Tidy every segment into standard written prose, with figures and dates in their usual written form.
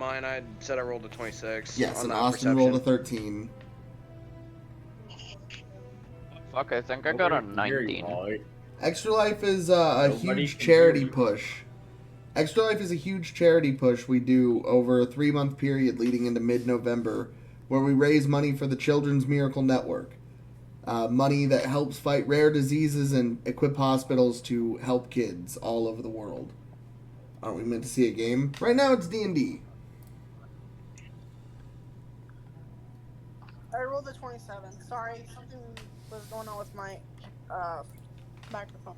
mine. I said I rolled a 26. Yes, on and that Austin rolled a 13. Fuck, I think I got a 19. Extra Life is a huge charity push. Extra Life is a huge charity push we do over a 3-month period leading into mid-November, where we raise money for the Children's Miracle Network. Money that helps fight rare diseases and equip hospitals to help kids all over the world. Aren't we meant to see a game? Right now it's D&D. I rolled a 27. Sorry, something was going on with my microphone.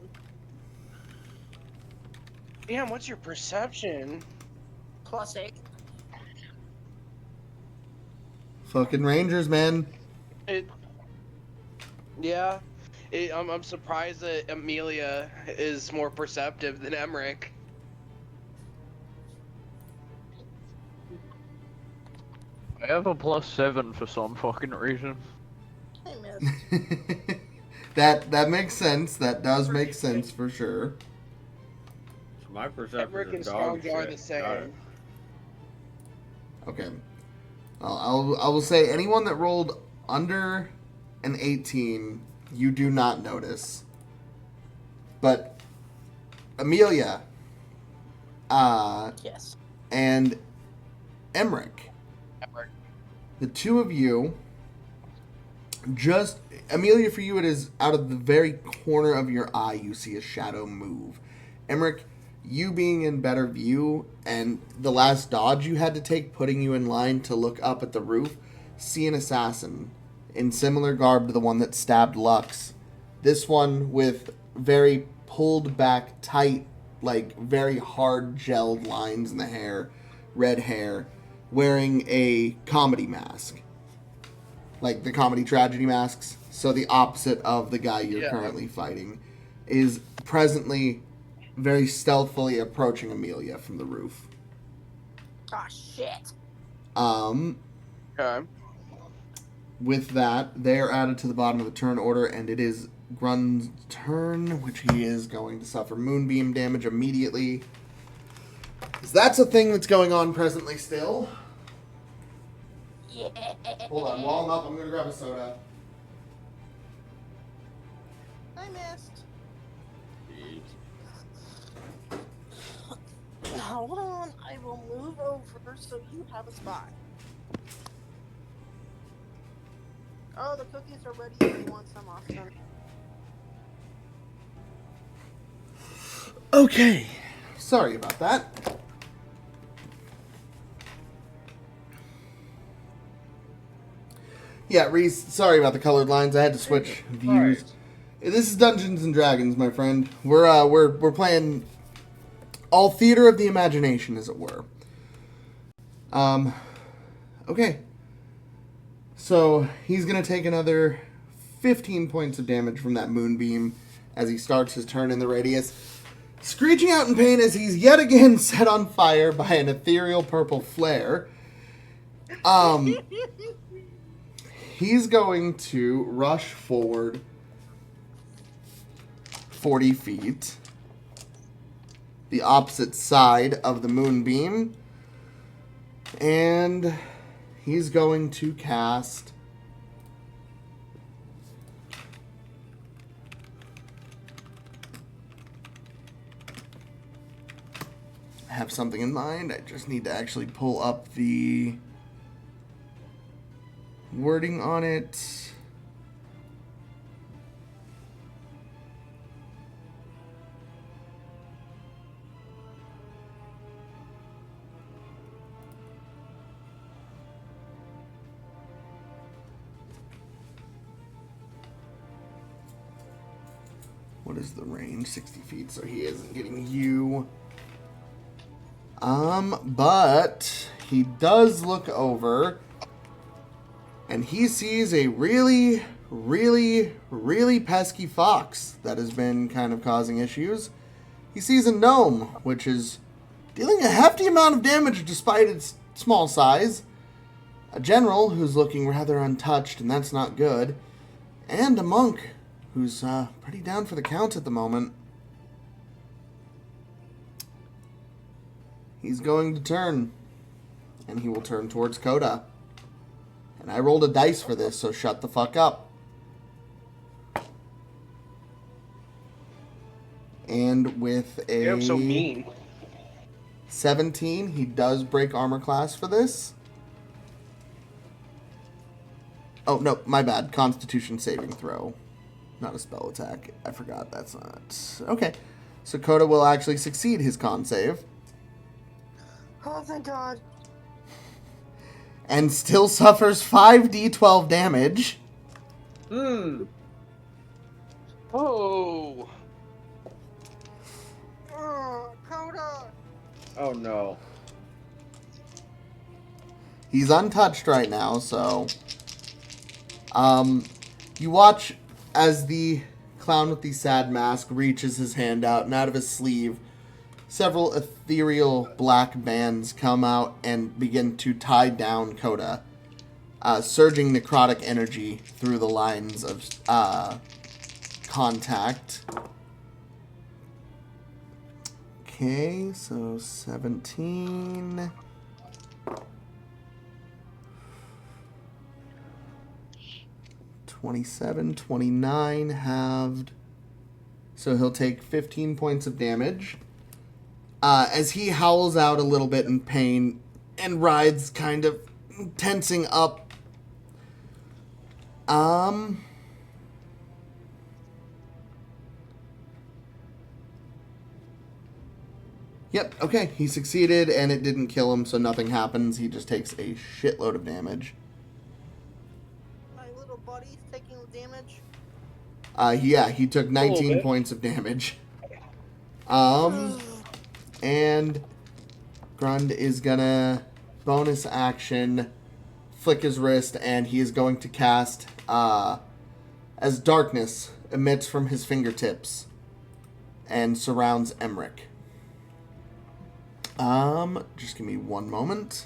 Damn, what's your perception? +8. Fucking Rangers, man. Yeah. I'm surprised that Ameillia is more perceptive than Emrick. I have a +7 for some fucking reason. I missed. That makes sense. That does make sense for sure. So my perception Emrick and is dog strongjaw are shit. the same. Okay. I will say anyone that rolled under an 18, you do not notice. But Ameillia, Yes. and Emrick, the two of you, just Ameillia, for you, it is out of the very corner of your eye you see a shadow move. Emrick, you being in better view and the last dodge you had to take putting you in line to look up at the roof, see an assassin in similar garb to the one that stabbed Lux. This one with very pulled back, tight, like very hard gelled lines in the hair, red hair, wearing a comedy mask. Like the comedy tragedy masks. So the opposite of the guy you're currently fighting is presently very stealthily approaching Ameillia from the roof. Ah, shit. Okay. With that, they're added to the bottom of the turn order, and it is Grun's turn, which he is going to suffer moonbeam damage immediately. 'Cause that's a thing that's going on presently still. Yeah. Hold on, while I'm up, I'm going to grab a soda. I missed. Hold on, I will move over so you have a spot. Oh, the cookies are ready if you want some, Austin. Okay. Sorry about that. Yeah, Reese, sorry about the colored lines. I had to switch views. This is Dungeons and Dragons, my friend. We're playing all theater of the imagination, as it were. Okay. So, he's going to take another 15 points of damage from that moonbeam as he starts his turn in the radius, screeching out in pain as he's yet again set on fire by an ethereal purple flare. He's going to rush forward 40 feet, the opposite side of the moonbeam, and he's going to cast I have something in mind. I just need to actually pull up the wording on it. What is the range? 60 feet, so he isn't getting you. But he does look over, and he sees a really, really, really pesky fox that has been kind of causing issues. He sees a gnome, which is dealing a hefty amount of damage despite its small size. A general who's looking rather untouched, and that's not good. And a monk who's pretty down for the count at the moment. He's going to turn. and he will turn towards Coda. And I rolled a dice for this, so shut the fuck up. And with a You're so mean. 17, he does break armor class for this. Oh, no, my bad. Constitution saving throw. Not a spell attack. I forgot that's not... Okay. So Coda will actually succeed his con save. Oh, thank God. And still suffers 5d12 damage. Hmm. Oh. Coda. Oh no. He's untouched right now, so... You watch as the clown with the sad mask reaches his hand out, and out of his sleeve, several ethereal black bands come out and begin to tie down Coda, surging necrotic energy through the lines of contact. Okay, so 17... 27, 29 halved. So he'll take 15 points of damage. As he howls out a little bit in pain and rides kind of tensing up. Yep, okay. He succeeded and it didn't kill him, so nothing happens. He just takes a shitload of damage. My little buddy's taking damage. Yeah, he took 19 points of damage. And Grund is gonna bonus action flick his wrist, and he is going to cast as darkness emits from his fingertips and surrounds Emrick. Just give me one moment.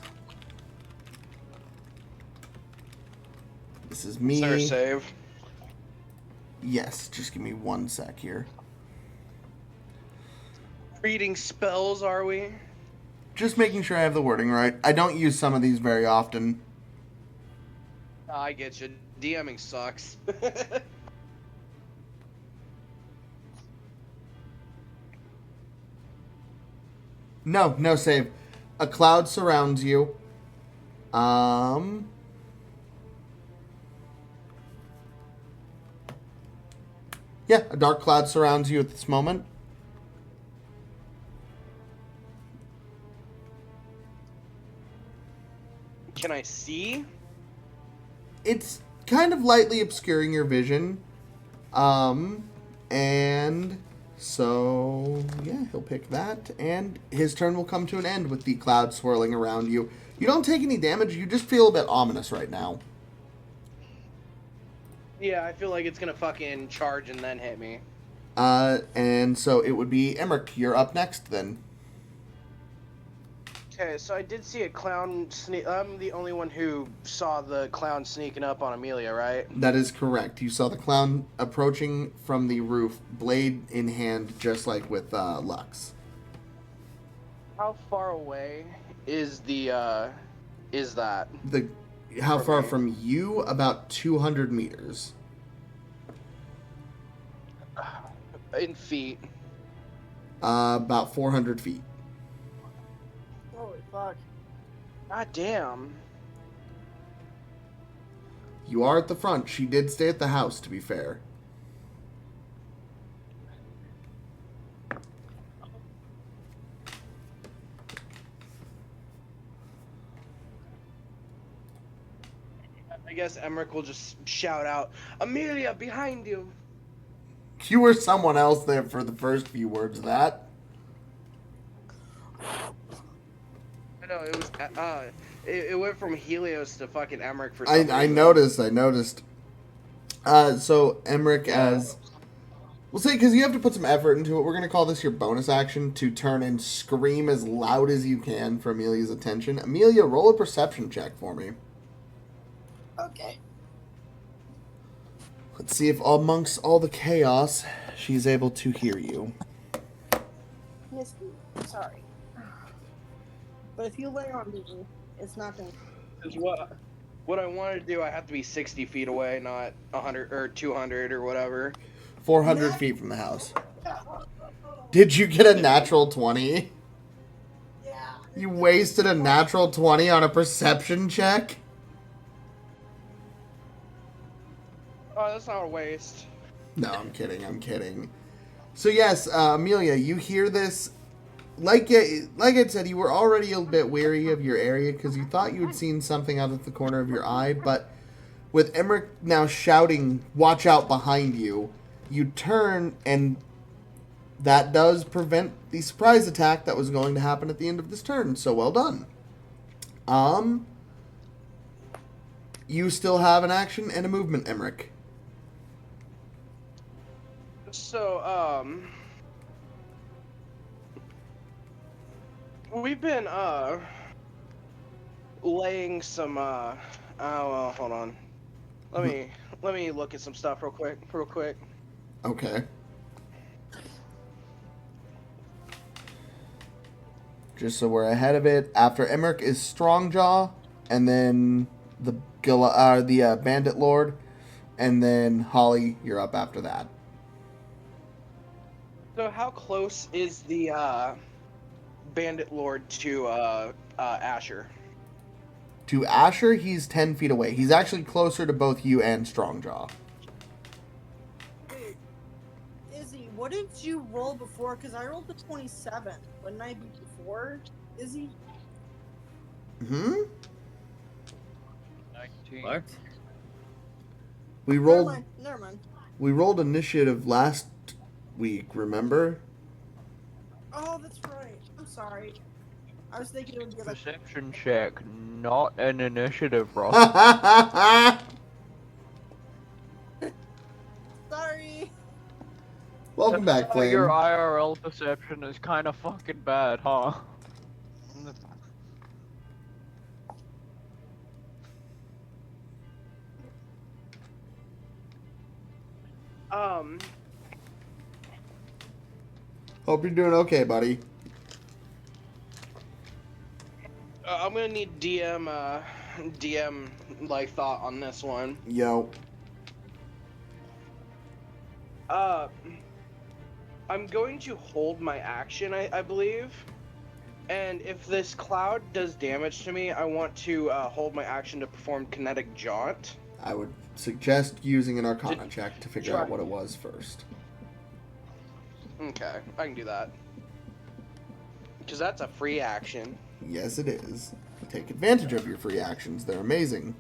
This is me. Sir, save. Yes, just give me one sec here. Reading spells, are we? Just making sure I have the wording right. I don't use some of these very often. I get you. DMing sucks. No save. A cloud surrounds you. Yeah, a dark cloud surrounds you at this moment. Can I see? It's kind of lightly obscuring your vision. And so, yeah, he'll pick that. And his turn will come to an end with the cloud swirling around you. You don't take any damage. You just feel a bit ominous right now. Yeah, I feel like it's gonna fucking charge and then hit me. And so it would be Emrick. You're up next then. Okay, so I did see a clown sneak. I'm the only one who saw the clown sneaking up on Ameillia, right? That is correct. You saw the clown approaching from the roof, blade in hand, just like with Lux. How far away is the is that? How From far me. from you? About 200 meters. In feet. About 400 feet. Holy fuck. God damn. You are at the front. She did stay at the house, to be fair. I guess Emrick will just shout out, Ameillia, behind you! You were someone else there for the first few words of that. I know, it was, it went from Helios to fucking Emrick for some reason. I noticed. So Emrick, Yeah. as we'll say, because you have to put some effort into it, we're going to call this your bonus action to turn and scream as loud as you can for Amelia's attention. Ameillia, roll a perception check for me. Okay. Let's see if amongst all the chaos, she's able to hear you. Misty. Sorry. But if you lay on me It's not gonna. Is what I want to do, I have to be 60 feet away, not 100 or 200 or whatever. 400 feet from the house. Did you get a natural 20? Yeah. You wasted a natural 20 on a perception check? Oh, that's not a waste. No, I'm kidding. I'm kidding. So yes, Amelia, you hear this. Like I said, you were already a bit weary of your area because you thought you had seen something out of the corner of your eye, but with Emrick now shouting, "Watch out behind you," you turn, and that does prevent the surprise attack that was going to happen at the end of this turn. So well done. You still have an action and a movement, Emrick. So, we've been, laying some, oh, well, hold on. Let me look at some stuff real quick. Okay. Just so we're ahead of it, after Emrick is Strongjaw, and then the Bandit Lord, and then Holly, you're up after that. So how close is the, Bandit Lord to, Asher? To Asher, he's 10 feet away. He's actually closer to both you and Strongjaw. Wait, Izzy, what did you roll before? Because I rolled the 27. Wouldn't I be before, Izzy? Hmm? 19. What? We rolled Never mind. we rolled initiative last week, remember? Oh, that's right. I'm sorry. I was thinking it would be like. Perception check, not an initiative roll. Sorry. Welcome back, Flame. Your IRL perception is kind of fucking bad, huh? Hope you're doing okay, buddy. I'm gonna need DM like thought on this one. Yo. I'm going to hold my action, I believe. And if this cloud does damage to me, I want to hold my action to perform kinetic jaunt. I would suggest using an Arcana check to figure out what it was first. Okay, I can do that. Because that's a free action. Yes, it is. Take advantage of your free actions. They're amazing.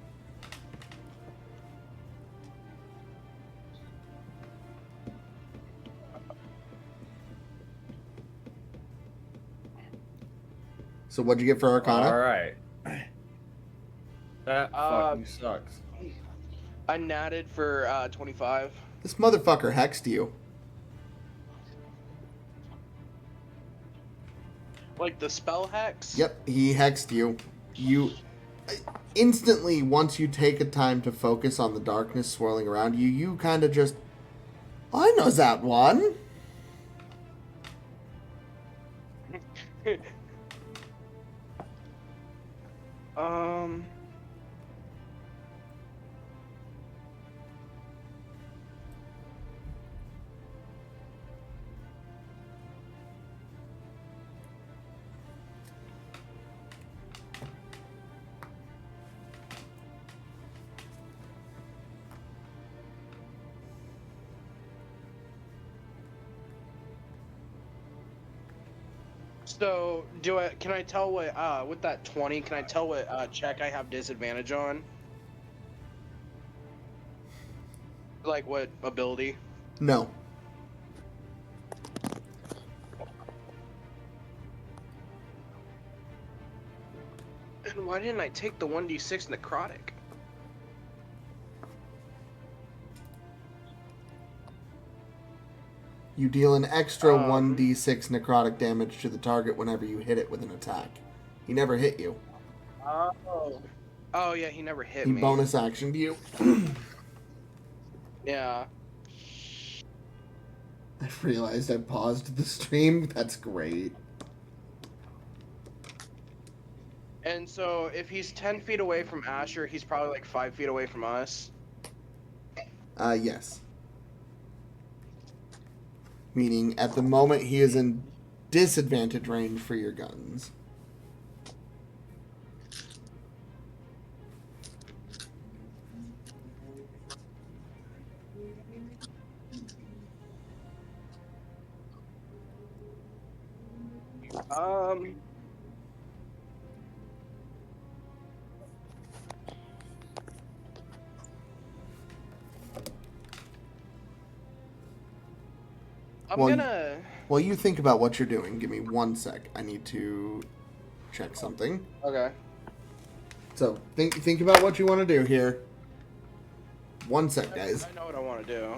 So what'd you get for Arcana? Alright. That fucking sucks. I natted for 25. This motherfucker hexed you. Like the spell hex? Yep, he hexed you. You instantly, once you take a time to focus on the darkness swirling around you, you kind of just, I knows that one. So, can I tell what, with that 20, can I tell what, check I have disadvantage on? Like, what ability? No. And why didn't I take the 1d6 necrotic? You deal an extra 1d6 necrotic damage to the target whenever you hit it with an attack. He never hit you. Oh. Oh, yeah, he never hit He me. bonus actioned you. Yeah. I realized I paused the stream. That's great. And so if he's 10 feet away from Asher, he's probably like 5 feet away from us. Yes. Meaning, at the moment, he is in disadvantage range for your guns. Um. I'm Well, gonna. While you think about what you're doing, give me 1 sec. I need to check something. Okay. So, think about what you want to do here. 1 sec, guys. I know what I want to do.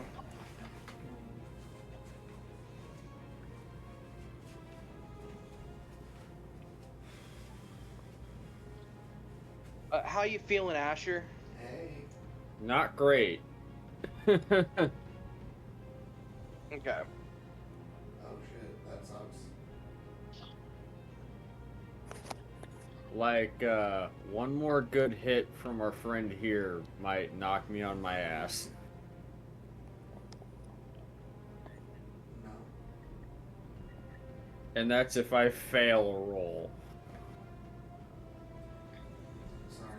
How you feeling, Asher? Hey. Not great. Okay. Oh shit, that sucks. Like, one more good hit from our friend here might knock me on my ass. No. And that's if I fail a roll. Sorry.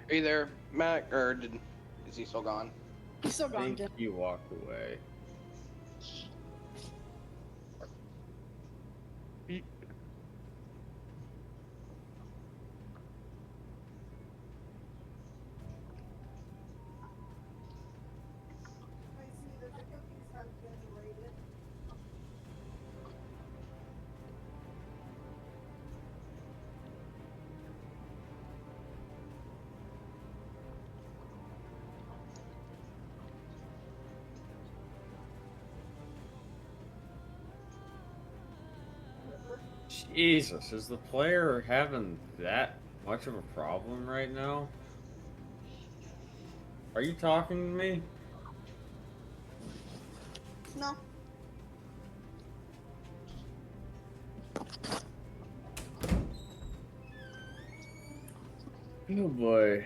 Are you there, Mac, or is he still gone? He's still I gone, think Jim. he walked away. Jesus, is the player having that much of a problem right now? Are you talking to me? No. Oh boy.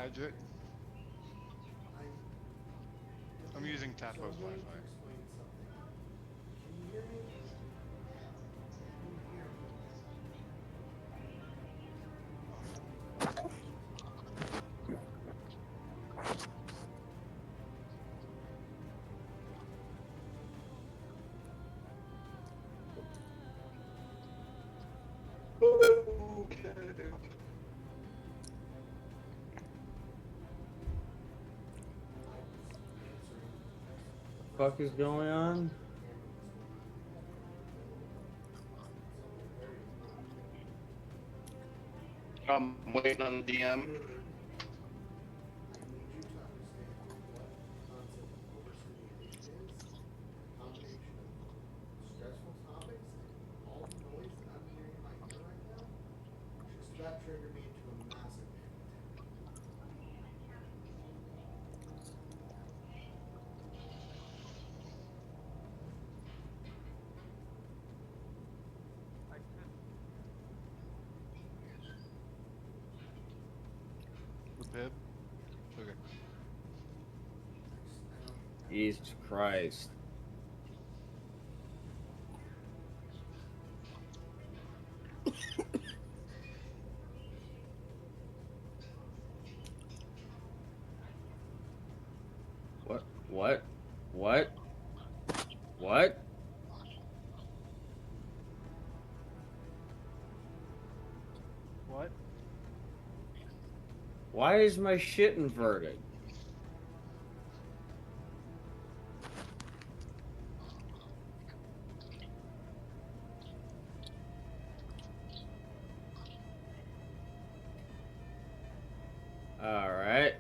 Magic. I'm using Tapo's Wi-Fi. Okay. Fuck is going on? I'm waiting on the DM. That triggered me into a massive panic The bib. Okay. Jesus Christ. What? What? What? What? What? Why is my shit inverted? Alright.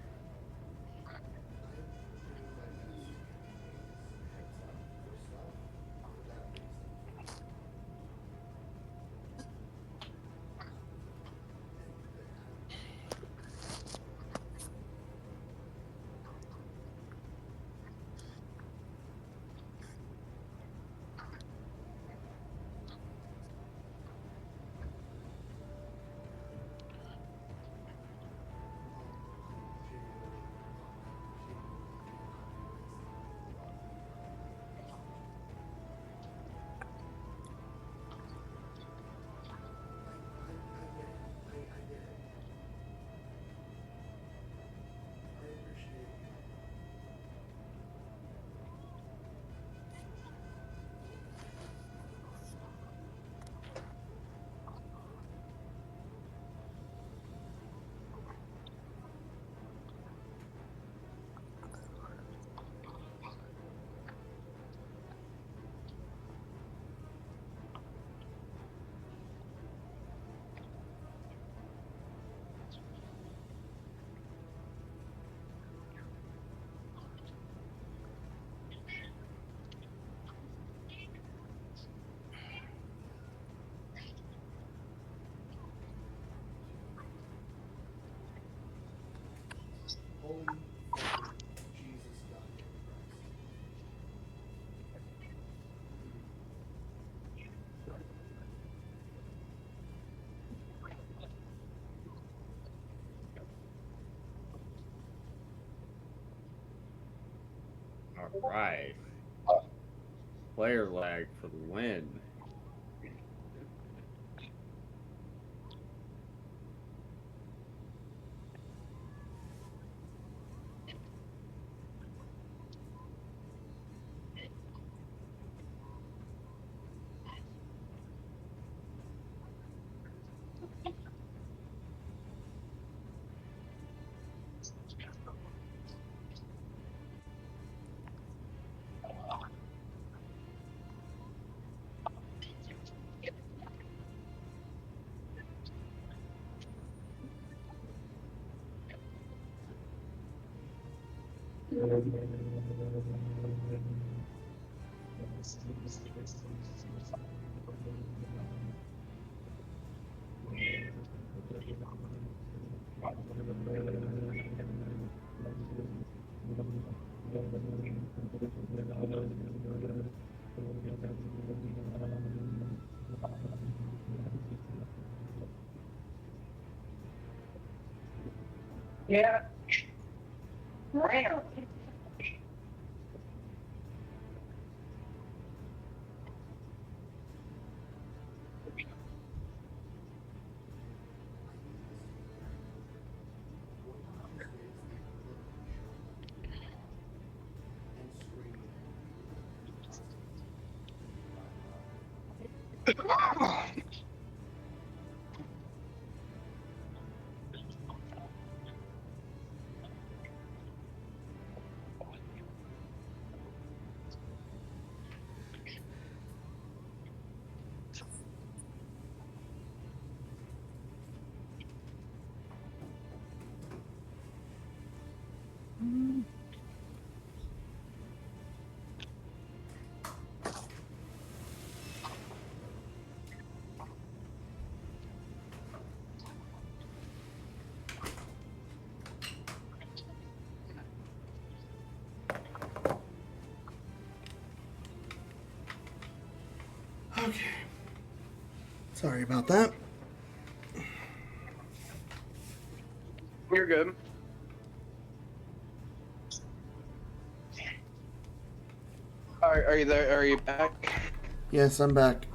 Holy fucking Jesus goddamn Christ. Alright. Player lag for the win. Yeah. Ram. Okay. Sorry about that. You're good. Are you there? Are you back? Yes, I'm back.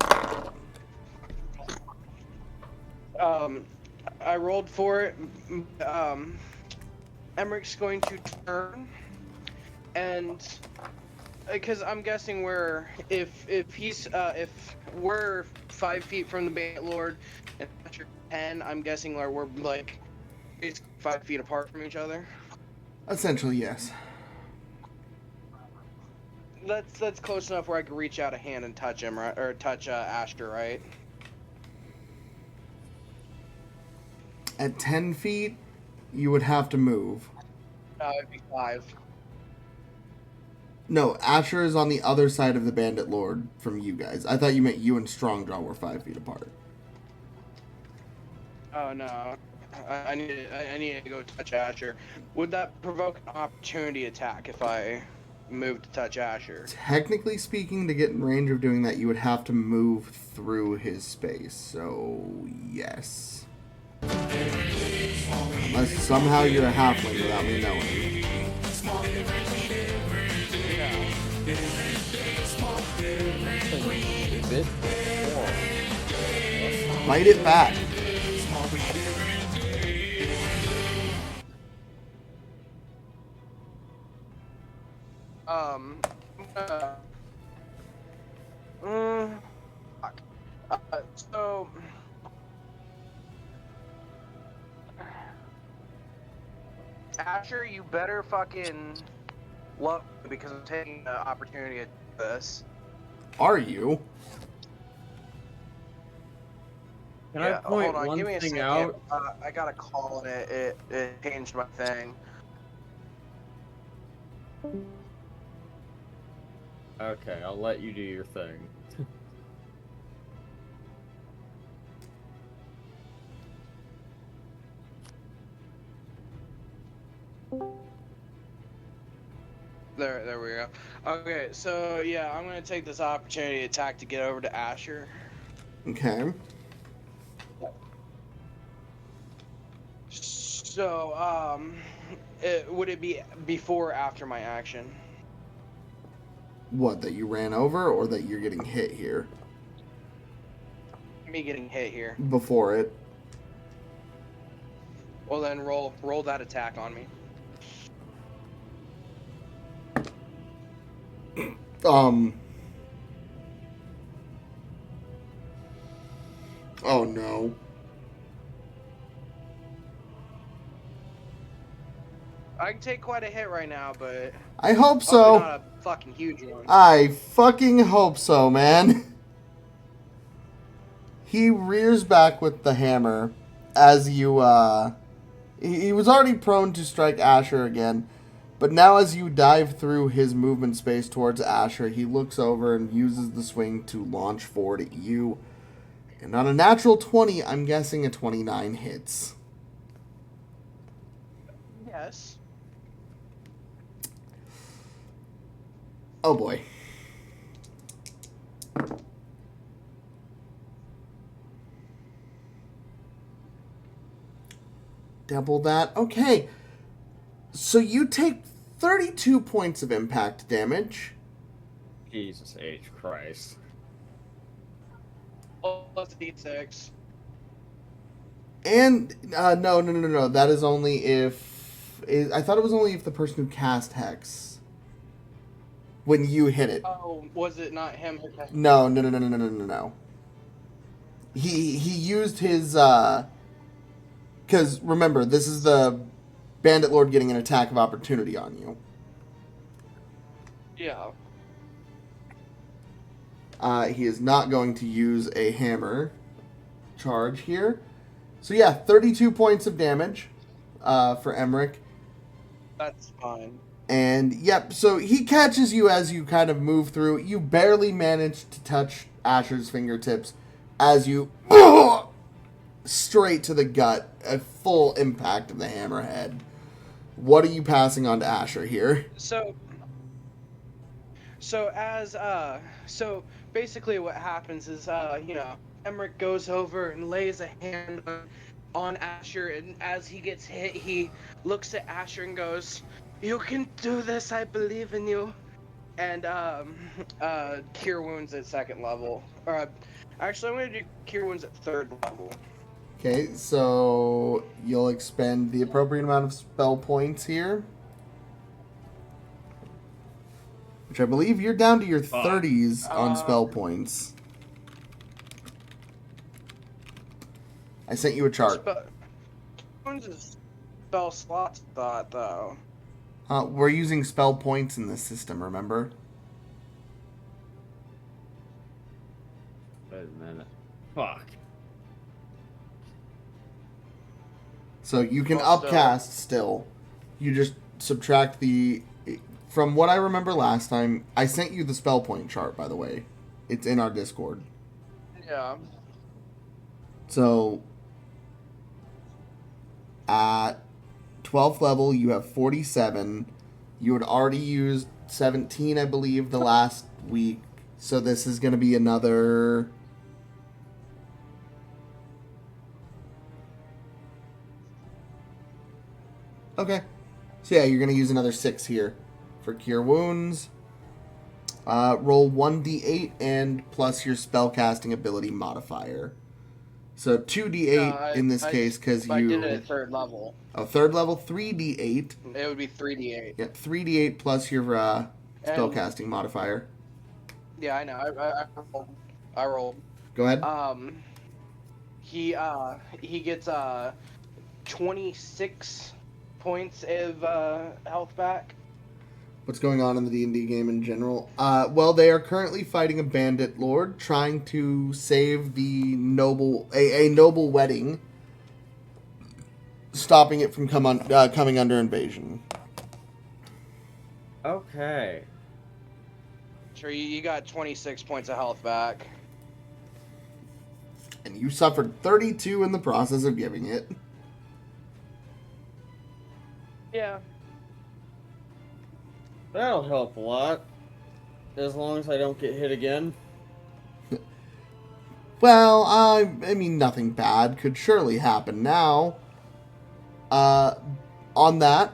Um, I rolled for it. Emrick's going to turn, and because I'm guessing if we're 5 feet from the Bandit Lord and you're 10, I'm guessing like we're like basically 5 feet apart from each other. Essentially, yes. That's close enough where I could reach out a hand and touch him, right? Or touch Asher, right? At 10 feet, you would have to move. It'd be 5. No, Asher is on the other side of the Bandit Lord from you guys. I thought you meant you and Strongjaw were 5 feet apart. Oh no, I need to go touch Asher. Would that provoke an opportunity attack if I move to touch Asher? Technically speaking, to get in range of doing that, you would have to move through his space. So, yes. Unless somehow you're a halfling without me knowing. Bite it back. Uh, fuck. So Asher, you better fucking love me because I'm taking the opportunity to do this. Are you? Can I point hold on, one give me a thing second. out? I got a call and it changed my thing. Okay, I'll let you do your thing. There we go. Okay, so yeah, I'm gonna take this opportunity attack to get over to Asher. Okay. So, would it be before or after my action? What, that you ran over or that you're getting hit here? Me getting hit here. Before it. Well then, roll that attack on me. Oh no. I can take quite a hit right now, but I hope hopefully so. not a fucking huge one. I fucking hope so, man. He rears back with the hammer as you, he was already prone to strike Asher again, but now as you dive through his movement space towards Asher, he looks over and uses the swing to launch forward at you. And on a natural 20, I'm guessing a 29 hits. Yes. Oh boy. Double that. Okay. So you take 32 points of impact damage. Jesus H. Christ. Plus D6. And, no. That is only if... I thought it was only if the person who cast Hex. When you hit it. Oh, was it not him who cast? No. He used his, because remember, this is the Bandit Lord getting an attack of opportunity on you. Yeah. He is not going to use a hammer charge here. So yeah, 32 points of damage for Emrick. That's fine. And yep, so he catches you as you kind of move through. You barely manage to touch Asher's fingertips as you straight to the gut, a full impact of the hammerhead. What are you passing on to Asher here? So basically what happens is Emrick goes over and lays a hand on Asher, and as he gets hit, he looks at Asher and goes, "You can do this, I believe in you." And cure wounds at 2nd level. Actually, I'm gonna do cure wounds at 3rd level. Okay, so you'll expend the appropriate amount of spell points here. Which I believe you're down to your 30s on spell points. I sent you a chart. Wounds is spell slots thought, though. We're using spell points in this system, remember? Wait a minute. Fuck. So you can Also- upcast still. You just subtract the... From what I remember last time, I sent you the spell point chart, by the way. It's in our Discord. Yeah. So, at 12th level, you have 47. You had already used 17, I believe, the last week. So this is going to be another... Okay. So yeah, you're going to use another 6 here for Cure Wounds. Roll 1d8 and plus your spellcasting ability modifier. So 2d8 in this case because you... I did it at 3rd level. Oh, 3rd level, 3d8. It would be 3d8. Yep, 3d8 plus your spellcasting modifier. Yeah, I know. I rolled. Go ahead. He gets 26 points of health back. What's going on in the D&D game in general? Well, they are currently fighting a bandit lord, trying to save the a noble wedding, stopping it from coming under invasion. Okay. Sure, you got 26 points of health back. And you suffered 32 in the process of giving it. Yeah. That'll help a lot. As long as I don't get hit again. Well, I mean, nothing bad could surely happen now. On that,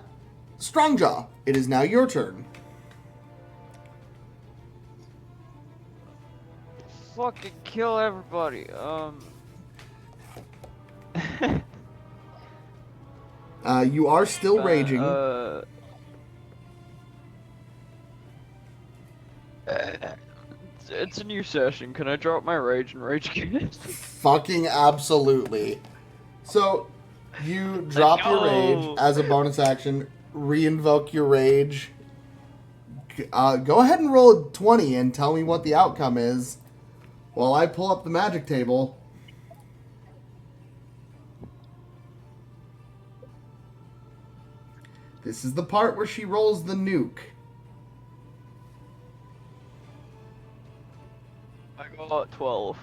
Strongjaw, it is now your turn. Fucking kill everybody. You are still raging. It's a new session. Can I drop my rage and rage again? Fucking absolutely. So, you drop your rage as a bonus action, re-invoke your rage. Go ahead and roll a 20 and tell me what the outcome is while I pull up the magic table. This is the part where she rolls the nuke. I got 12.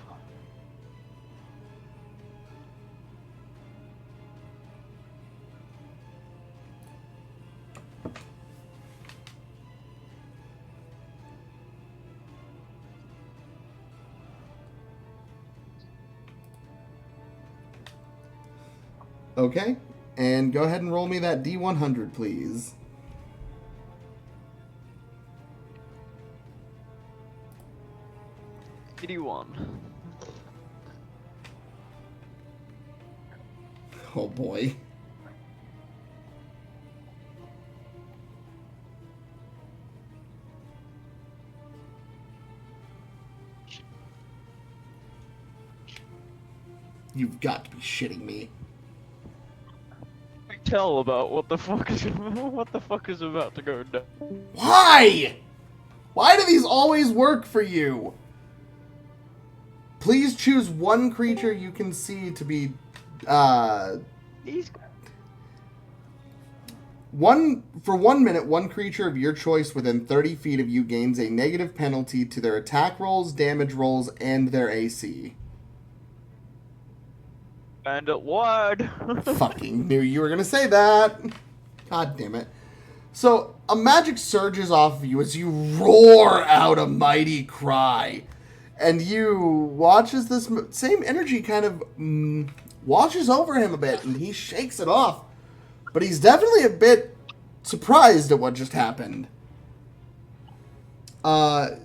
Okay, and go ahead and roll me that D100, please. 81. Oh boy. You've got to be shitting me. Tell about what the fuck is about to go down. Why? Why do these always work for you? Please choose one creature you can see to be, He's For 1 minute, one creature of your choice within 30 feet of you gains a negative penalty to their attack rolls, damage rolls, and their AC. bandit wide. Fucking knew you were gonna say that. God damn it. So, a magic surges off of you as you roar out a mighty cry. And you watch as this same energy kind of washes over him a bit, and he shakes it off. But he's definitely a bit surprised at what just happened. Go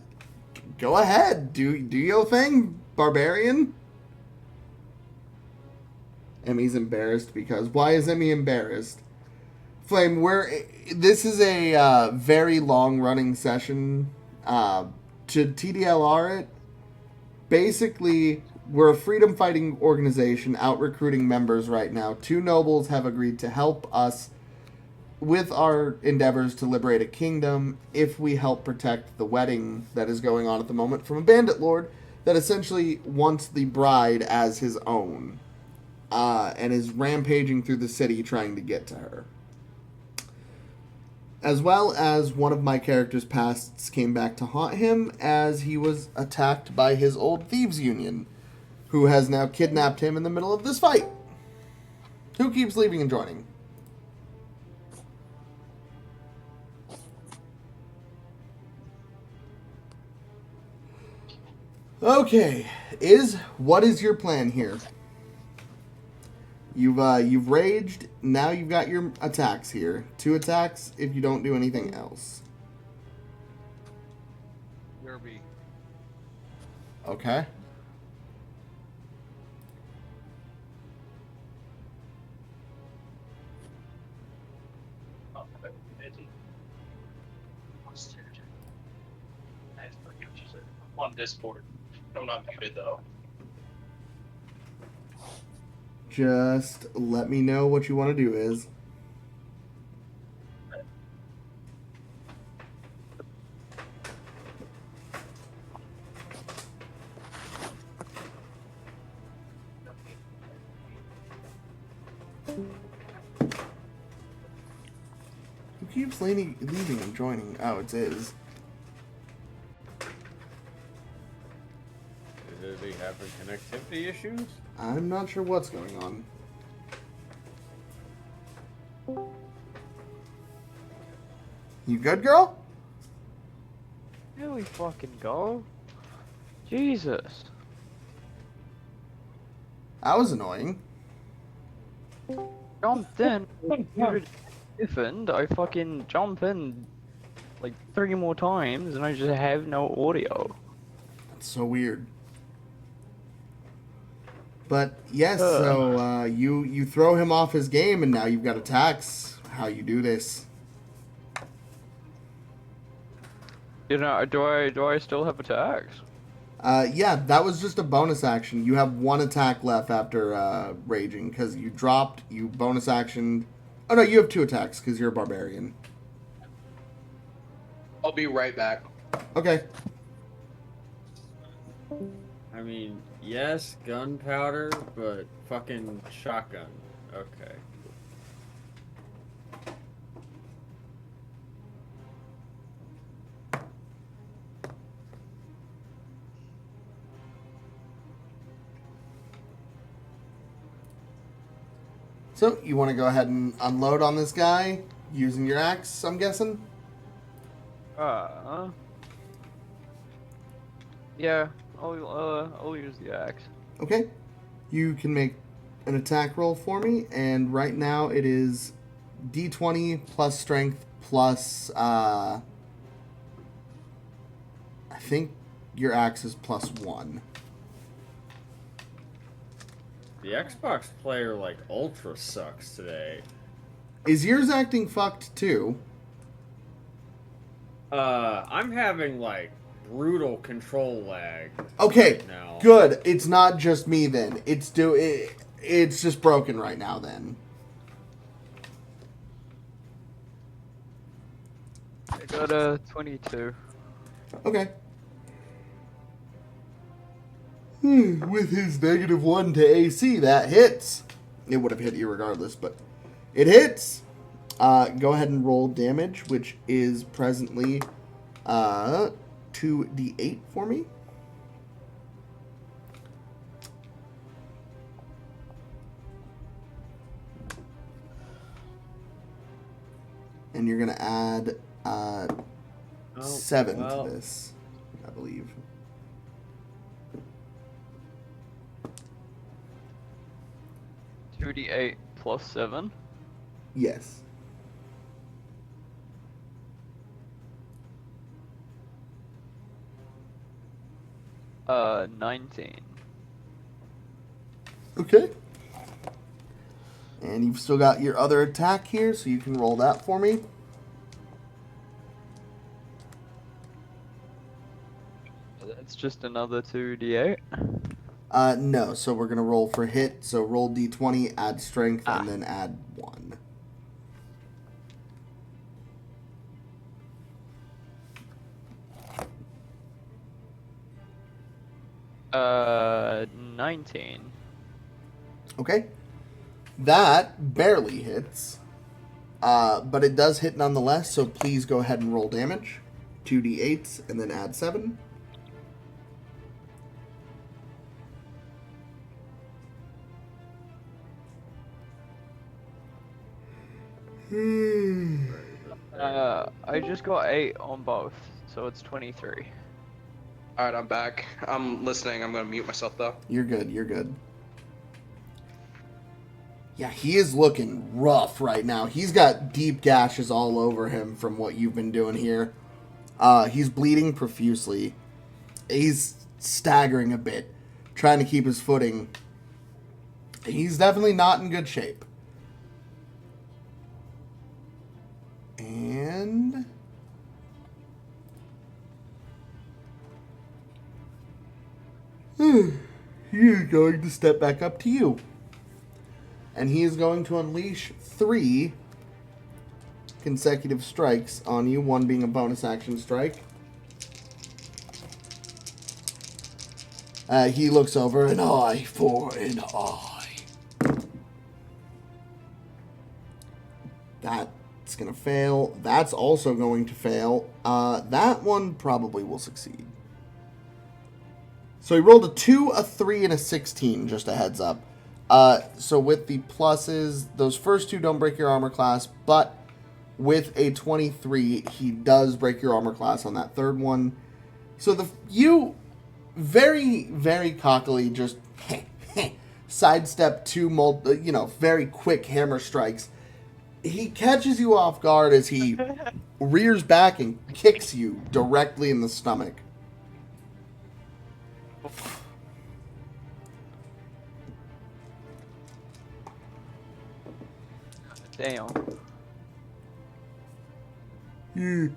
ahead. Do your thing, barbarian. Emmy's embarrassed because... Why is Emmy embarrassed? Flame, this is a very long-running session. To TDLR it, basically, we're a freedom-fighting organization out recruiting members right now. 2 nobles have agreed to help us with our endeavors to liberate a kingdom if we help protect the wedding that is going on at the moment from a bandit lord that essentially wants the bride as his own. And is rampaging through the city trying to get to her. As well as one of my character's pasts came back to haunt him as he was attacked by his old thieves union, who has now kidnapped him in the middle of this fight. Who keeps leaving and joining? Okay, what is your plan here? You've raged. Now you've got your attacks here. 2 attacks if you don't do anything else. Derby. Okay. On Discord. I'm not muted though. Just let me know what you want to do is. Who keeps leaving and joining? Oh, it's Iz. Is he having connectivity issues? I'm not sure what's going on. You good, girl? Here we fucking go. Jesus. That was annoying. Jumped in. Different. I fucking jump in like 3 more times and I just have no audio. That's so weird. But yes, so you throw him off his game, and now you've got attacks. How you do this? You know, do I still have attacks? Yeah, that was just a bonus action. You have 1 attack left after raging because you dropped. You bonus actioned. Oh no, you have 2 attacks because you're a barbarian. I'll be right back. Okay. I mean, yes, gunpowder, but fucking shotgun. Okay. So you want to go ahead and unload on this guy using your axe? I'm guessing. Yeah. I'll use the axe. Okay. You can make an attack roll for me, and right now it is D20 plus strength plus, I think your axe is +1. The Xbox player, like, ultra sucks today. Is yours acting fucked too? I'm having, like, brutal control lag. Okay, right now. good. It's not just me then. It's just broken right now then. I got a 22. Okay. With his -1 to AC, that hits. It would have hit you regardless, but it hits. Go ahead and roll damage, which is presently 2d8 for me. And you're going to add 7 to this, I believe. $2d8 plus 7. Yes. Uh, 19. Okay. And you've still got your other attack here, so you can roll that for me. That's just another 2d8. No, so we're going to roll for hit. So roll d20, add strength, and then add 1. Uh, 19. Okay. That barely hits. But it does hit nonetheless, so please go ahead and roll damage. 2d8s, and then add 7. I just got 8 on both, so it's 23. Alright, I'm back. I'm listening. I'm gonna mute myself though. You're good, you're good. Yeah, he is looking rough right now. He's got deep gashes all over him from what you've been doing here. He's bleeding profusely. He's staggering a bit, trying to keep his footing. He's definitely not in good shape. And he is going to step back up to you. And he is going to unleash 3 consecutive strikes on you, one being a bonus action strike. He looks over, an eye for an eye. That's going to fail. That's also going to fail. That one probably will succeed. So he rolled a 2, a 3, and a 16, just a heads up. So with the pluses, those first 2 don't break your armor class, but with a 23, he does break your armor class on that third one. So you very, very cockily just sidestep 2 very quick hammer strikes. He catches you off guard as he rears back and kicks you directly in the stomach. Damn. You're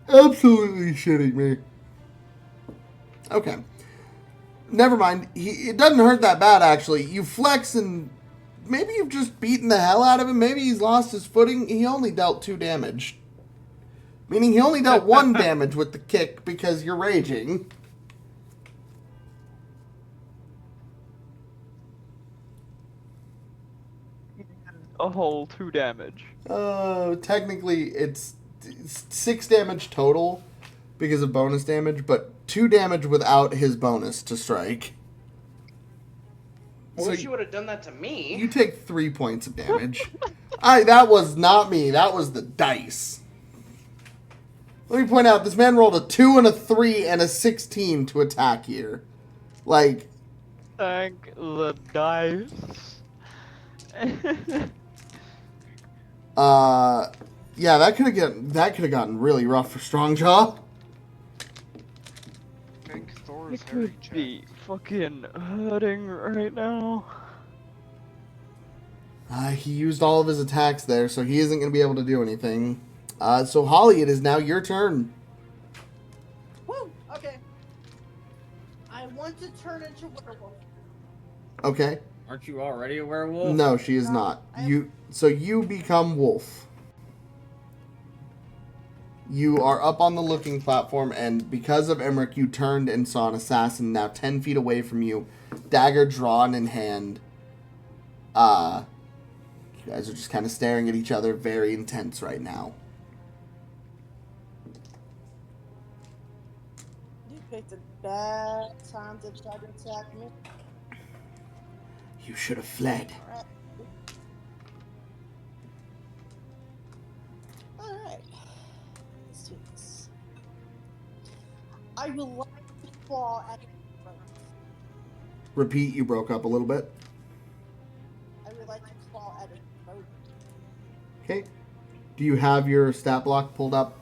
absolutely shitting me. Okay. Never mind. It doesn't hurt that bad, actually. You flex and maybe you've just beaten the hell out of him. Maybe he's lost his footing. He only dealt 2 damage. Meaning he only dealt 1 damage with the kick because you're raging. A whole 2 damage. Technically, it's 6 damage total because of bonus damage, but 2 damage without his bonus to strike. I So wish you would have done that to me. You take 3 points of damage. That was not me. That was the dice. Let me point out, this man rolled a 2 and a 3 and a 16 to attack here. Like, Thank the dice. yeah, that could have gotten really rough for strongjaw. Okay, for I his hairy could chest. be fucking hurting right now. He used all of his attacks there, so he isn't going to be able to do anything. So Holly, it is now your turn. Woo! Okay. I want to turn into werewolf. Okay. Aren't you already a werewolf? No, she is No, not. I- So you become wolf. You are up on the looking platform, and because of Emrick, you turned and saw an assassin now 10 feet away from you, dagger drawn in hand. You guys are just kind of staring at each other, very intense right now. You picked a bad time to try to attack me. You should have fled. Alright. Alright. Let's do this. I will like to claw at his throat. Repeat, you broke up a little bit. I would like to claw at his throat. Okay. Do you have your stat block pulled up?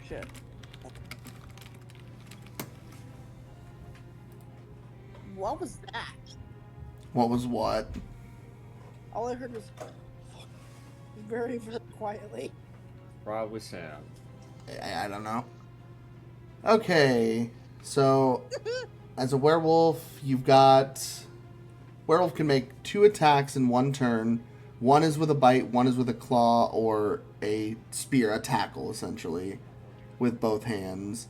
Shit. What was that? What was what? All I heard was very, very quietly. Probably Sam. I don't know. Okay. So, as a werewolf, you've got... Werewolf can make 2 attacks in 1 turn. One is with a bite, one is with a claw or a spear, a tackle, essentially, with both hands.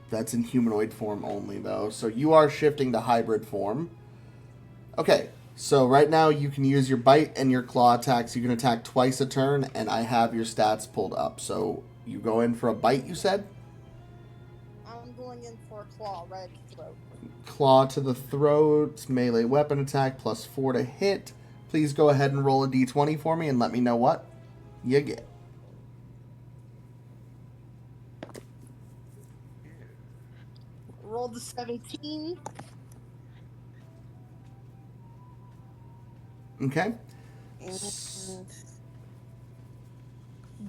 That's in humanoid form only, though. So you are shifting to hybrid form. Okay, so right now you can use your bite and your claw attacks. You can attack twice a turn, and I have your stats pulled up. So you go in for a bite, you said? I'm going in for a claw right at the throat. Claw to the throat, melee weapon attack, +4 to hit. Please go ahead and roll a d20 for me and let me know what you get. Rolled the 17. Okay. And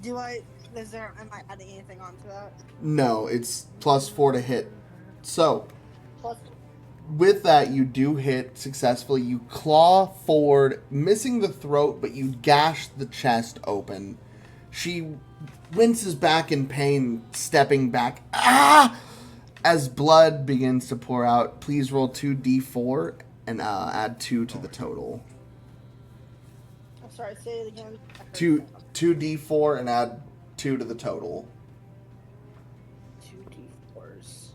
am I adding anything onto that? No, it's +4 to hit. So, Plus, with that, you do hit successfully. You claw forward, missing the throat, but you gash the chest open. She winces back in pain, stepping back. Ah! As blood begins to pour out, please roll 2d4 and add 2 to the total. I'm sorry, say it again. 2d4 and add 2 to the total. 2d4s.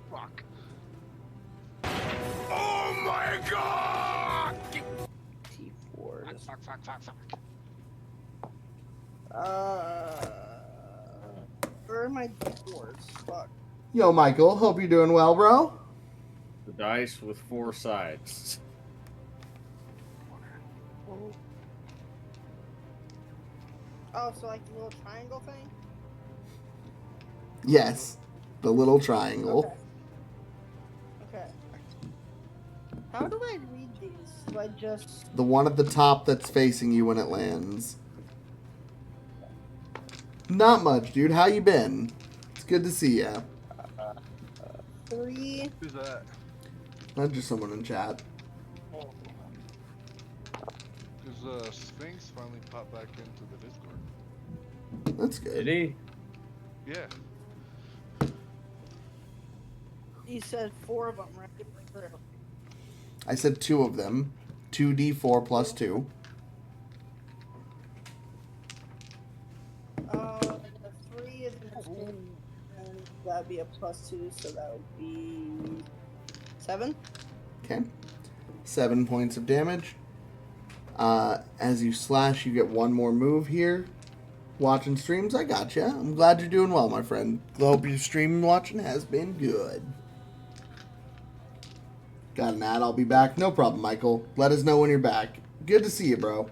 Fuck. Oh my god! D4s. Fuck. Where are my D4s? Fuck. Yo, Michael, hope you're doing well, bro. The dice with 4 sides. Oh, so like the little triangle thing? Yes, the little triangle. Okay. How do I read these? Do I just... The one at the top that's facing you when it lands. Not much, dude. How you been? It's good to see ya. 3... Who's that? Not just someone in chat. Because Sphinx finally popped back into the Discord. That's good. Did he? Yeah. You said 4 of them, right? I said 2 of them. 2d4 plus 2. The 3 is an escape, and that'd be a +2, so that would be 7. Okay. 7 points of damage. As you slash, you get 1 more move here. Watching streams, I gotcha. I'm glad you're doing well, my friend. Hope your stream watching has been good. Got an ad, I'll be back. No problem, Michael. Let us know when you're back. Good to see you, bro.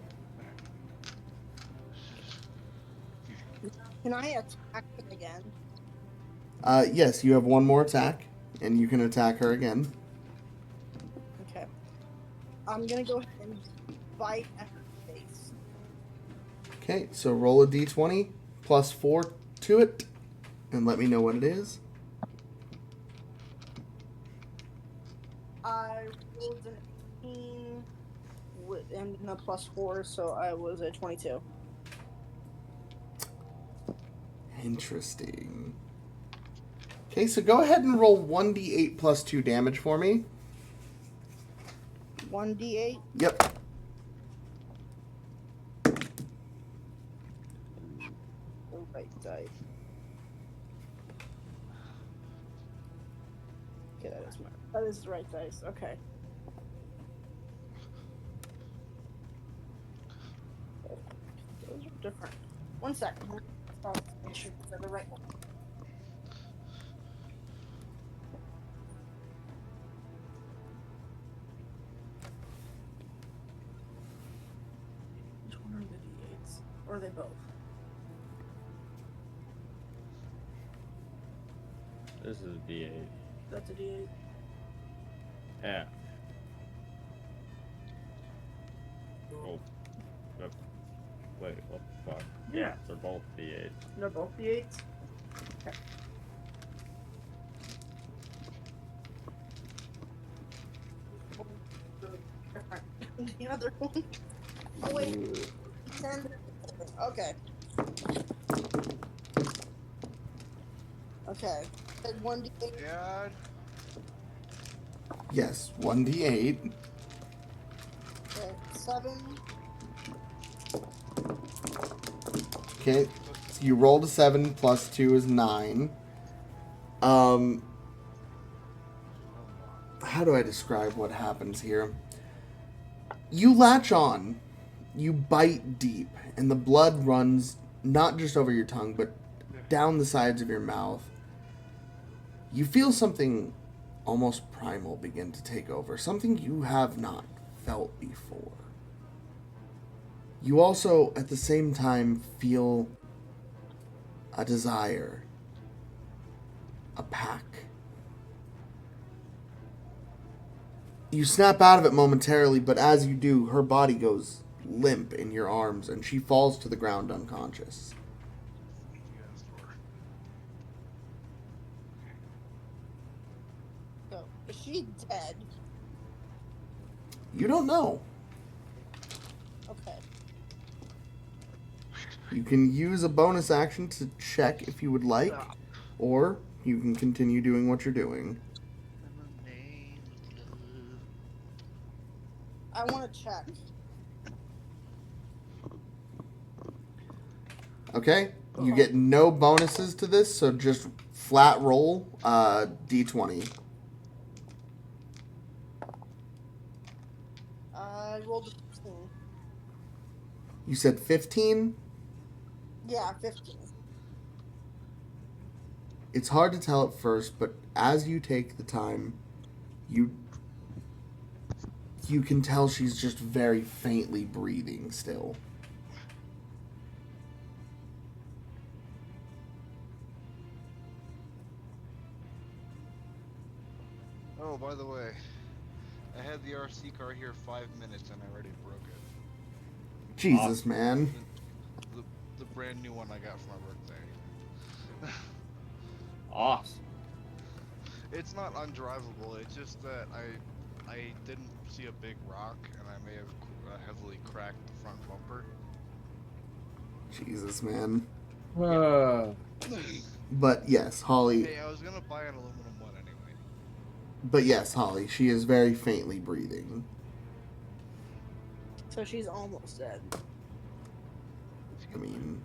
Can I attack it again? Yes, you have 1 more attack, and you can attack her again. I'm gonna go ahead and bite at her face. Okay, so roll a d20 plus 4 to it, and let me know what it is. I rolled an 18 and a plus 4, so I was at 22. Interesting. Okay, so go ahead and roll 1d8 plus 2 damage for me. 1d8. Yep. The right dice. Okay, that is the right dice. Okay. Those are different. 1 second. I'll make sure they're the right one. Which one are the d8s? Or are they both? This is a D8. That's a d8. Yeah. Oh. Yep. Wait, what the fuck? Yeah, they're both D8. They're both d8s? Okay. The other one. Oh wait. 10. Okay. Okay. Said 1d8. Dad. Yes, 1d8. Okay. 7. Okay, so you rolled a 7 plus 2 is 9. How do I describe what happens here? You latch on, you bite deep, and the blood runs not just over your tongue, but down the sides of your mouth. You feel something almost primal begin to take over, something you have not felt before. You also, at the same time, feel a desire, a pack. You snap out of it momentarily, but as you do, her body goes limp in your arms, and she falls to the ground unconscious. So, is she dead? You don't know. Okay. You can use a bonus action to check if you would like, or you can continue doing what you're doing. I want to check. Okay? You get no bonuses to this, so just flat roll d20. I rolled a 15. You said 15? Yeah, 15. It's hard to tell at first, but as you take the time, you can tell she's just very faintly breathing still. Oh, by the way, I had the RC car here 5 minutes and I already broke it. Jesus, man. The brand new one I got for my birthday. Awesome. It's not undrivable. It's just that I didn't see a big rock and I may have heavily cracked the front bumper. Jesus, man. Uh, But yes, Holly. Hey, I was gonna buy an aluminum one anyway. But yes, Holly, she is very faintly breathing. So she's almost dead. I mean,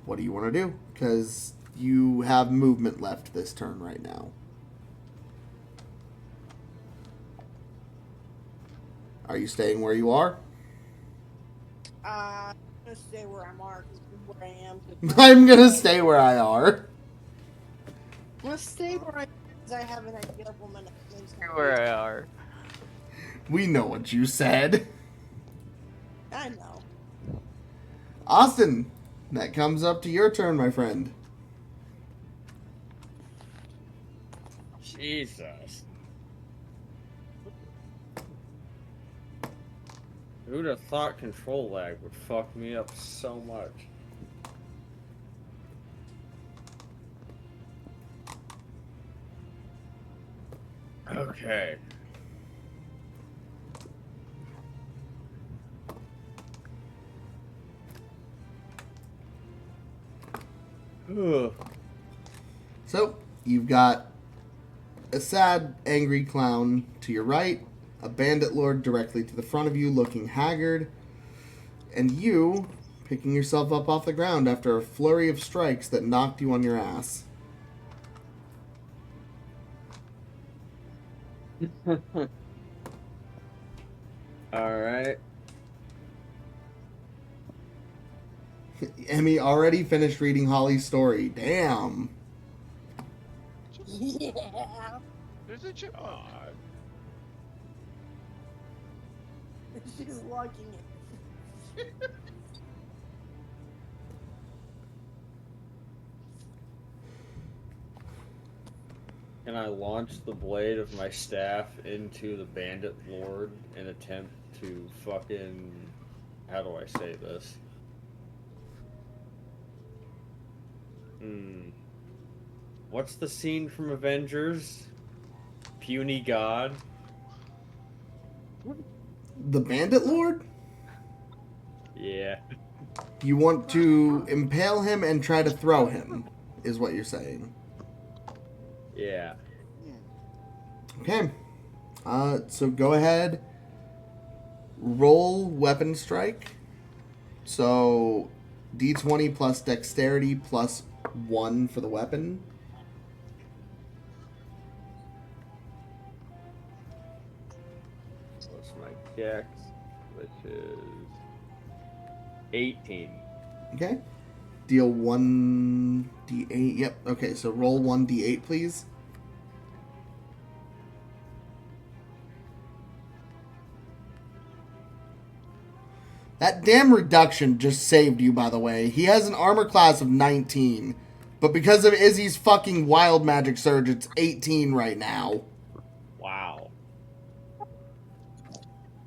what do you want to do? Because you have movement left this turn right now. Are you staying where you are? I'm gonna stay where I'm at, where I am. I'm gonna stay where I are. I'm gonna stay where I am because I have an idea of what my next move's gonna be. Where I are. We know what you said. I know. Austin, that comes up to your turn, my friend. Jesus. Who'd have thought control lag would fuck me up so much? Okay. Ugh. So, you've got a sad, angry clown to your right, a bandit lord directly to the front of you looking haggard, and you picking yourself up off the ground after a flurry of strikes that knocked you on your ass. Alright. Emmy already finished reading Holly's story. Damn. Yeah. There's a chipmunk. God. She's locking it. Can I launch the blade of my staff into the bandit lord and attempt to fucking... How do I say this? What's the scene from Avengers? Puny God? The bandit lord? Yeah. You want to impale him and try to throw him, is what you're saying. Yeah. Okay. So go ahead. Roll weapon strike. So D20 plus dexterity plus 1 for the weapon. Plus my dex, which is 18. Okay. Deal 1d8. Yep. Okay, so roll 1d8, please. That damn reduction just saved you, by the way. He has an armor class of 19. But because of Izzy's fucking wild magic surge, it's 18 right now. Wow.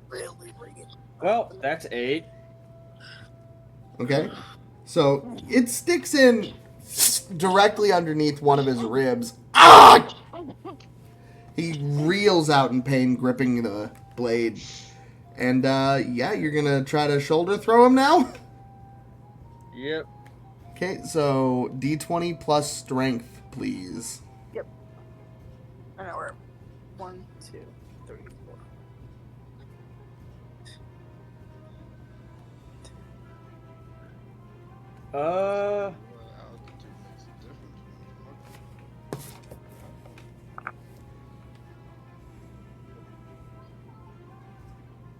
Really bring it. Well, that's 8. Okay? So, it sticks in directly underneath one of his ribs. Ah! He reels out in pain, gripping the blade. And, yeah, you're gonna try to shoulder throw him now? Yep. Okay, so D20 plus strength, please. I know we're 1, 2, 3, 4. Uh, Altitude makes a difference.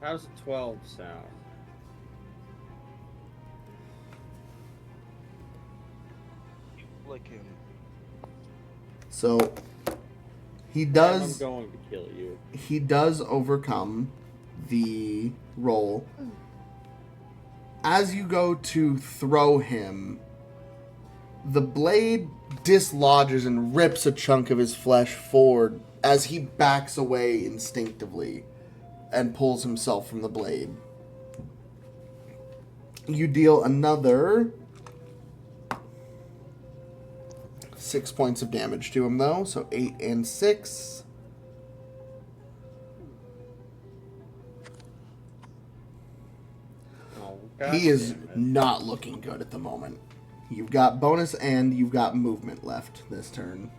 how's a 12 sound? Like him. So, he I'm does... going to kill you. He does overcome the roll. As you go to throw him, the blade dislodges and rips a chunk of his flesh forward as he backs away instinctively and pulls himself from the blade. You deal another 6 points of damage to him, though, so 8 and 6. Oh, God He is damn it. not looking good at the moment. You've got bonus and you've got movement left this turn.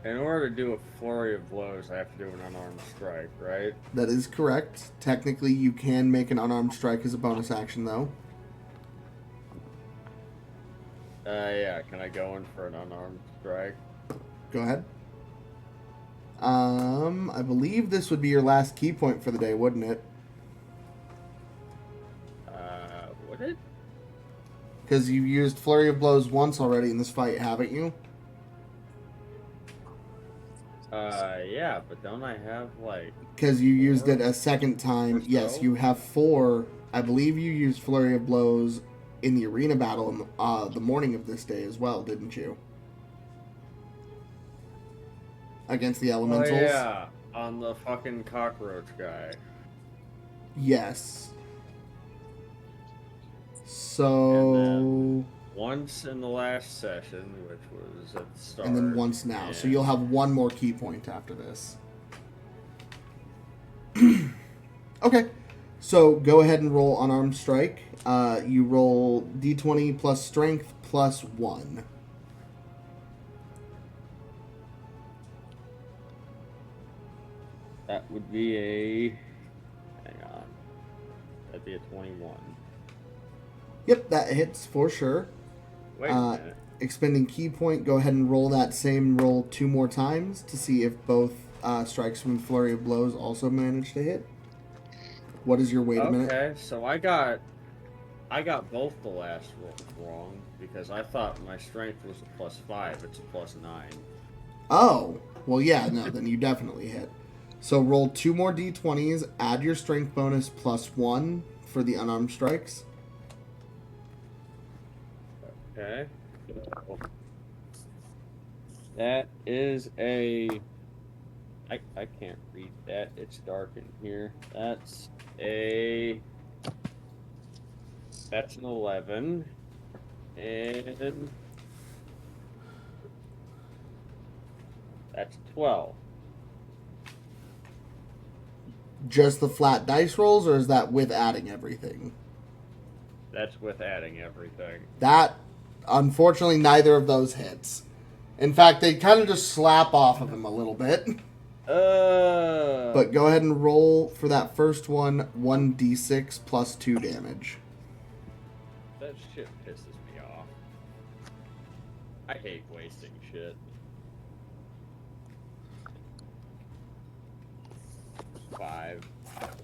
In order to do a flurry of blows, I have to do an unarmed strike, right? That is correct. Technically, you can make an unarmed strike as a bonus action, though. Yeah, can I go in for an unarmed strike? Go ahead. I believe this would be your last key point for the day, wouldn't it? Would it? Because you've used Flurry of Blows once already in this fight, haven't you? Yeah, but don't I have, like... Because you used it a second time. Or so? Yes, you have 4. I believe you used Flurry of Blows in the arena battle in the morning of this day as well, didn't you? Against the Oh elementals? yeah, on the fucking cockroach guy. Yes. And So... then once in the last session, which was at the start. And then once now. So you'll have one more key point after this. Okay. So go ahead and roll unarmed strike. You roll d20 plus strength plus 1. That would be a... Hang on. That'd be a 21. Yep, that hits for sure. Wait a minute. Expending key point, go ahead and roll that same roll 2 more times to see if both strikes from Flurry of Blows also manage to hit. What is your wait a minute? Okay, so I got both the last rolls wrong because I thought my strength was a +5. It's a +9. Oh, well, yeah, no, then you definitely hit. So roll 2 more d20s, add your strength bonus +1 for the unarmed strikes. Okay. That is a... I can't read that. It's dark in here. That's an 11. And that's 12. Just the flat dice rolls, or is that with adding everything? That's with adding everything. That, unfortunately, neither of those hits. In fact, they kind of just slap off of him a little bit. But go ahead and roll for that first one 1d6 plus 2 damage. That shit pisses me off. I hate wasting shit. Five.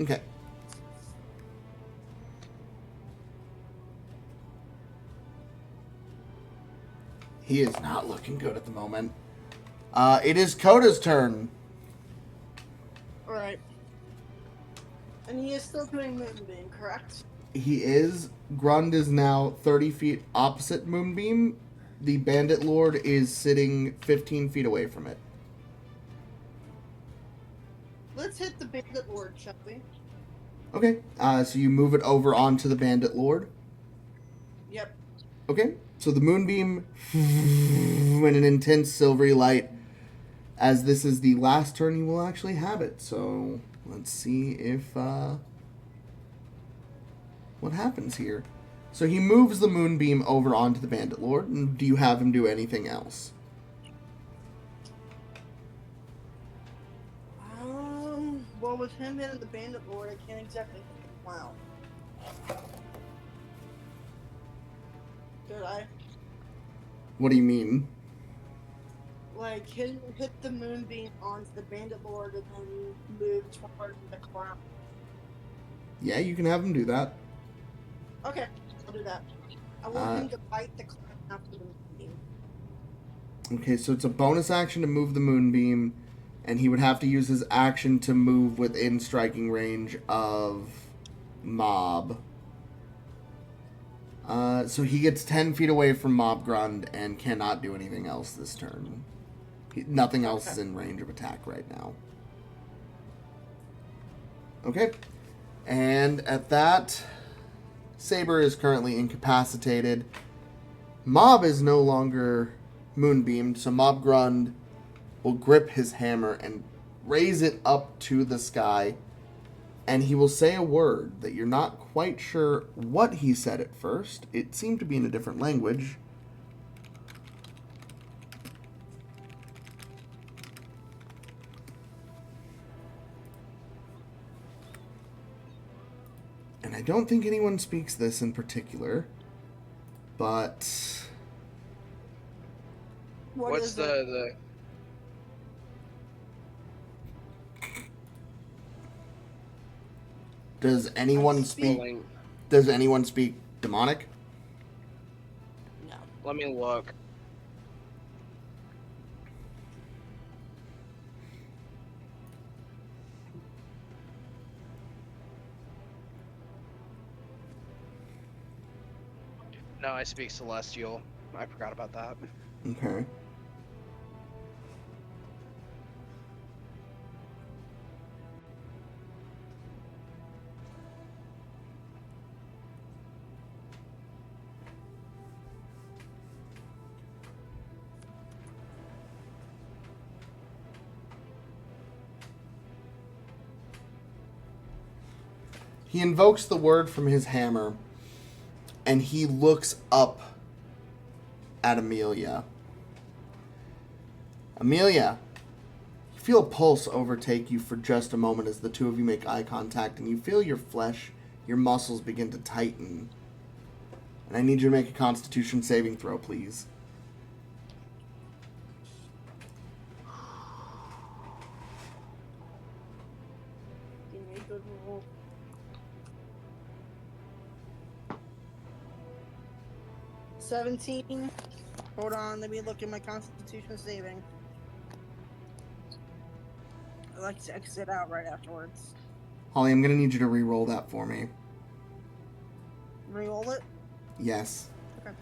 Okay. He is not looking good at the moment. It is Coda's turn. Alright. And he is still doing Moonbeam, correct? He is. Grund is now 30 feet opposite Moonbeam. The Bandit Lord is sitting 15 feet away from it. Let's hit the Bandit Lord, shall we? Okay. So you move it over onto the Bandit Lord. Yep. Okay. So the Moonbeam in an intense silvery light. As this is the last turn, you will actually have it. So let's see if what happens here. So he moves the Moonbeam over onto the Bandit Lord. And do you have him do anything else? Well, with him hitting the Bandit Lord, I can't exactly hit him out. Did I? What do you mean? Like, hit the Moonbeam onto the Bandit Lord and then move toward the clown. Yeah, you can have him do that. Okay, I'll do that. I want him to bite the clown after the Moonbeam. Okay, so it's a bonus action to move the Moonbeam, and he would have to use his action to move within striking range of Mob. So he gets 10 feet away from Mob Grund and cannot do anything else this turn. Nothing else is in range of attack right now. Okay. And at that, Saber is currently incapacitated. Mob is no longer moonbeamed, so Mob Grund will grip his hammer and raise it up to the sky, and he will say a word that you're not quite sure what he said at first. It seemed to be in a different language. And I don't think anyone speaks this in particular, but... What's the... Does anyone speak... Does anyone speak demonic? No. Let me look. No, I speak Celestial. I forgot about that. Okay. He invokes the word from his hammer, and he looks up at Ameillia. Ameillia, you feel a pulse overtake you for just a moment as the two of you make eye contact, and you feel your flesh, your muscles begin to tighten. And I need you to make a Constitution saving throw, please. Give me a good roll. 17. Hold on, let me look at my Constitution saving. I like to exit out right afterwards. Holly, I'm going to need you to re-roll that for me. Reroll it? Yes. Okay.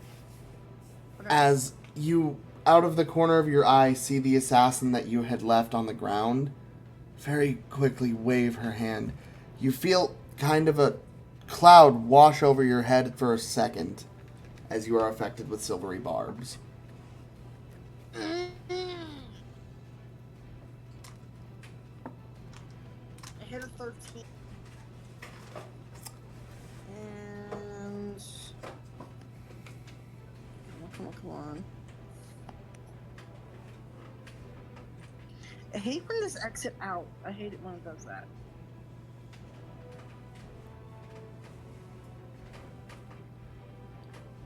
As you, out of the corner of your eye, see the assassin that you had left on the ground very quickly wave her hand. You feel kind of a cloud wash over your head for a second as you are affected with silvery barbs. I hit a 13. And... Come on. I hate when this exit out. I hate it when it does that.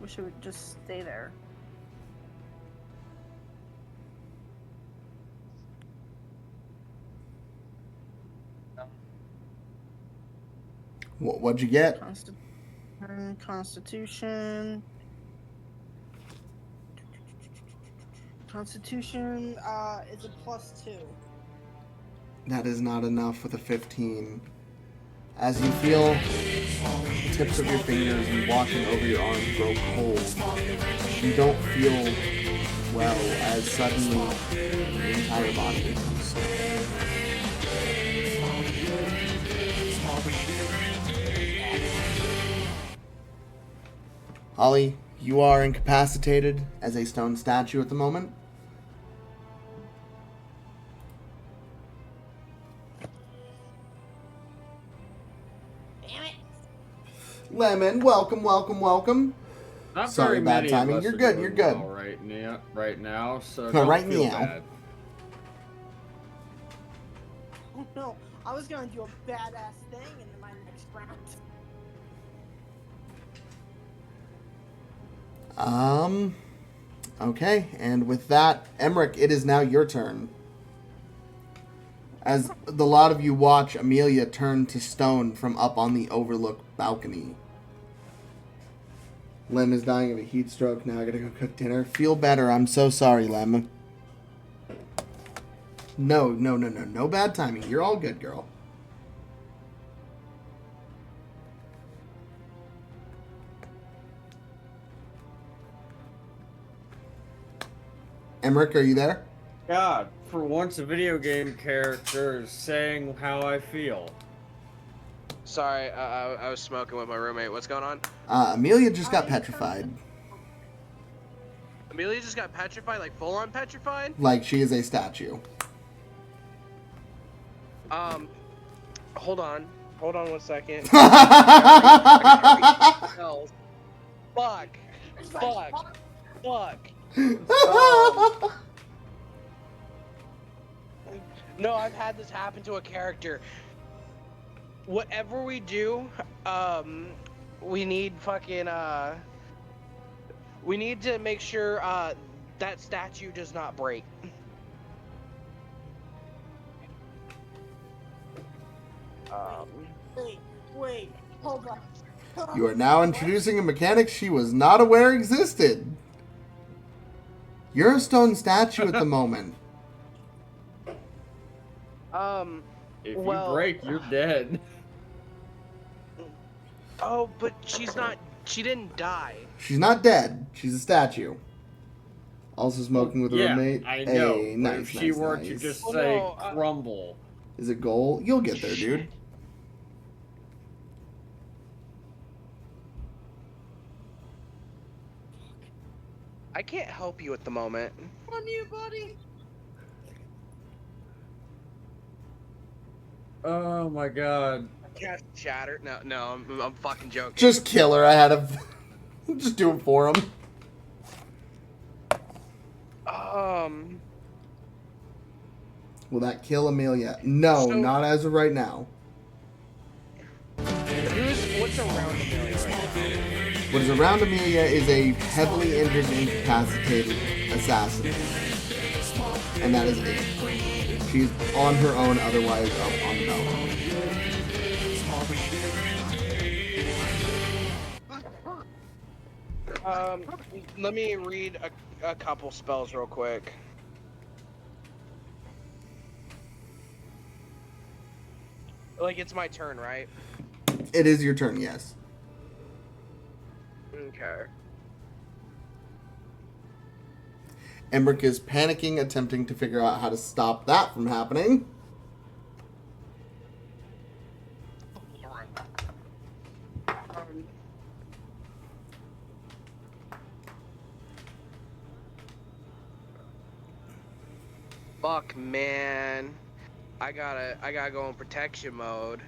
Wish it would just stay there. What'd you get? Constitution. Constitution is a +2. That is not enough with a 15. As you feel the tips of your fingers and washing over your arm grow cold, you don't feel well as suddenly your entire body becomes sore. Holly, you are incapacitated as a stone statue at the moment. Damn it! Lemon, welcome, welcome, welcome. Not Sorry, very bad many timing. Of us You're are good, doing you're good. well right now, so Oh, don't right feel now. bad. Oh no, I was gonna do a badass thing in my next round. Okay, and with that, Emrick, it is now your turn. As the lot of you watch Ameillia turn to stone from up on the overlook balcony. Lem is dying of a heat stroke. Now I gotta go cook dinner. Feel better. I'm so sorry, Lem. No. No bad timing. You're all good, girl. Emrick, are you there? God, for once a video game character is saying how I feel. Sorry, I was smoking with my roommate. What's going on? Ameillia just got petrified. Ameillia just got petrified, like full on petrified? Like she is a statue. Hold on 1 second. Fuck. No, I've had this happen to a character. Whatever we do, we need fucking, we need to make sure, that statue does not break. Wait, hold on. You are now introducing a mechanic she was not aware existed. You're a stone statue at the moment. If Well- you break, you're dead. Oh, but she's not She didn't die. She's not dead. She's a statue. Also smoking with a roommate. I know. Hey, But nice, if she nice, were nice. to just Well, say no, crumble. Is it goal? You'll get there, dude. I can't help you at the moment. On you, buddy. Oh my god. Cast shatter. No, I'm fucking joking. Just kill her. I had to just do it for him. Will that kill Ameillia? No, So- not as of right now. What's around Ameillia right now? What is around Ameillia is a heavily injured and incapacitated assassin. And that is it. She's on her own, otherwise up on the balcony. Let me read a couple spells real quick. Like, it's my turn, right? It is your turn, yes. Okay. Emrick is panicking, attempting to figure out how to stop that from happening. Fuck, man. I gotta go in protection mode.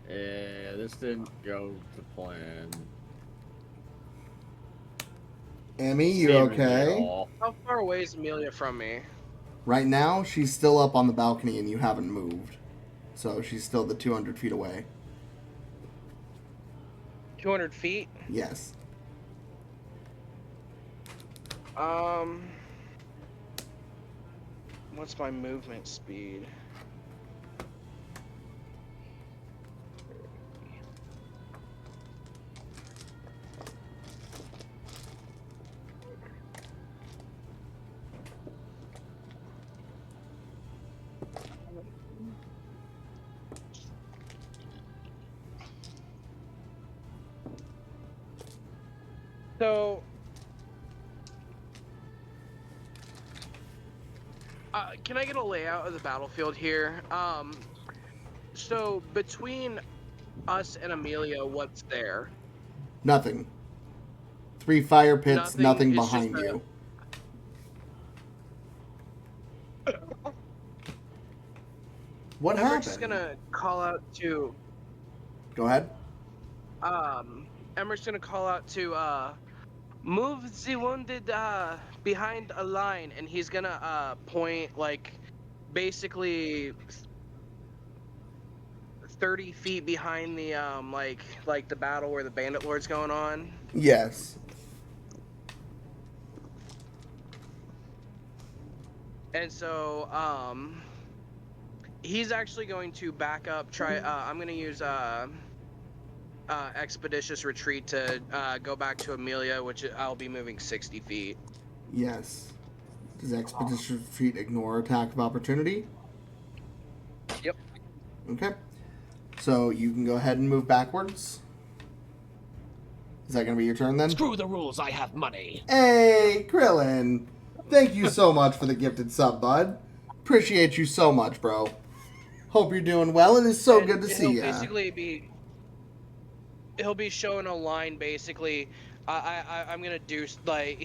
Yeah, this didn't go to plan. Emmy, you Seemingly at okay? all. How far away is Ameillia from me? Right now, she's still up on the balcony and you haven't moved. So she's still the 200 feet away. 200 feet? Yes. What's my movement speed? So, can I get a layout of the battlefield here? So between us and Ameillia, what's there? Nothing. 3 fire pits, nothing Nothing, it's behind just a- you. What I'm happened? just gonna call out to Go ahead. Emmer's gonna call out to move the wounded behind a line, and he's gonna point like basically 30 feet behind the like the battle where the bandit lord's going on. Yes. And so he's actually going to back up. I'm gonna use expeditious retreat to go back to Ameillia, which I'll be moving 60 feet. Yes. Does Expeditious Retreat ignore attack of opportunity? Yep. Okay. So you can go ahead and move backwards. Is that going to be your turn then? Screw the rules, I have money. Hey, Krillin. Thank you so much for the gifted sub, bud. Appreciate you so much, bro. Hope you're doing well. It is so And good to see he'll ya. basically he'll be showing a line basically. I'm gonna do like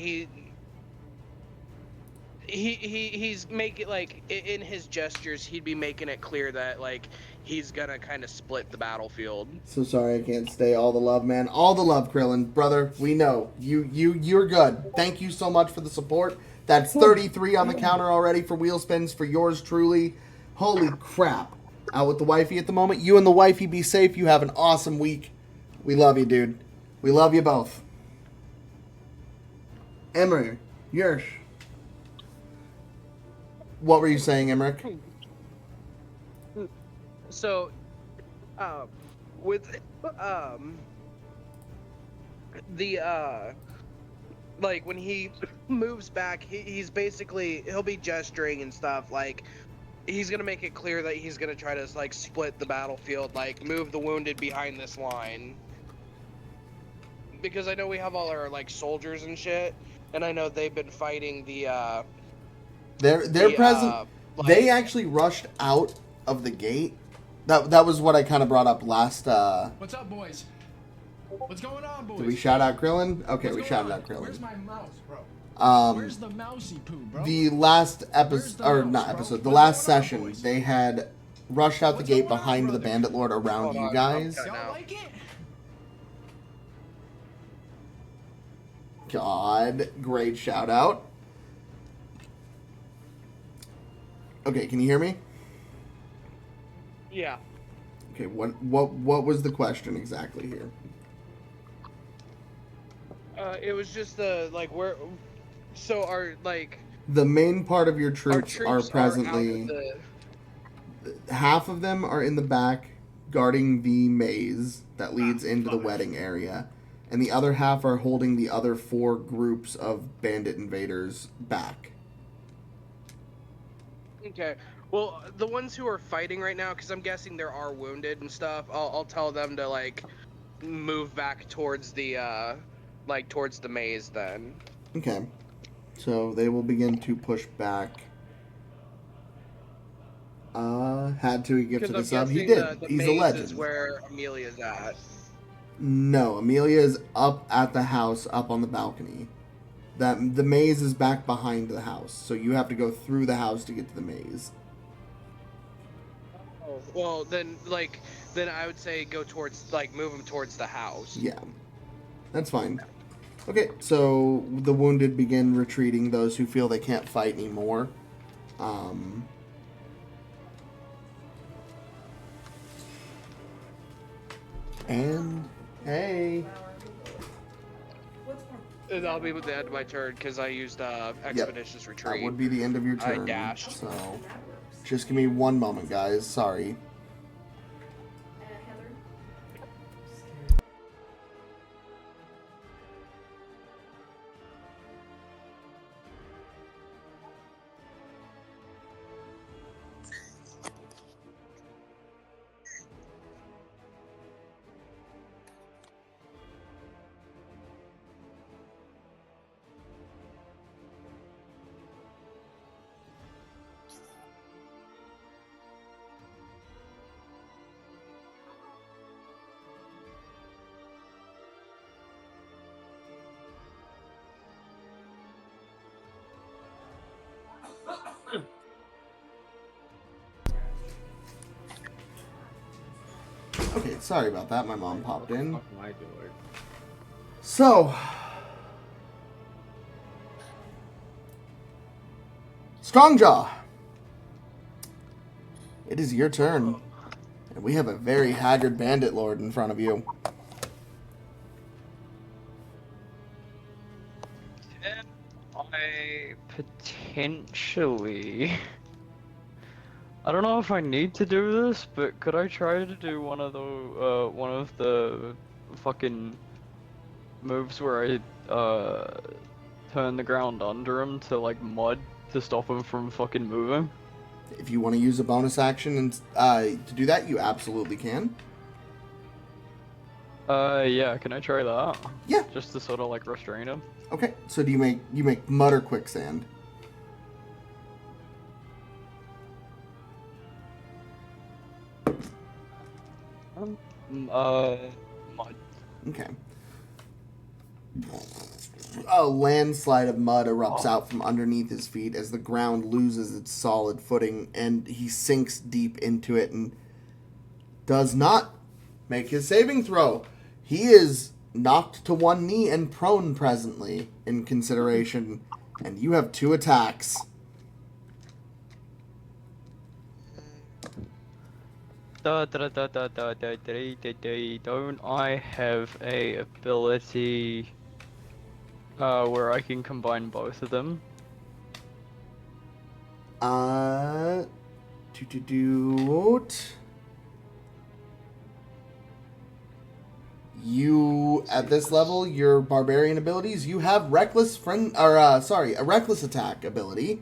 he's making like in his gestures he'd be making it clear that like he's gonna kind of split the battlefield. So sorry I can't stay. All the love, man. All the love, Krillin. Brother, we know. You're good. Thank you so much for the support. That's 33 on the counter already for wheel spins for yours truly. Holy crap. Out with the wifey at the moment. You and the wifey be safe. You have an awesome week. We love you, dude. We love you both. Emrick, Yersh. What were you saying, Emrick? So with the like when he moves back, he's basically he'll be gesturing and stuff like he's gonna make it clear that he's gonna try to like split the battlefield, like move the wounded behind this line. Because I know we have all our like soldiers and shit, and I know they've been fighting the They're present. They like actually rushed out of the gate. That was what I kind of brought up last. What's up, boys? What's going on, boys? Did we shout out Krillin? Okay, we What's shouted going out on? Krillin. Where's my mouse, bro? Um, Where's the mousy poo, bro? The last episode, or mouse, not bro? episode, the What's last going on, session, boys? they had rushed out the What's gate going on, behind the brother? Bandit Lord around Hold you on, guys. okay. Y'all No. like it? God, great shout out. Okay, can you hear me? yeah. Okay, what was the question exactly here? It was just the like where, so our like The main part of your our troops, troops are are presently out of the half of them are in the back guarding the maze that leads into the wedding area, and the other half are holding the other 4 groups of bandit invaders back. Okay. Well, the ones who are fighting right now, because I'm guessing there are wounded and stuff, I'll tell them to like move back towards the like towards the maze then. Okay, so they will begin to push back. Had to give to Because I'm the sub. He guessing did. the He's a maze legend. is where Ameilia's at. No, Ameillia is up at the house, up on the balcony. That the maze is back behind the house, so you have to go through the house to get to the maze. Oh. Well, then I would say go towards like move them towards the house. Yeah, that's fine. Okay, so the wounded begin retreating. Those who feel they can't fight anymore. And hey. And that'll be the end of my turn because I used expeditious retreat. That would be the end of your turn. I dashed. So, just give me one moment, guys. Sorry. Okay, sorry about that. My mom popped in. Fuck am I doing? So, Strongjaw, it is your turn, and we have a very haggard bandit lord in front of you. I potentially. I don't know if I need to do this, but could I try to do one of the fucking moves where I turn the ground under him to like mud to stop him from fucking moving? If you want to use a bonus action and to do that, you absolutely can. Yeah, can I try that? Yeah. Just to sort of like restrain him. Okay. So do you make mud or quicksand? Mud. Okay. A landslide of mud erupts out from underneath his feet as the ground loses its solid footing, and he sinks deep into it and does not make his saving throw. He is knocked to one knee and prone presently in consideration, and you have 2 attacks. Don't I have a ability where I can combine both of them? You at this level, your barbarian abilities, you have a reckless attack ability.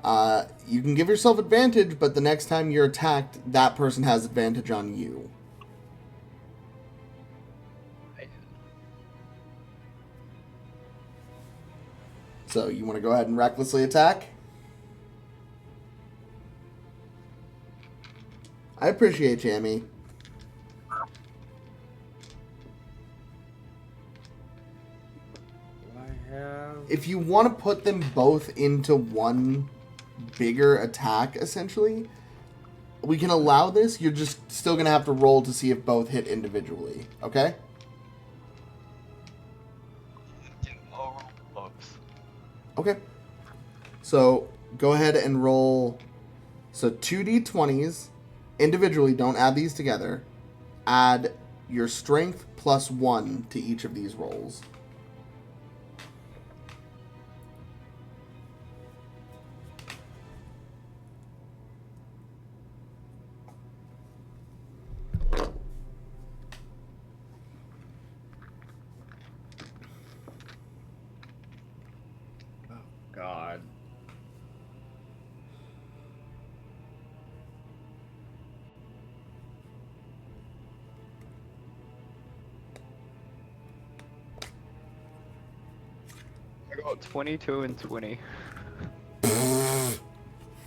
You can give yourself advantage, but the next time you're attacked, that person has advantage on you. So you want to go ahead and recklessly attack? I appreciate you, Amy. If you want to put them both into one bigger attack, essentially, we can allow this. You're just still going to have to roll to see if both hit individually. Okay? Okay. So go ahead and roll. So 2d20s individually. Don't add these together. Add your strength plus 1 to each of these rolls. God. I got 22 and 20.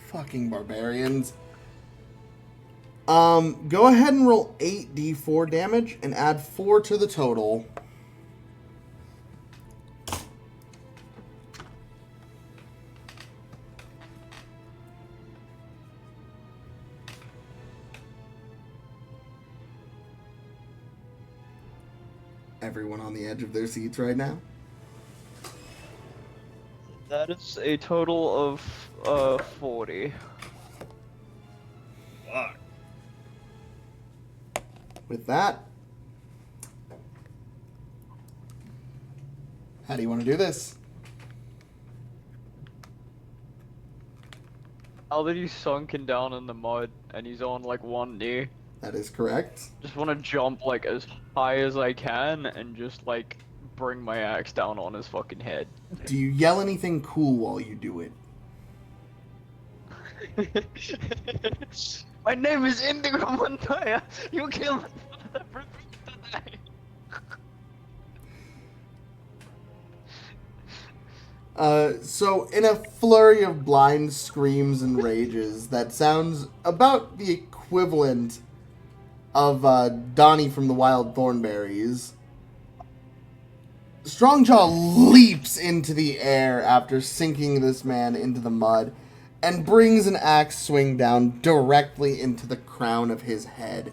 Fucking barbarians. Go ahead and roll 8d4 damage and add 4 to the total. Everyone on the edge of their seats right now. That is a total of 40. Fuck. With that, how do you want to do this? Now that he's sunken down in the mud and he's on like one knee, That is correct. just want to jump like as high as I can and just like bring my axe down on his fucking head. Do you yell anything cool while you do it? My name is Indigo Montoya. You killed my father for me today. So in a flurry of blind screams and rages, that sounds about the equivalent of Donnie from the Wild Thornberries. Strongjaw leaps into the air after sinking this man into the mud and brings an axe swing down directly into the crown of his head,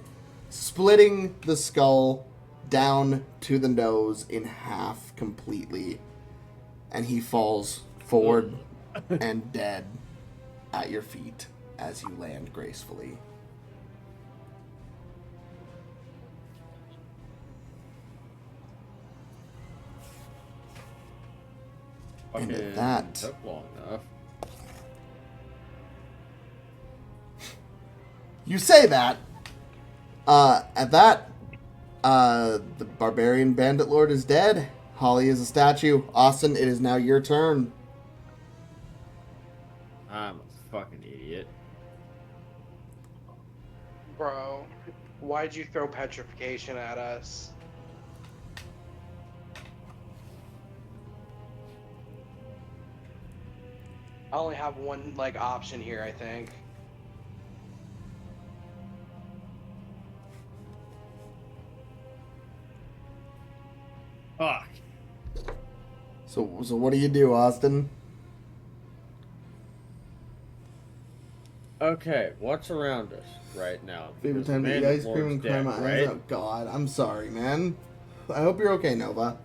splitting the skull down to the nose in half completely. And he falls forward and dead at your feet as you land gracefully. And at that, Took long enough. you say that. At that, the barbarian bandit lord is dead. Holly is a statue. Austin, it is now your turn. I'm a fucking idiot. Bro, why'd you throw petrification at us? I only have one like option here, I think. Fuck. So what do you do, Austin? Okay, what's around us right now? Favorite Because time to eat Bandit ice cream and Lord's cry dead, my eyes right? out. God, I'm sorry, man. I hope you're okay, Nova.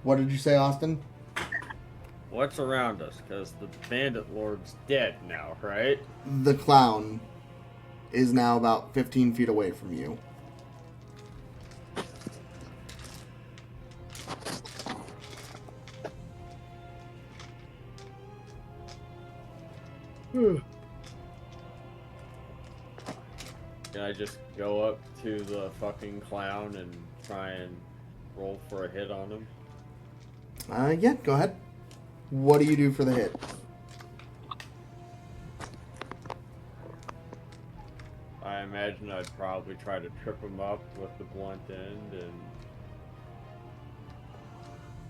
What did you say, Austin? What's around us? Because the Bandit Lord's dead now, right? The clown is now about 15 feet away from you. Can I just go up to the fucking clown and try and roll for a hit on him? Yeah, go ahead. What do you do for the hit? I imagine I'd probably try to trip him up with the blunt end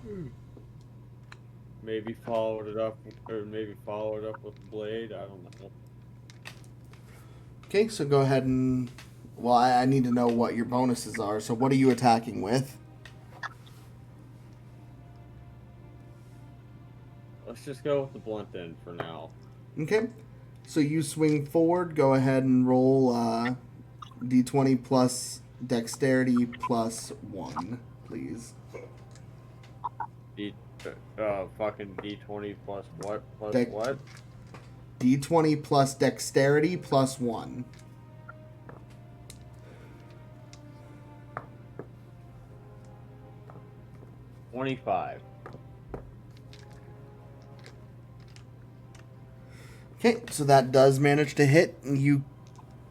and maybe follow it up with the blade. I don't know. Okay, so go ahead and... Well, I need to know what your bonuses are. So what are you attacking with? Let's just go with the blunt end for now. Okay. So you swing forward. Go ahead and roll d20 plus dexterity plus 1, please. Fucking d20 plus what? Plus what? d20 plus dexterity plus 1. $25. Okay, so that does manage to hit. And you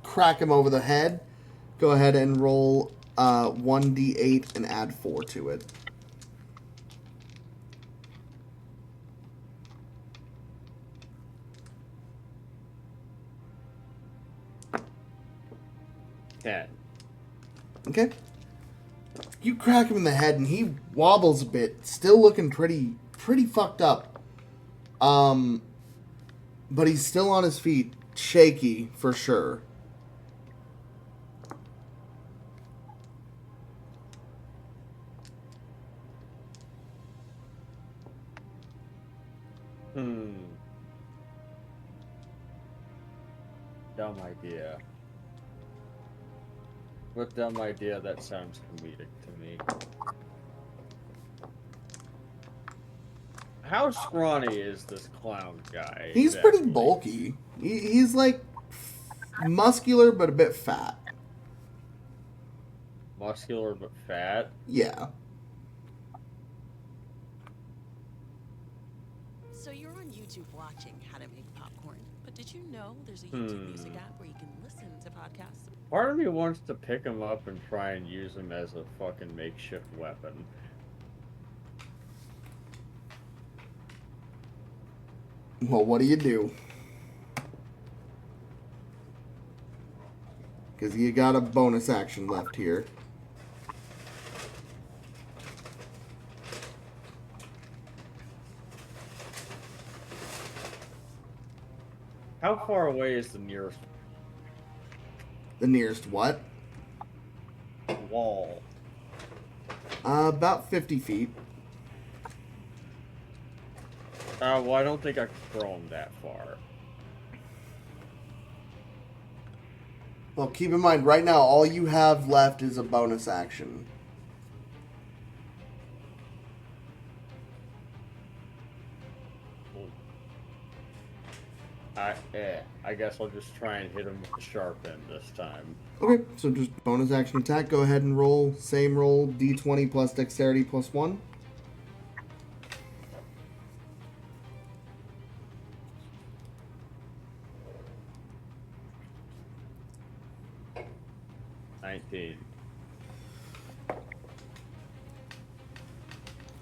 crack him over the head. Go ahead and roll 1d8 and add 4 to it. Okay. You crack him in the head and he wobbles a bit, still looking pretty fucked up. But he's still on his feet, shaky for sure. Dumb idea. What dumb idea, that sounds comedic to me. How scrawny is this clown guy? He's exactly? pretty bulky. He's like muscular but a bit fat. Muscular but fat? Yeah. So you're on YouTube watching how to make popcorn, but did you know there's a YouTube music app where you can listen to podcasts? Part of me wants to pick him up and try and use him as a fucking makeshift weapon. Well, what do? Because you got a bonus action left here. How far away is the nearest The nearest what? wall? About 50 feet. Well, I don't think I can throw him that far. Well, keep in mind, right now, all you have left is a bonus action. I guess I'll just try and hit him with the sharp end this time. Okay, so just bonus action attack. Go ahead and roll. Same roll, d20 plus dexterity plus 1.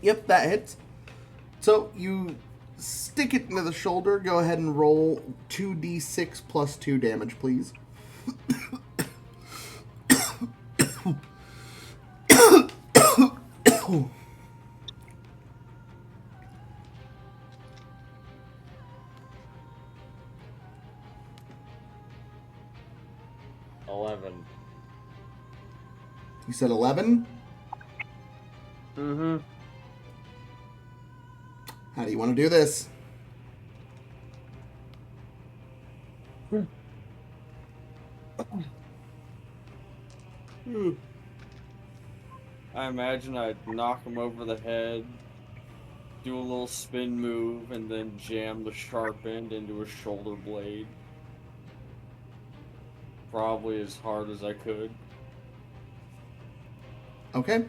Yep, that hits. So you stick it into the shoulder. Go ahead and roll 2d6 plus 2 damage, please. You said 11? Mm-hmm. How do you want to do this? I imagine I'd knock him over the head, do a little spin move, and then jam the sharp end into his shoulder blade. Probably as hard as I could. Okay.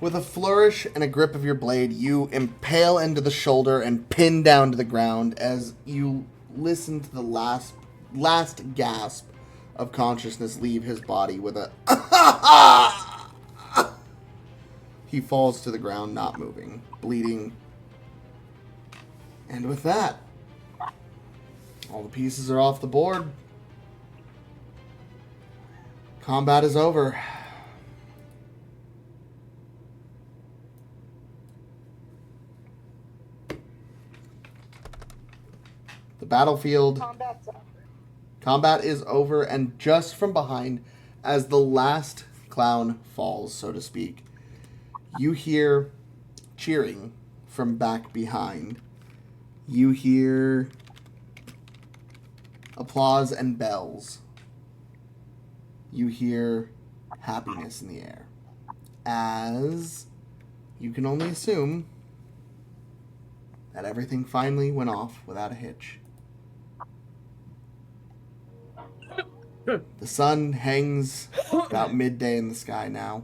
With a flourish and a grip of your blade, you impale into the shoulder and pin down to the ground as you listen to the last gasp of consciousness leave his body with a He falls to the ground, not moving, bleeding. And with that, all the pieces are off the board. Combat is over. The battlefield. Combat is over, and just from behind, as the last clown falls, so to speak, you hear cheering from back behind. You hear applause and bells. You hear happiness in the air. As you can only assume that everything finally went off without a hitch. The sun hangs about midday in the sky now,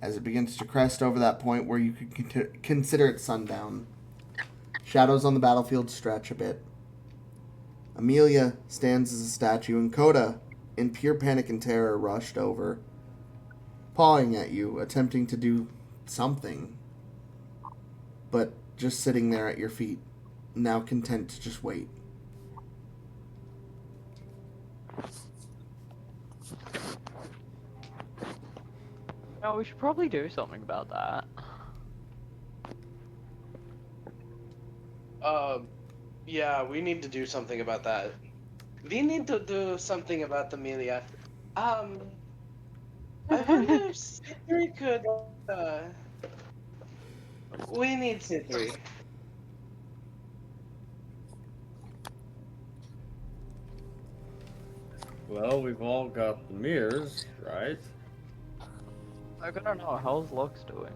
as it begins to crest over that point where you could consider it sundown. Shadows on the battlefield stretch a bit. Ameillia stands as a statue, and Coda, in pure panic and terror, rushed over, pawing at you, attempting to do something, but just sitting there at your feet, now content to just wait. No, we should probably do something about that. Yeah, we need to do something about that. We need to do something about the Ameillia. I wonder if Citri could, we need Citri. Well, we've all got the mirrors, right? I gotta know, how's Lux doing?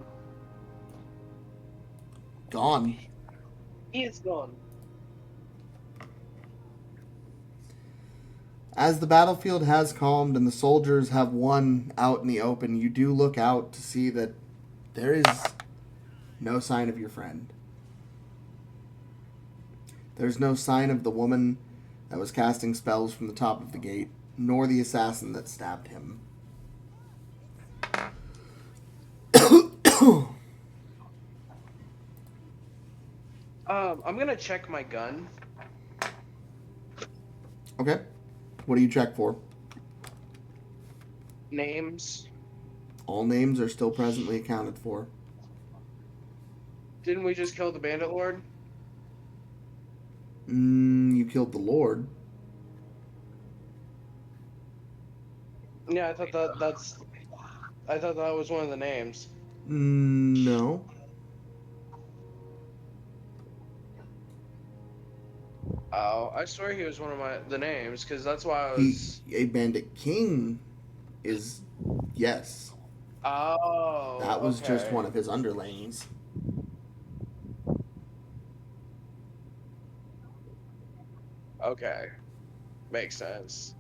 Gone. He is gone. As the battlefield has calmed and the soldiers have won out in the open, you do look out to see that there is no sign of your friend. There's no sign of the woman that was casting spells from the top of the gate, nor the assassin that stabbed him. I'm gonna check my gun. Okay. What do you check for? Names. All names are still presently accounted for. Didn't we just kill the bandit lord? You killed the Lord. Yeah, I thought that was one of the names. No. Oh, I swear he was one of the names, because that's why I was... A bandit king is... Yes. Oh, That was just okay. one of his underlings. Okay. Makes sense.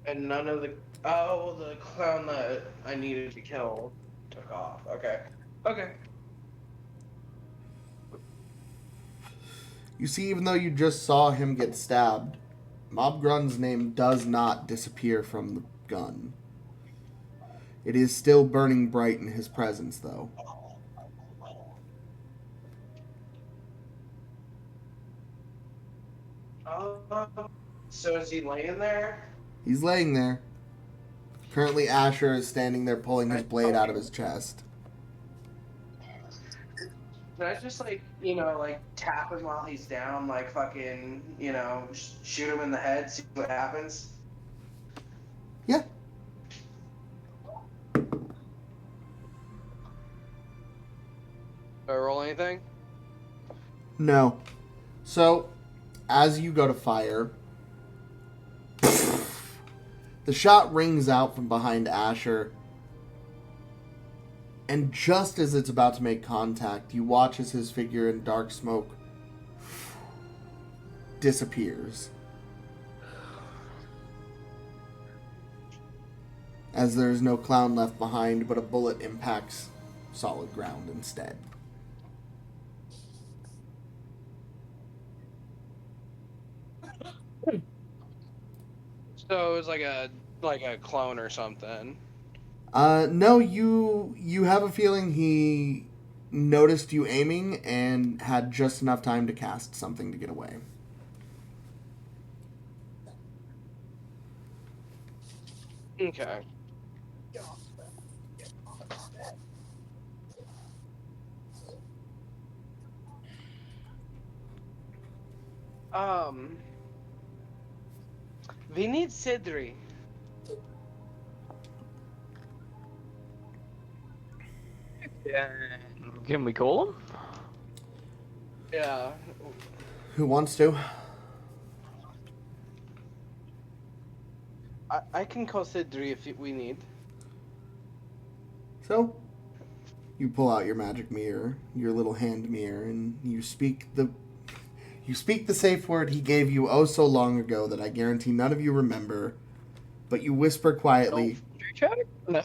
And none of the... Oh, the clown that I needed to kill took off. Okay. Okay. You see, even though you just saw him get stabbed, Mob Grun's name does not disappear from the gun. It is still burning bright in his presence, though. So is he laying there? He's laying there. Currently, Ascher is standing there pulling his blade out of his chest. Can I just, like, tap him while he's down, like, fucking, shoot him in the head, see what happens? Yeah. Do I roll anything? No. So, as you go to fire, the shot rings out from behind Ascher, and just as it's about to make contact, you watch as his figure in dark smoke disappears. As there's no clown left behind, but a bullet impacts solid ground instead. So it was like a clone or something. No, you have a feeling he noticed you aiming and had just enough time to cast something to get away. Okay. We need Sidri. Can we call him? Yeah. Who wants to? I can call Sidri if we need. So, you pull out your magic mirror, your little hand mirror, and you speak the safe word he gave you oh so long ago that I guarantee none of you remember. But you whisper quietly. No.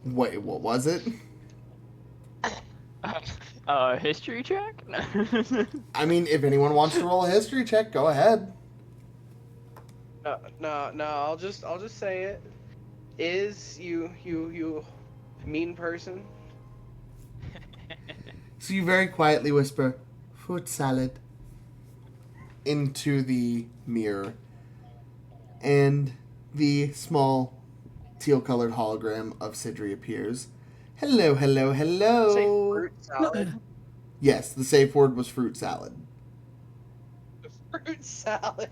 Wait, what was it? History check? I mean, if anyone wants to roll a history check, go ahead. No. I'll just say it. Is you mean person? So you very quietly whisper, "Fruit salad," into the mirror, and the small teal-colored hologram of Sidri appears. Hello, hello, hello. Say fruit salad. Yes, the safe word was fruit salad. Fruit salad.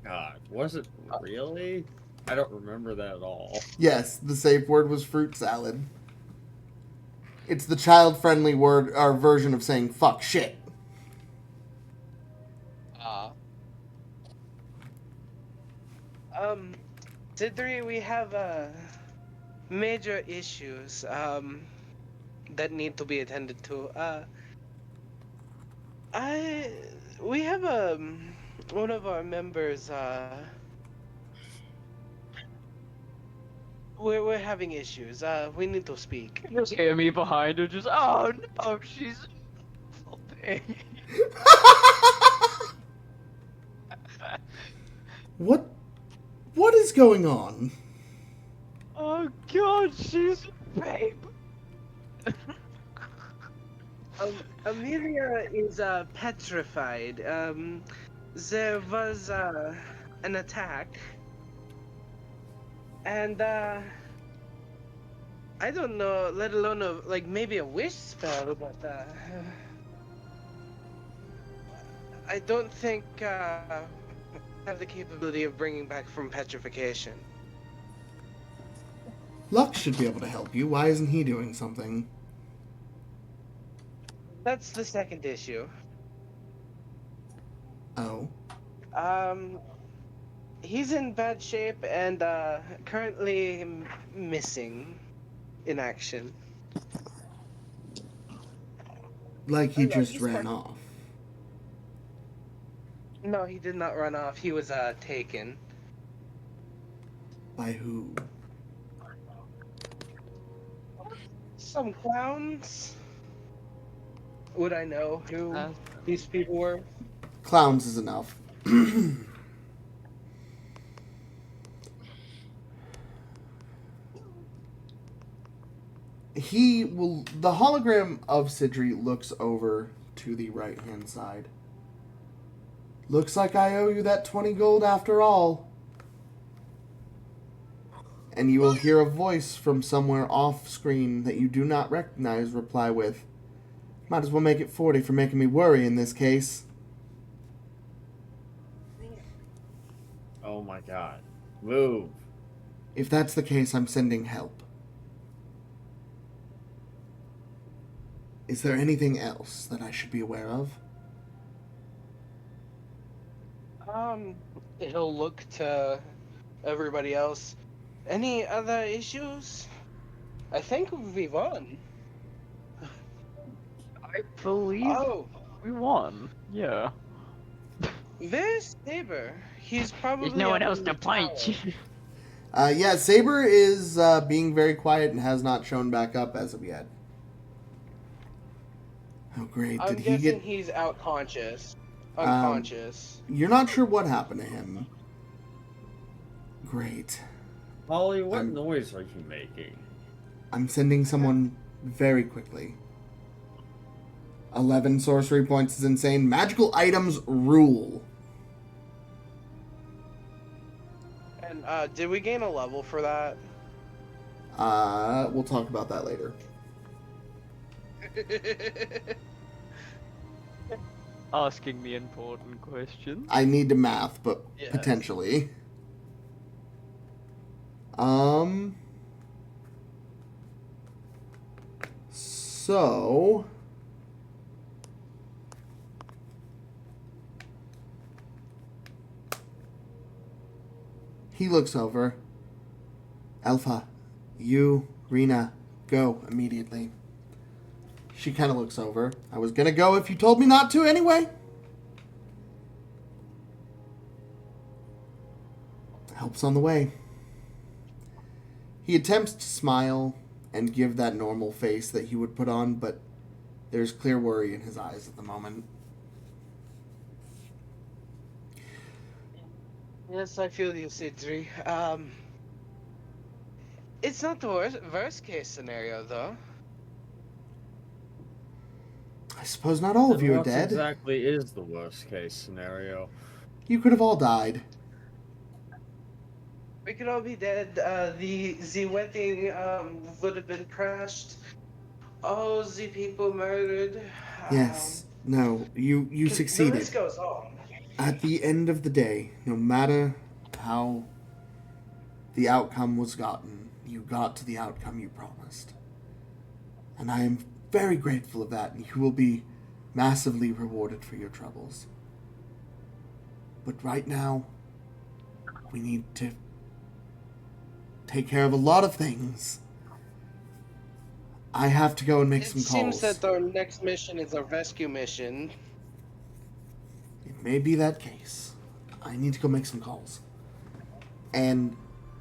God, was it really? I don't remember that at all. Yes, the safe word was fruit salad. It's the child-friendly word or version of saying fuck shit. Sidri, we have major issues that need to be attended to. We have one of our members we're having issues. We need to speak. Just hear me behind her, just, oh no, she's What is going on? Oh god, she's a babe. Amelia is petrified. There was an attack, and I don't know, let alone maybe a wish spell, but I don't think I have the capability of bringing back from petrification. Lux should be able to help you. Why isn't he doing something? That's the second issue. Oh. He's in bad shape and currently missing in action. Like he just ran off. No, he did not run off. He was taken. By who? Some clowns. Would I know who these people were? Clowns is enough. The hologram of Sidri looks over to the right-hand side. Looks like I owe you that 20 gold after all. And you will hear a voice from somewhere off screen that you do not recognize reply with, might as well make it 40 for making me worry in this case. Oh my god. Move. If that's the case, I'm sending help. Is there anything else that I should be aware of? He'll look to everybody else. Any other issues? I think we won. I believe we won. Yeah. There's Saber. He's probably. There's no one up else in to the punch. tower. Yeah, Saber is being very quiet and has not shown back up as of yet. Oh, great. I'm Did he guessing get... he's out conscious. Unconscious. You're not sure what happened to him. Great. Holly, what I'm- noise are you making? I'm sending someone very quickly. 11 sorcery points is insane. Magical items rule. And did we gain a level for that? We'll talk about that later. Asking the important questions. I need to math, but Yes. potentially. So he looks over. Alpha, you, Rena, go immediately. She kind of looks over. I was gonna go if you told me not to anyway. Help's on the way. He attempts to smile and give that normal face that he would put on, but there's clear worry in his eyes at the moment. Yes, I feel you, Sidri. It's not the worst case scenario, though. I suppose not all of And you are what dead. exactly is the worst case scenario? You could have all died. We could all be dead. The wedding would have been crashed. All the people murdered. Yes. No, you 'Cause the succeeded. list goes on. At the end of the day, no matter how the outcome was gotten, you got to the outcome you promised. And I am very grateful of that, and you will be massively rewarded for your troubles. But right now, we need to take care of a lot of things. I have to go and make It some seems calls. that our next mission is a rescue mission. It may be that case. I need to go make some calls. And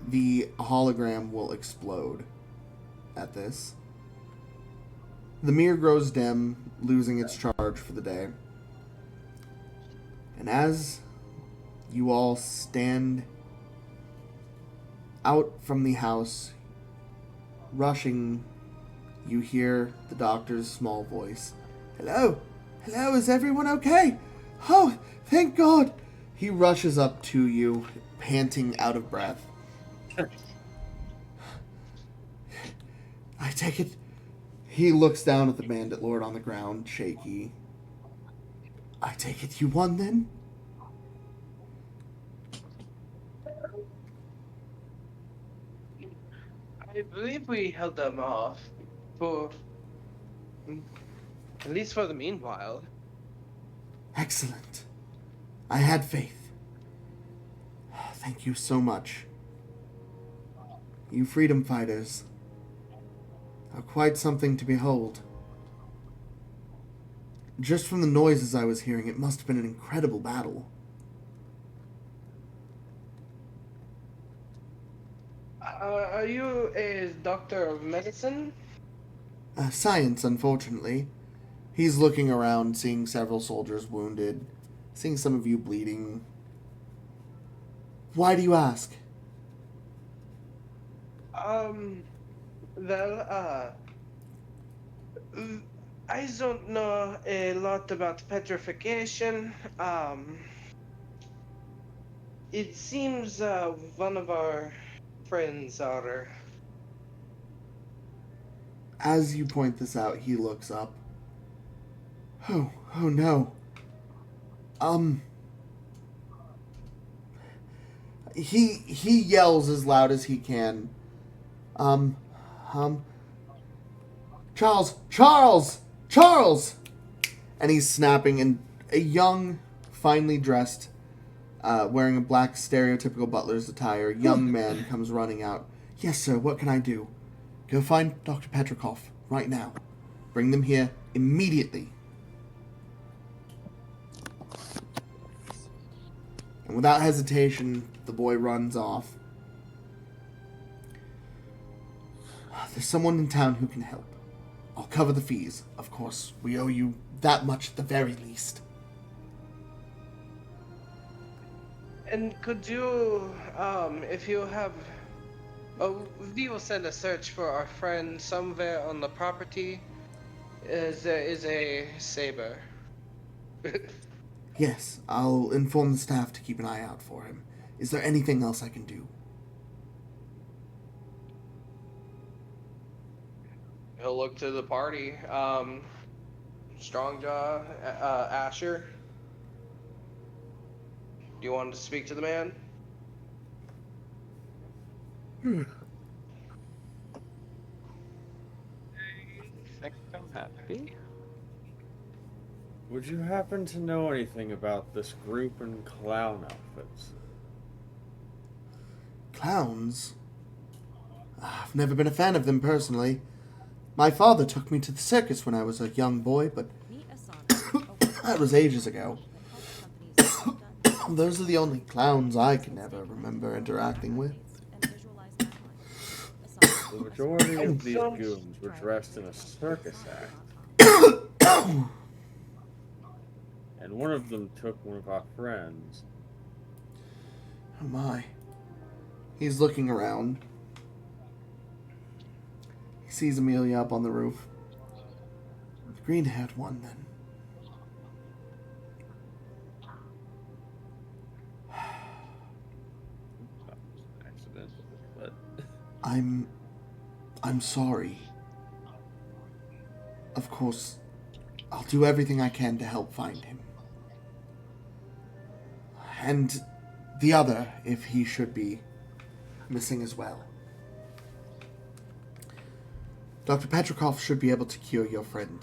the hologram will explode at this. The mirror grows dim, losing its charge for the day. And as you all stand out from the house, rushing, you hear the doctor's small voice. Hello? Hello, is everyone okay? Oh, thank God! He rushes up to you, panting out of breath. I take it. He looks down at the bandit lord on the ground, shaky. I take it you won then? I believe we held them off for, at least for the meanwhile. Excellent. I had faith. Thank you so much. You freedom fighters are quite something to behold. Just from the noises I was hearing, it must have been an incredible battle. Are you a doctor of medicine? Science, unfortunately. He's looking around, seeing several soldiers wounded, seeing some of you bleeding. Why do you ask? Well, I don't know a lot about petrification. It seems, one of our friends are... As you point this out, he looks up. Oh no. He yells as loud as he can. Charles! And he's snapping, and a young, finely dressed, wearing a black stereotypical butler's attire, young man comes running out. Yes, sir, what can I do? Go find Dr. Petrikov right now. Bring them here immediately. And without hesitation, the boy runs off. There's someone in town who can help. I'll cover the fees. Of course, we owe you that much at the very least. And could you, if you have, oh, we will send a search for our friend somewhere on the property. There is a saber. Yes, I'll inform the staff to keep an eye out for him. Is there anything else I can do? He'll look to the party. Strongjaw, Asher. Do you want to speak to the man? I think I'm happy. Would you happen to know anything about this group in clown outfits? Clowns? I've never been a fan of them personally. My father took me to the circus when I was a young boy, but that was ages ago. Those are the only clowns I can ever remember interacting with. The majority of these goons were dressed in a circus act. And one of them took one of our friends. Oh my. He's looking around. He sees Ameillia up on the roof. The green-haired one, then. Accidental, but I'm sorry. Of course, I'll do everything I can to help find him. And the other, if he should be missing as well. Dr. Petrikov should be able to cure your friend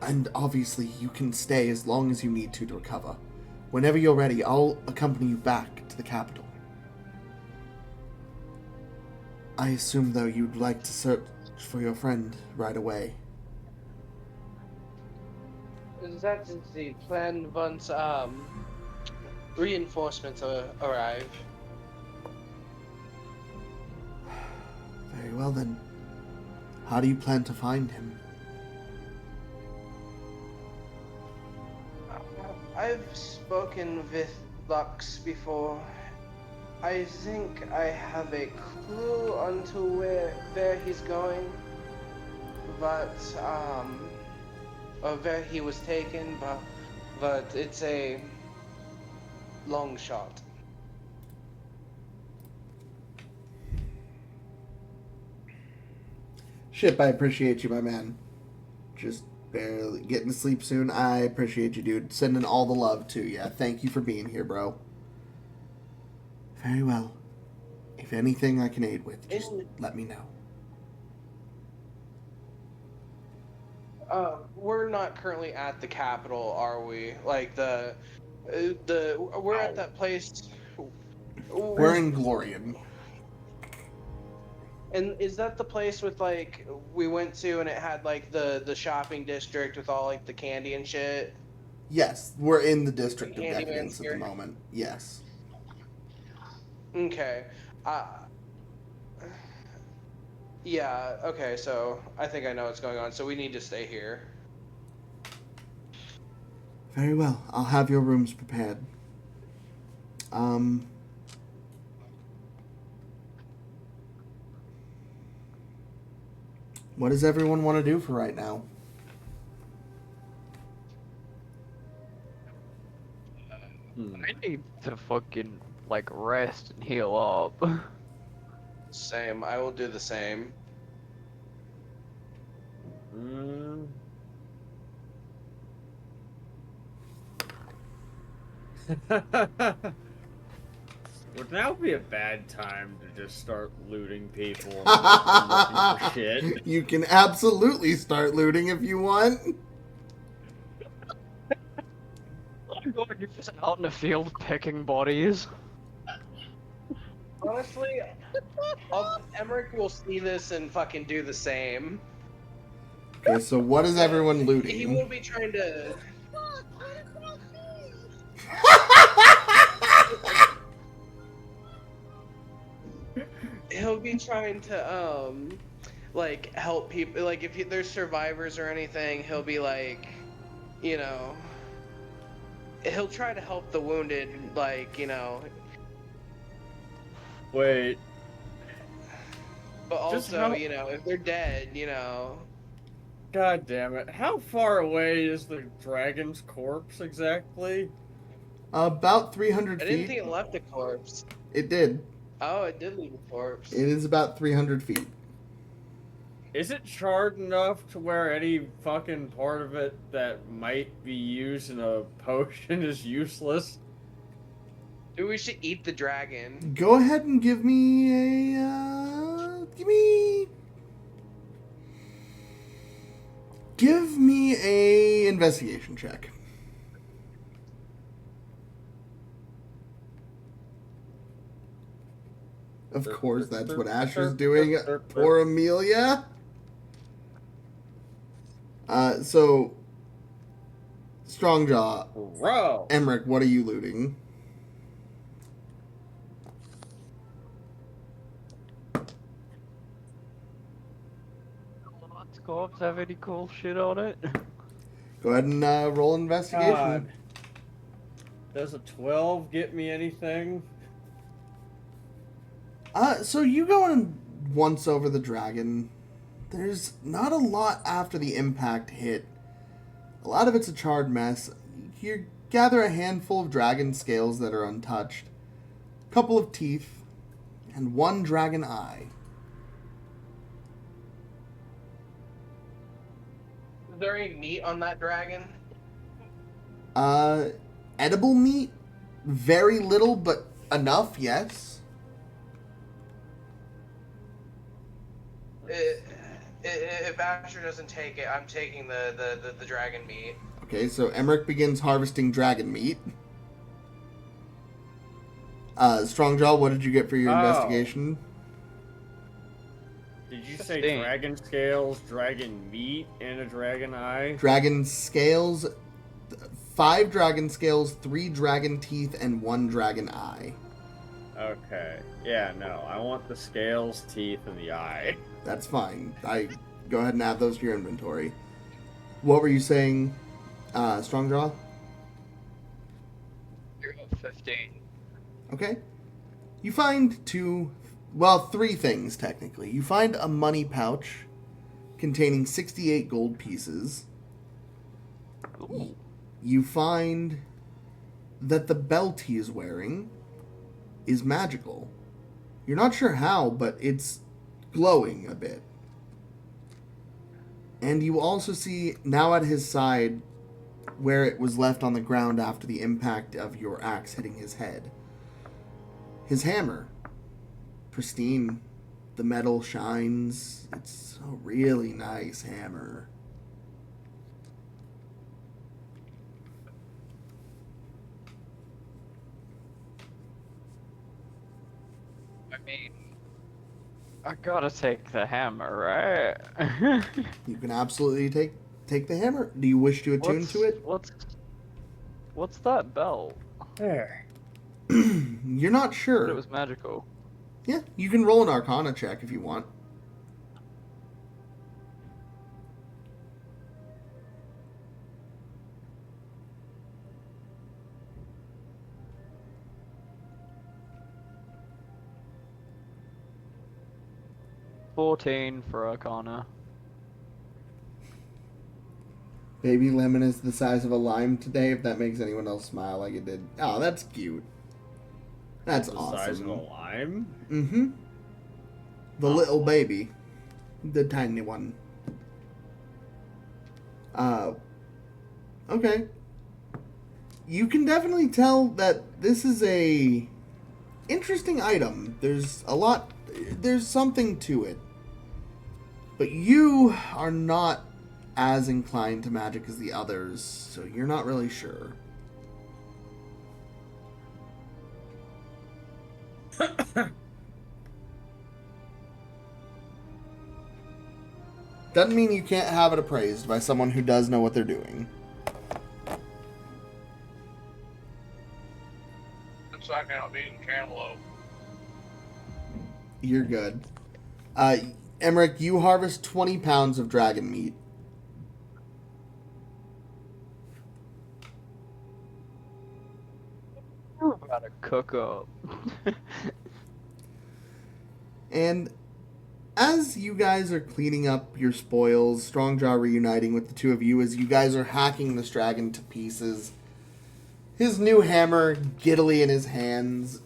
there. And obviously, you can stay as long as you need to recover. Whenever you're ready, I'll accompany you back to the capital. I assume, though, you'd like to search for your friend right away. That is the plan once, reinforcements arrive. Very well, then. How do you plan to find him? I've spoken with Lux before. I think I have a clue onto where he's going, but or where he was taken, but it's a long shot. Ship, I appreciate you, my man. Just barely getting to sleep soon. I appreciate you, dude. Sending all the love to you. Thank you for being here, bro. Very well. If anything I can aid with, just let me know. We're not currently at the capital, are we? Like we're at that place. We're in Glorian. And is that the place with like we went to and it had like the shopping district with all like the candy and shit? Yes, we're in the district of Candyman's decadence at here. the moment. Yes. Okay. Yeah, okay, so I think I know what's going on, so we need to stay here. Very well. I'll have your rooms prepared. What does everyone want to do for right now? I need to fucking, like, rest and heal up. Same, I will do the same. Would now be a bad time to just start looting people and looking for shit? You can absolutely start looting if you want. I'm going just out in the field picking bodies. Honestly, Emrick will see this and fucking do the same. Okay, so what is everyone He looting? will be trying to... He'll be trying to, like, help people. Like, if there's survivors or anything, he'll be like, you know, he'll try to help the wounded, like, you know, Wait. but Just also, how- you know, if they're dead, you know. God damn it. How far away is the dragon's corpse exactly? About 300 I feet. didn't think it left a corpse. It did. Oh, it did leave a corpse. It is about 300 feet. Is it charred enough to where any fucking part of it that might be used in a potion is useless? Maybe we should eat the dragon. Go ahead and give me a investigation check. Of course, that's what Asher's doing. Poor Ameillia. So, Strongjaw, Bro. Emrick, what are you looting? Does corpse have any cool shit on it? Go ahead and roll investigation. God. Does a 12 get me anything? So you go and once over the dragon. There's not a lot after the impact hit. A lot of it's a charred mess. You gather a handful of dragon scales that are untouched, a couple of teeth, and one dragon eye. Is there any meat on that dragon? Edible meat? Very little, but enough, yes. If Asher doesn't take it, I'm taking the dragon meat. Okay, so Emrick begins harvesting dragon meat. Strongjaw, what did you get for your investigation? Did you say 15. dragon scales, dragon meat, and a dragon eye? Dragon scales, 5 dragon scales, 3 dragon teeth, and 1 dragon eye. Okay. Yeah, no. I want the scales, teeth, and the eye. That's fine. Go ahead and add those to your inventory. What were you saying, Strongjaw? You're at 15. Okay. You find 3 things, technically. You find a money pouch containing 68 gold pieces. Ooh. You find that the belt he is wearing is magical. You're not sure how, but it's glowing a bit. And you also see, now at his side, where it was left on the ground after the impact of your axe hitting his head, his hammer. Pristine. The metal shines. It's a really nice hammer. I mean, I gotta take the hammer, right? You can absolutely take the hammer. Do you wish to attune to it? What's that belt? There. You're not sure. But it was magical. Yeah, you can roll an Arcana check if you want. $14 for Arcana. Baby Lemon is the size of a lime today, if that makes anyone else smile like it did. Oh, that's cute. That's The awesome. size of a lime? Mm-hmm. The little baby. The tiny one. Okay. You can definitely tell that this is a interesting item. There's something to it. But you are not as inclined to magic as the others, so you're not really sure. Doesn't mean you can't have it appraised by someone who does know what they're doing. Looks like I'm eating cantaloupe. You're good. Emrick, you harvest 20 pounds of dragon meat. cook up. And as you guys are cleaning up your spoils, Strongjaw reuniting with the two of you as you guys are hacking this dragon to pieces, his new hammer giddily in his hands,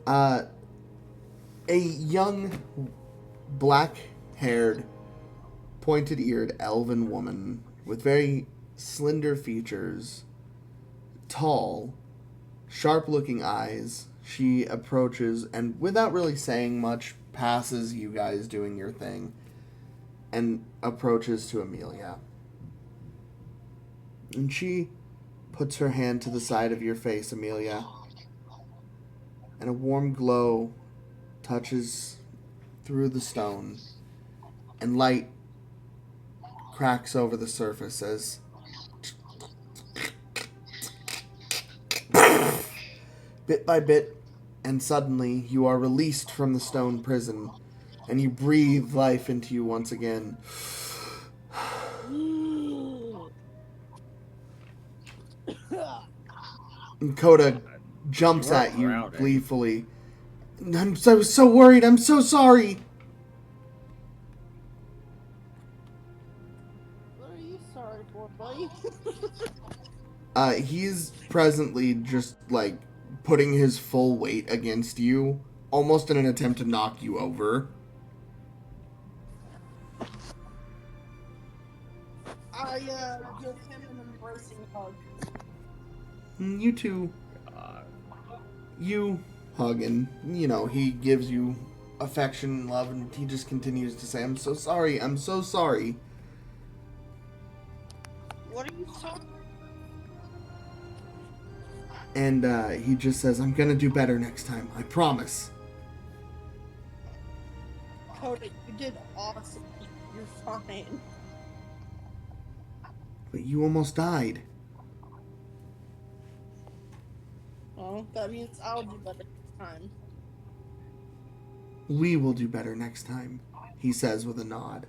a young, black-haired, pointed-eared elven woman with very slender features, tall, sharp-looking eyes, she approaches and, without really saying much, passes you guys doing your thing and approaches to Ameillia. And she puts her hand to the side of your face, Ameillia, and a warm glow touches through the stone, and light cracks over the surface as bit by bit, and suddenly you are released from the stone prison, and you breathe life into you once again. And Coda jumps You weren't at you drowning. gleefully. I was so worried. I'm so sorry. What are you sorry for, buddy? He's presently just, like, putting his full weight against you, almost in an attempt to knock you over. I give him an embracing hug. You two, God. you hug, and, you know, he gives you affection and love, and he just continues to say, I'm so sorry, I'm so sorry. What are you sorry? And, he just says, I'm gonna do better next time, I promise. Coda, you did awesome. You're fine. But you almost died. Well, that means I'll do better next time. We will do better next time, he says with a nod.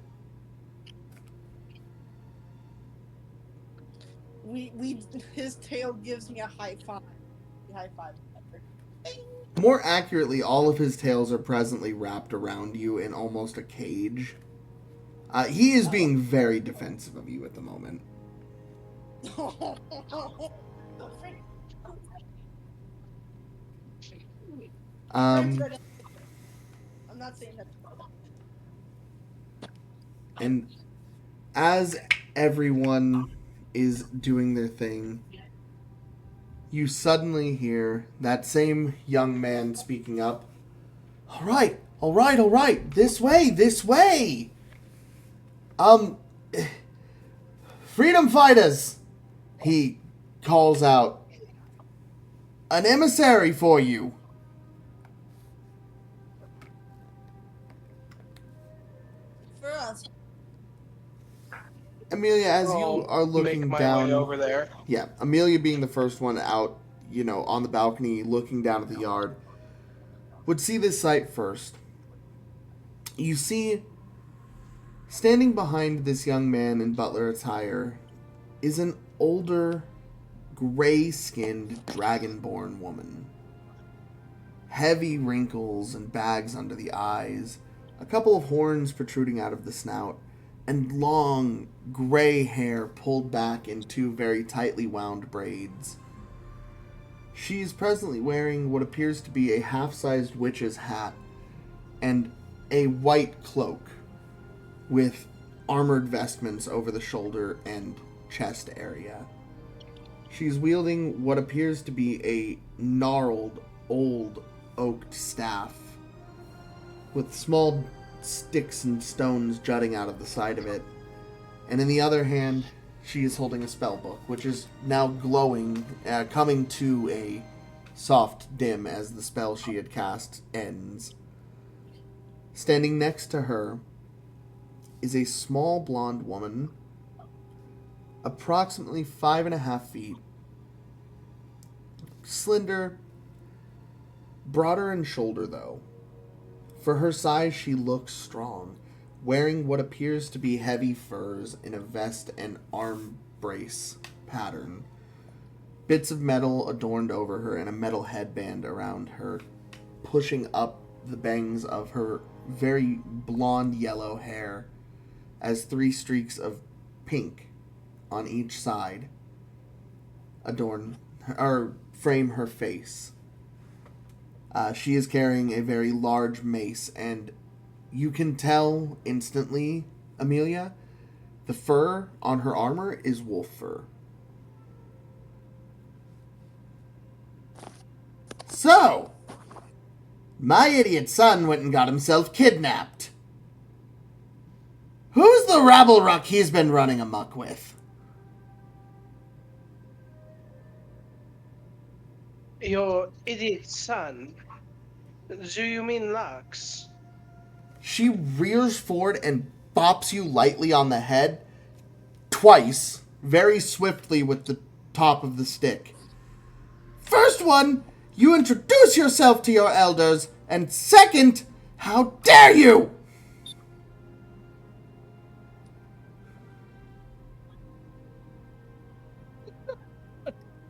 His tail gives me a high five. High five. More accurately, all of his tails are presently wrapped around you in almost a cage. He is being very defensive of you at the moment. I'm not saying that. And as everyone is doing their thing, you suddenly hear that same young man speaking up. All right, this way. Freedom fighters, he calls out. An emissary for you. For us. Ameillia, as you I'll are looking make my down, way over there. yeah, Ameillia being the first one out, you know, on the balcony, looking down at the yard, would see this sight first. You see, standing behind this young man in butler attire is an older, gray-skinned, dragonborn woman. Heavy wrinkles and bags under the eyes, a couple of horns protruding out of the snout, and long, gray hair pulled back in two very tightly wound braids. She is presently wearing what appears to be a half-sized witch's hat and a white cloak with armored vestments over the shoulder and chest area. She's wielding what appears to be a gnarled, old oaked staff with small sticks and stones jutting out of the side of it. And in the other hand, she is holding a spell book, which is now glowing, coming to a soft dim as the spell she had cast ends. Standing next to her is a small blonde woman, approximately 5.5 feet, slender, broader in shoulder though. For her size, she looks strong, wearing what appears to be heavy furs in a vest and arm brace pattern. bits of metal adorned over her and a metal headband around her, pushing up the bangs of her very blonde yellow hair as 3 streaks of pink on each side adorn or frame her face. She is carrying a very large mace, and you can tell instantly, Ameillia, the fur on her armor is wolf fur. So, my idiot son went and got himself kidnapped. Who's the rabble-ruck he's been running amok with? Your idiot son? Do you mean Lux? She rears forward and bops you lightly on the head twice, very swiftly with the top of the stick. First one, you introduce yourself to your elders, and second, how dare you?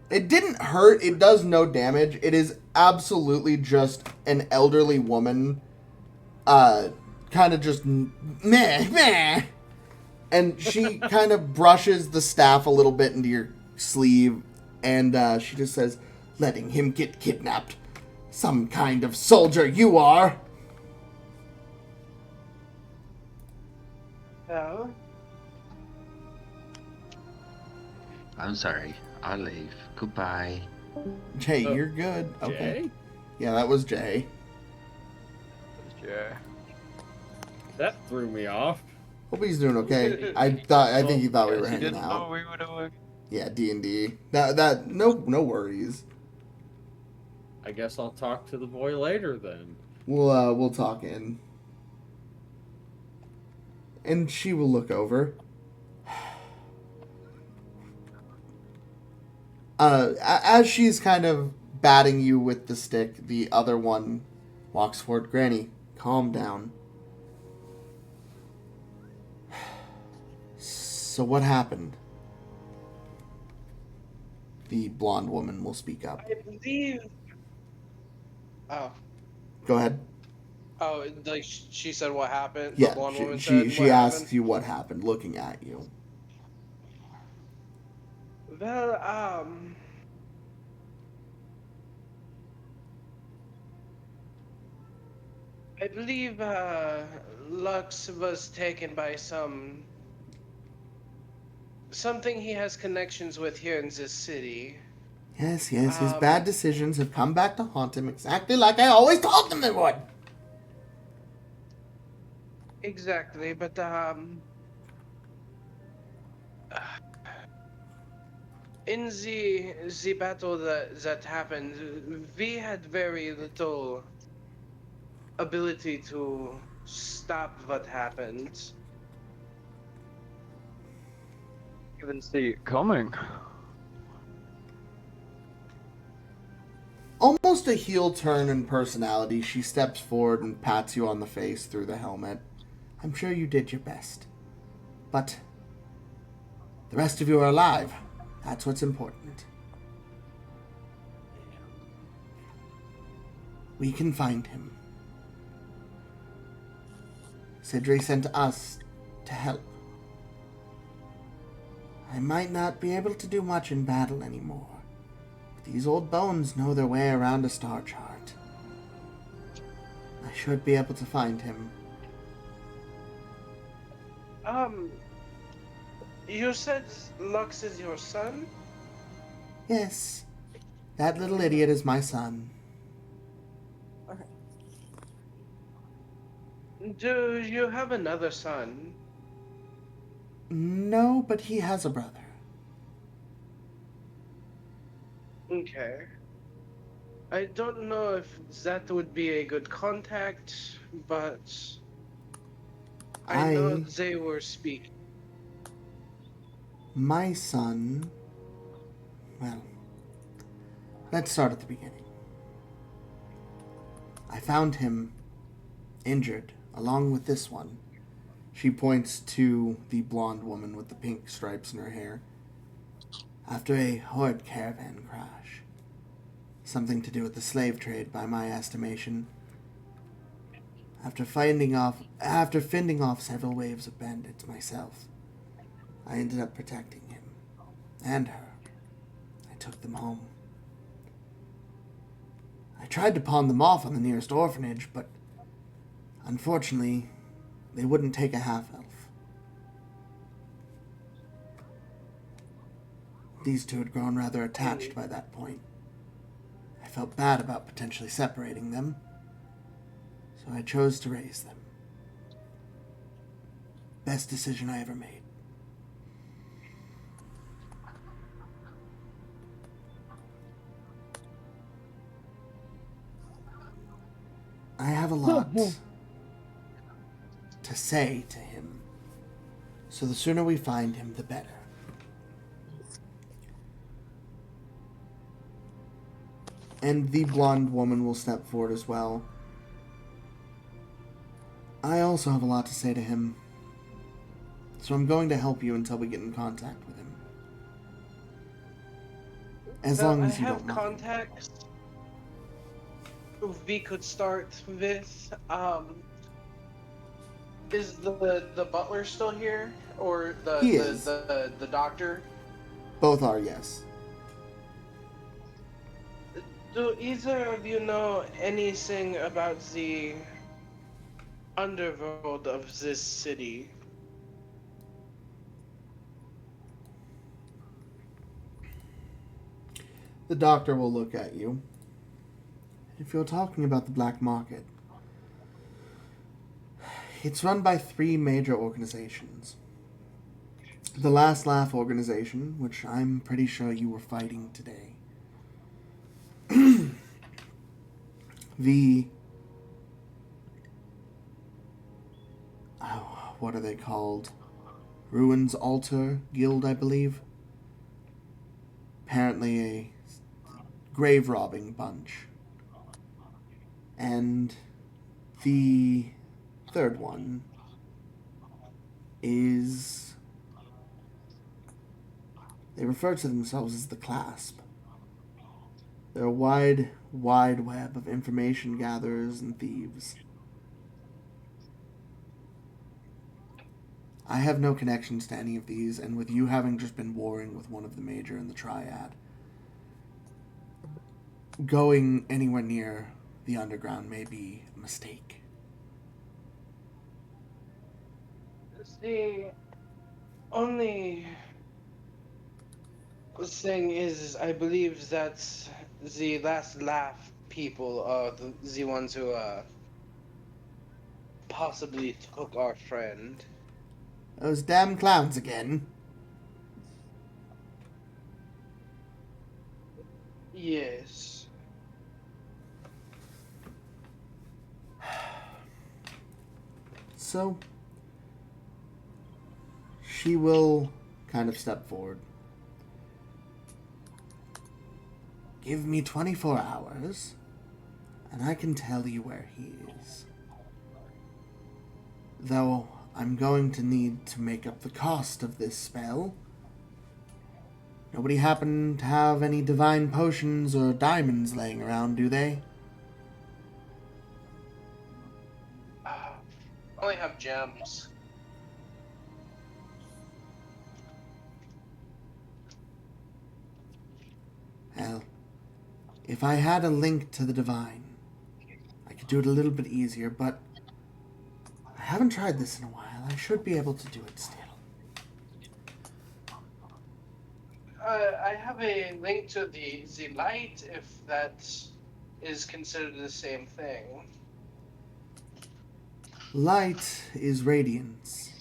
It didn't hurt. It does no damage. It is absolutely just an elderly woman, kind of just meh. And she kind of brushes the staff a little bit into your sleeve, and she just says, letting him get kidnapped. Some kind of soldier you are. Oh? I'm sorry. I'll leave. Goodbye. Jay, you're good. Okay. Jay? Yeah, that was Jay. Yeah. That threw me off. Hope he's doing okay. I think he thought we were He hanging didn't know out. we were doing. Yeah, D&D. No worries. I guess I'll talk to the boy later then. We'll talk in. And she will look over. As she's kind of batting you with the stick, the other one walks forward. Granny, calm down. So what happened? The blonde woman will speak up. I believe... Oh. Go ahead. Oh, like she said what happened? Yeah, The blonde woman she said what asks happened? you what happened, looking at you. Well, I believe, Lux was taken by something he has connections with here in this city. Yes, his bad decisions have come back to haunt him exactly like I always told them they would. Exactly, but, in the battle that happened, we had very little ability to stop what happened. Even see it coming. Almost a heel turn in personality, she steps forward and pats you on the face through the helmet. I'm sure you did your best. But the rest of you are alive. That's what's important. We can find him. Sidri sent us to help. I might not be able to do much in battle anymore. But these old bones know their way around a star chart. I should be able to find him. You said Lux is your son? Yes, that little idiot is my son. Okay. Do you have another son? No, but he has a brother. Okay. I don't know if that would be a good contact, but I know they were speaking. My son... Well, let's start at the beginning. I found him injured, along with this one. She points to the blonde woman with the pink stripes in her hair. after a horrid caravan crash. Something to do with the slave trade, by my estimation. After fending off several waves of bandits myself, I ended up protecting him and her. I took them home. I tried to pawn them off on the nearest orphanage, but unfortunately, they wouldn't take a half-elf. These two had grown rather attached by that point. I felt bad about potentially separating them, so I chose to raise them. Best decision I ever made. I have a lot to say to him, so the sooner we find him, the better. And the blonde woman will step forward as well. I also have a lot to say to him, so I'm going to help you until we get in contact with him. As long as you don't mind. I have contacts we could start with. Is the butler still here, or the doctor? Both are, yes. Do either of you know anything about the underworld of this city? The doctor will look at you. If you're talking about the black market, it's run by 3 major organizations. The Last Laugh organization, which I'm pretty sure you were fighting today. The... oh, what are they called? Ruins Altar Guild, I believe. Apparently a grave robbing bunch. And the third one is... they refer to themselves as the Clasp. They're a wide web of information gatherers and thieves. I have no connections to any of these, and with you having just been warring with one of the major in the Triad, going anywhere near the underground may be a mistake. The only thing is, I believe that the Last Laugh people are the ones who possibly took our friend. Those damn clowns again. Yes. So, she will kind of step forward. Give me 24 hours, and I can tell you where he is. Though, I'm going to need to make up the cost of this spell. Nobody happen to have any divine potions or diamonds laying around, do they? I only have gems. Well, if I had a link to the divine, I could do it a little bit easier, but I haven't tried this in a while. I should be able to do it still. I have a link to the light, if that is considered the same thing. Light is radiance.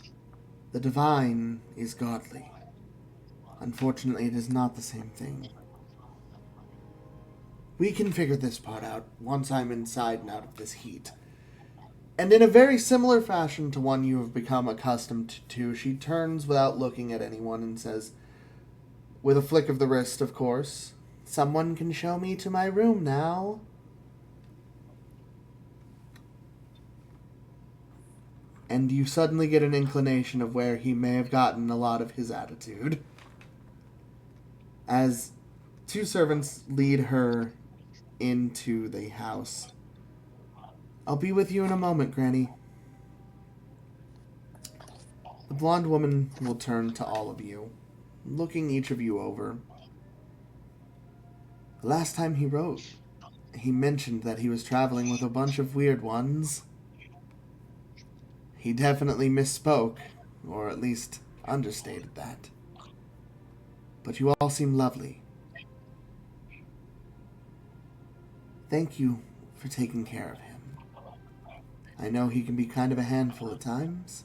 The divine is godly. Unfortunately, it is not the same thing. We can figure this part out once I'm inside and out of this heat. And in a very similar fashion to one you have become accustomed to, she turns without looking at anyone and says, with a flick of the wrist, of course, "Someone can show me to my room now." And you suddenly get an inclination of where he may have gotten a lot of his attitude. as two servants lead her into the house. I'll be with you in a moment, Granny. The blonde woman will turn to all of you, looking each of you over. The last time he wrote, he mentioned that he was traveling with a bunch of weird ones. He definitely misspoke, or at least understated that. But you all seem lovely. Thank you for taking care of him. I know he can be kind of a handful at times.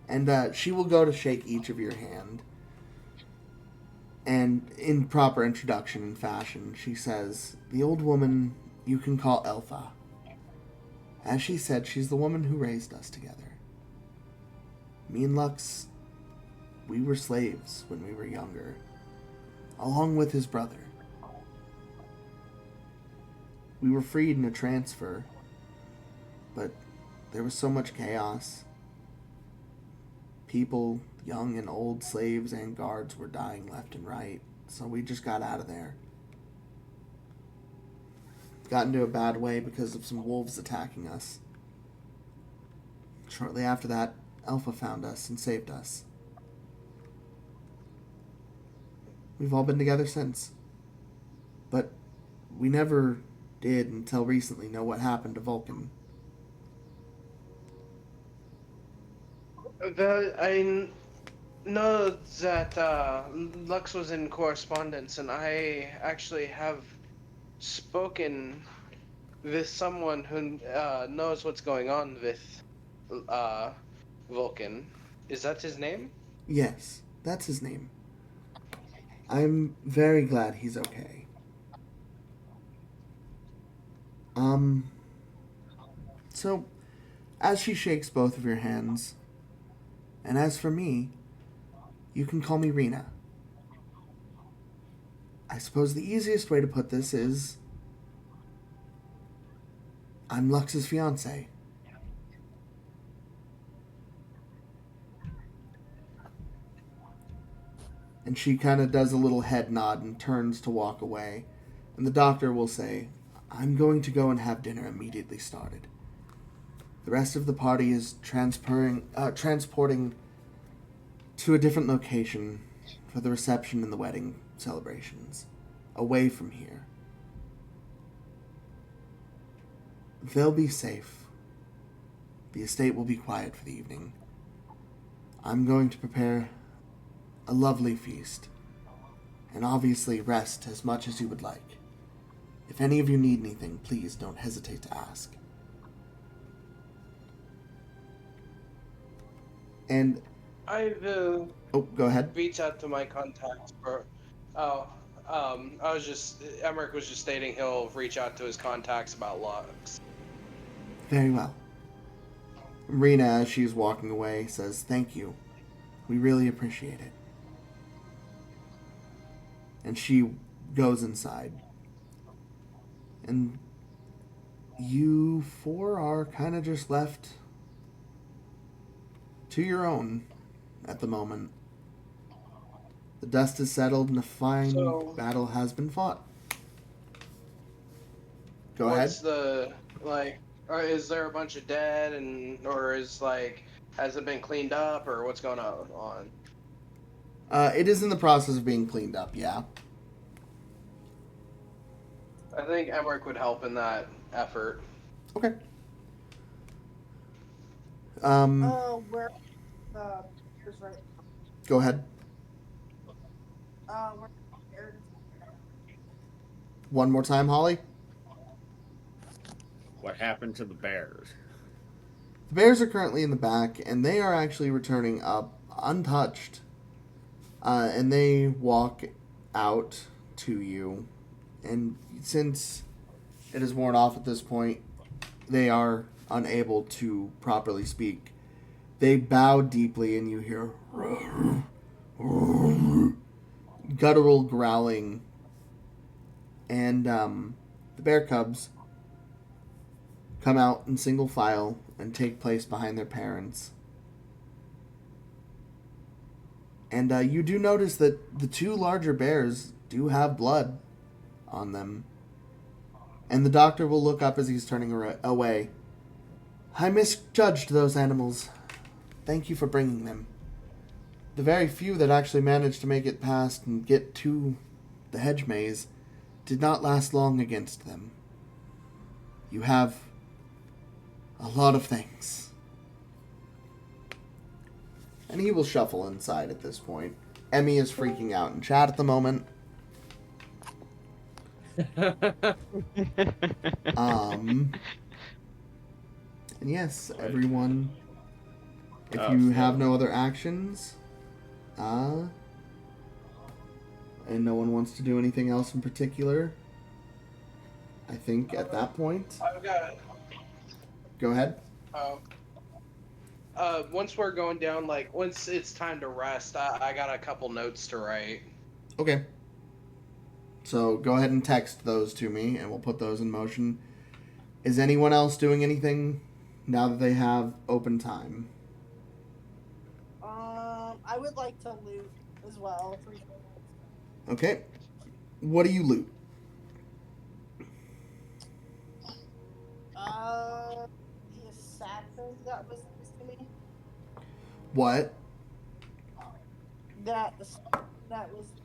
And she will go to shake each of your hand. And in proper introduction and fashion, she says, the old woman you can call Elfa. As she said, she's the woman who raised us together. Me and Lux, we were slaves when we were younger, along with his brother. We were freed in a transfer, but there was so much chaos. People, young and old, slaves and guards were dying left and right, so we just got out of there. Got into a bad way because of some wolves attacking us. Shortly after that, Alpha found us and saved us. We've all been together since. But we never did until recently know what happened to Vulcan. I know that Lux was in correspondence, and I actually have spoken with someone who knows what's going on with Vulcan. Is that his name? Yes, that's his name. I'm very glad he's okay. So, as she shakes both of your hands, and as for me, you can call me Rena. I suppose the easiest way to put this is, I'm Lux's fiancé. And she kind of does a little head nod and turns to walk away. And the doctor will say, I'm going to go and have dinner immediately started. The rest of the party is transporting to a different location for the reception and the wedding celebrations, away from here. They'll be safe. The estate will be quiet for the evening. I'm going to prepare a lovely feast, and obviously rest as much as you would like. If any of you need anything, please don't hesitate to ask. And I will go ahead. reach out to my contacts for. Emrick was just stating he'll reach out to his contacts about Lux. Very well. Rena, as she's walking away, says, thank you. We really appreciate it. And she goes inside. And you four are kind of just left to your own at the moment. The dust is settled and a fine battle has been fought. Go ahead. Is there a bunch of dead, or has it been cleaned up, or what's going on? It is in the process of being cleaned up, yeah. I think Emrick would help in that effort. Okay. Where is right. Go ahead. Where One more time, Holly. What happened to the bears? The bears are currently in the back, and they are actually returning up untouched. And they walk out to you. And since it is worn off at this point, they are unable to properly speak. They bow deeply, and you hear guttural growling. And the bear cubs come out in single file and take place behind their parents. And you do notice that the two larger bears do have blood on them. And the doctor will look up as he's turning away. I misjudged those animals. Thank you for bringing them. The very few that actually managed to make it past and get to the hedge maze did not last long against them. You have a lot of things. And he will shuffle inside at this point. Emmy is freaking out in chat at the moment. And yes, everyone, if you have no other actions, and no one wants to do anything else in particular, I think at that point, I've got. Go ahead. Once we're going down, like once it's time to rest, I got a couple notes to write. Okay. So go ahead and text those to me, and we'll put those in motion. Is anyone else doing anything now that they have open time? I would like to loot as well. Okay. What do you loot? The assassin that was next to me. What? That was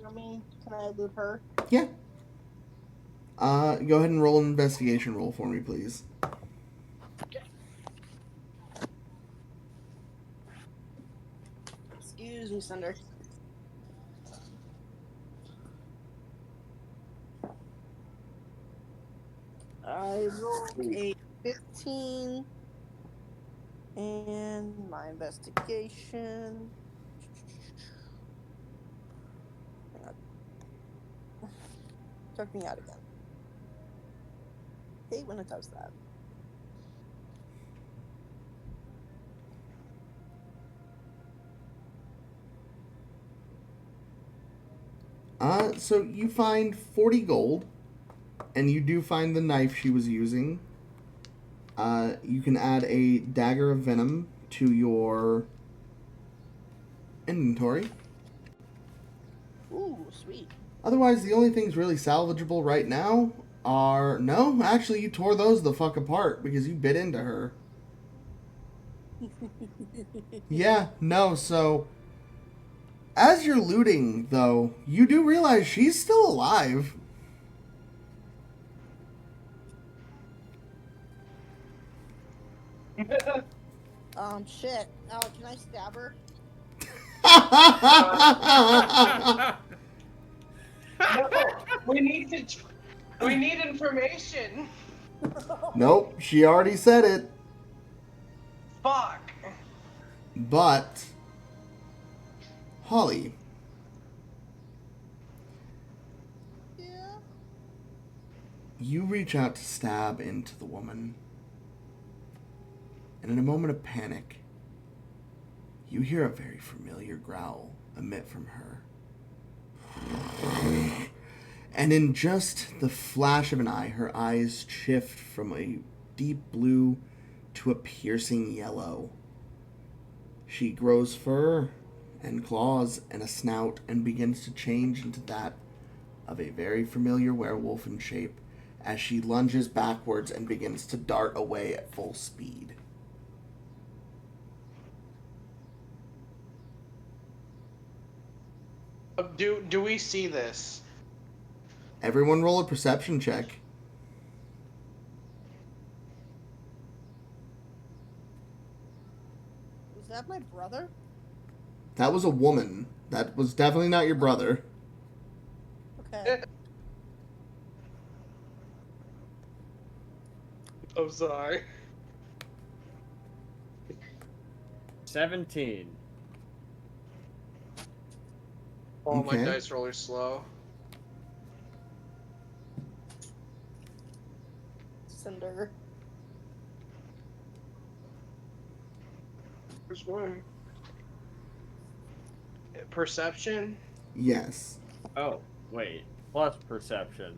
for me. Can I loot her? Yeah. Go ahead and roll an investigation roll for me, please. Excuse me, Cinder. I rolled a 15, and my investigation. Hang on. Took me out again. Hate when it does that. So you find 40 gold, and you do find the knife she was using. You can add a dagger of venom to your inventory. Ooh, sweet. Otherwise, the only things really salvageable right now are... No, actually, you tore those the fuck apart because you bit into her. Yeah, no, so... As you're looting, though, you do realize she's still alive. Shit. Can I stab her? We need information. Nope, she already said it. Fuck. But... Holly. Yeah. You reach out to stab into the woman. And in a moment of panic, you hear a very familiar growl emit from her. And in just the flash of an eye, her eyes shift from a deep blue to a piercing yellow. She grows fur and claws and a snout and begins to change into that of a very familiar werewolf in shape as she lunges backwards and begins to dart away at full speed. Do we see this? Everyone roll a perception check. Was that my brother? That was a woman. That was definitely not your brother. Okay. I'm sorry. 17. Oh, Okay. my dice roller's slow. Cinder. Where's one? Perception? Yes. Oh, wait. Plus perception.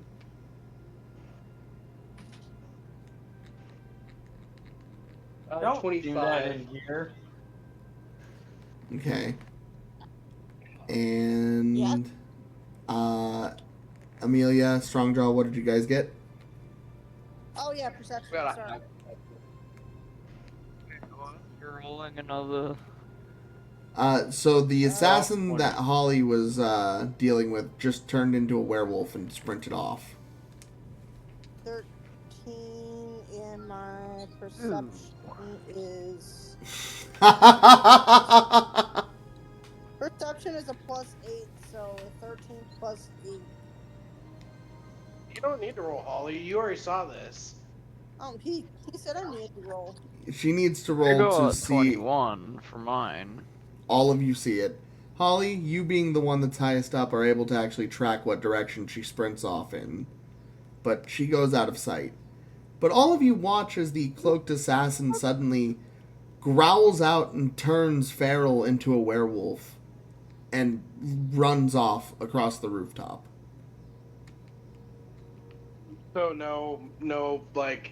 Don't 25. do that in here. Okay. And Yeah. Ameillia, Strongjaw, what did you guys get? Oh yeah, perception. Got a- Sorry. You're rolling another. So the assassin 20. that Holly was dealing with just turned into a werewolf and sprinted off. 13 and my perception is perception is a +8, so 13 plus 8. You don't need to roll, Holly. You already saw this. He said I needed to roll. She needs to I roll got to see 21 for mine. all of you see it. Holly, you being the one that's highest up, are able to actually track what direction she sprints off in. But she goes out of sight. But all of you watch as the cloaked assassin suddenly growls out and turns feral into a werewolf and runs off across the rooftop. So no like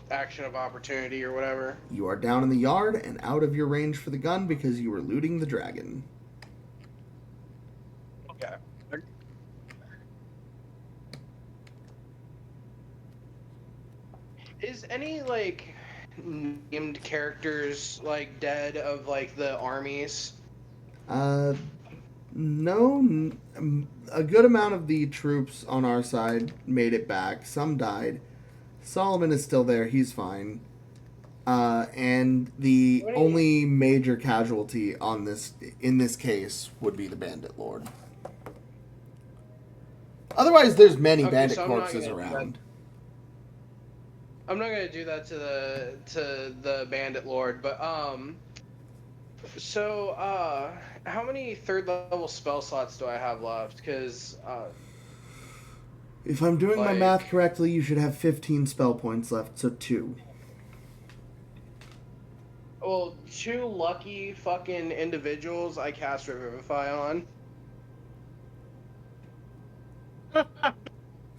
action of opportunity or whatever. You are down in the yard and out of your range for the gun because you were looting the dragon. Okay. Is any like named characters like dead of like the armies? No. A good amount of the troops on our side made it back. Some died. Solomon is still there. He's fine. And the only major casualty in this case would be the bandit lord. Otherwise, there's many bandit corpses around. I'm not gonna do that to the bandit lord, but so how many third level spell slots do I have left? Because if I'm doing my math correctly, you should have 15 spell points left, so 2. Well, 2 lucky fucking individuals I cast Revivify on.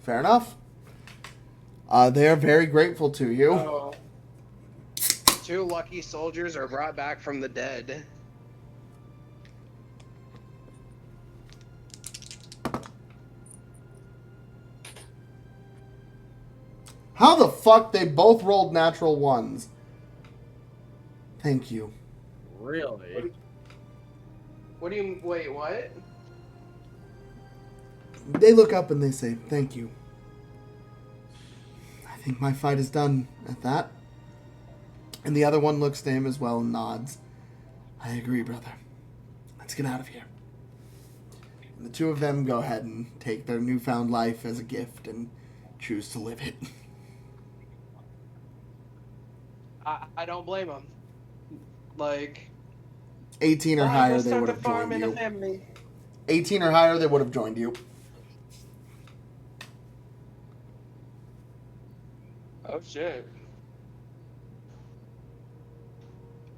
Fair enough. They are very grateful to you. Oh. 2 lucky soldiers are brought back from the dead. How the fuck they both rolled natural ones? Thank you. Really? What do you... Wait, what? They look up and they say, thank you. I think my fight is done at that. And the other one looks to him as well and nods. I agree, brother. Let's get out of here. And the two of them go ahead and take their newfound life as a gift and choose to live it. I don't blame them. Like... 18 or higher, they would have joined you. 18 or higher, they would have joined you. Oh shit.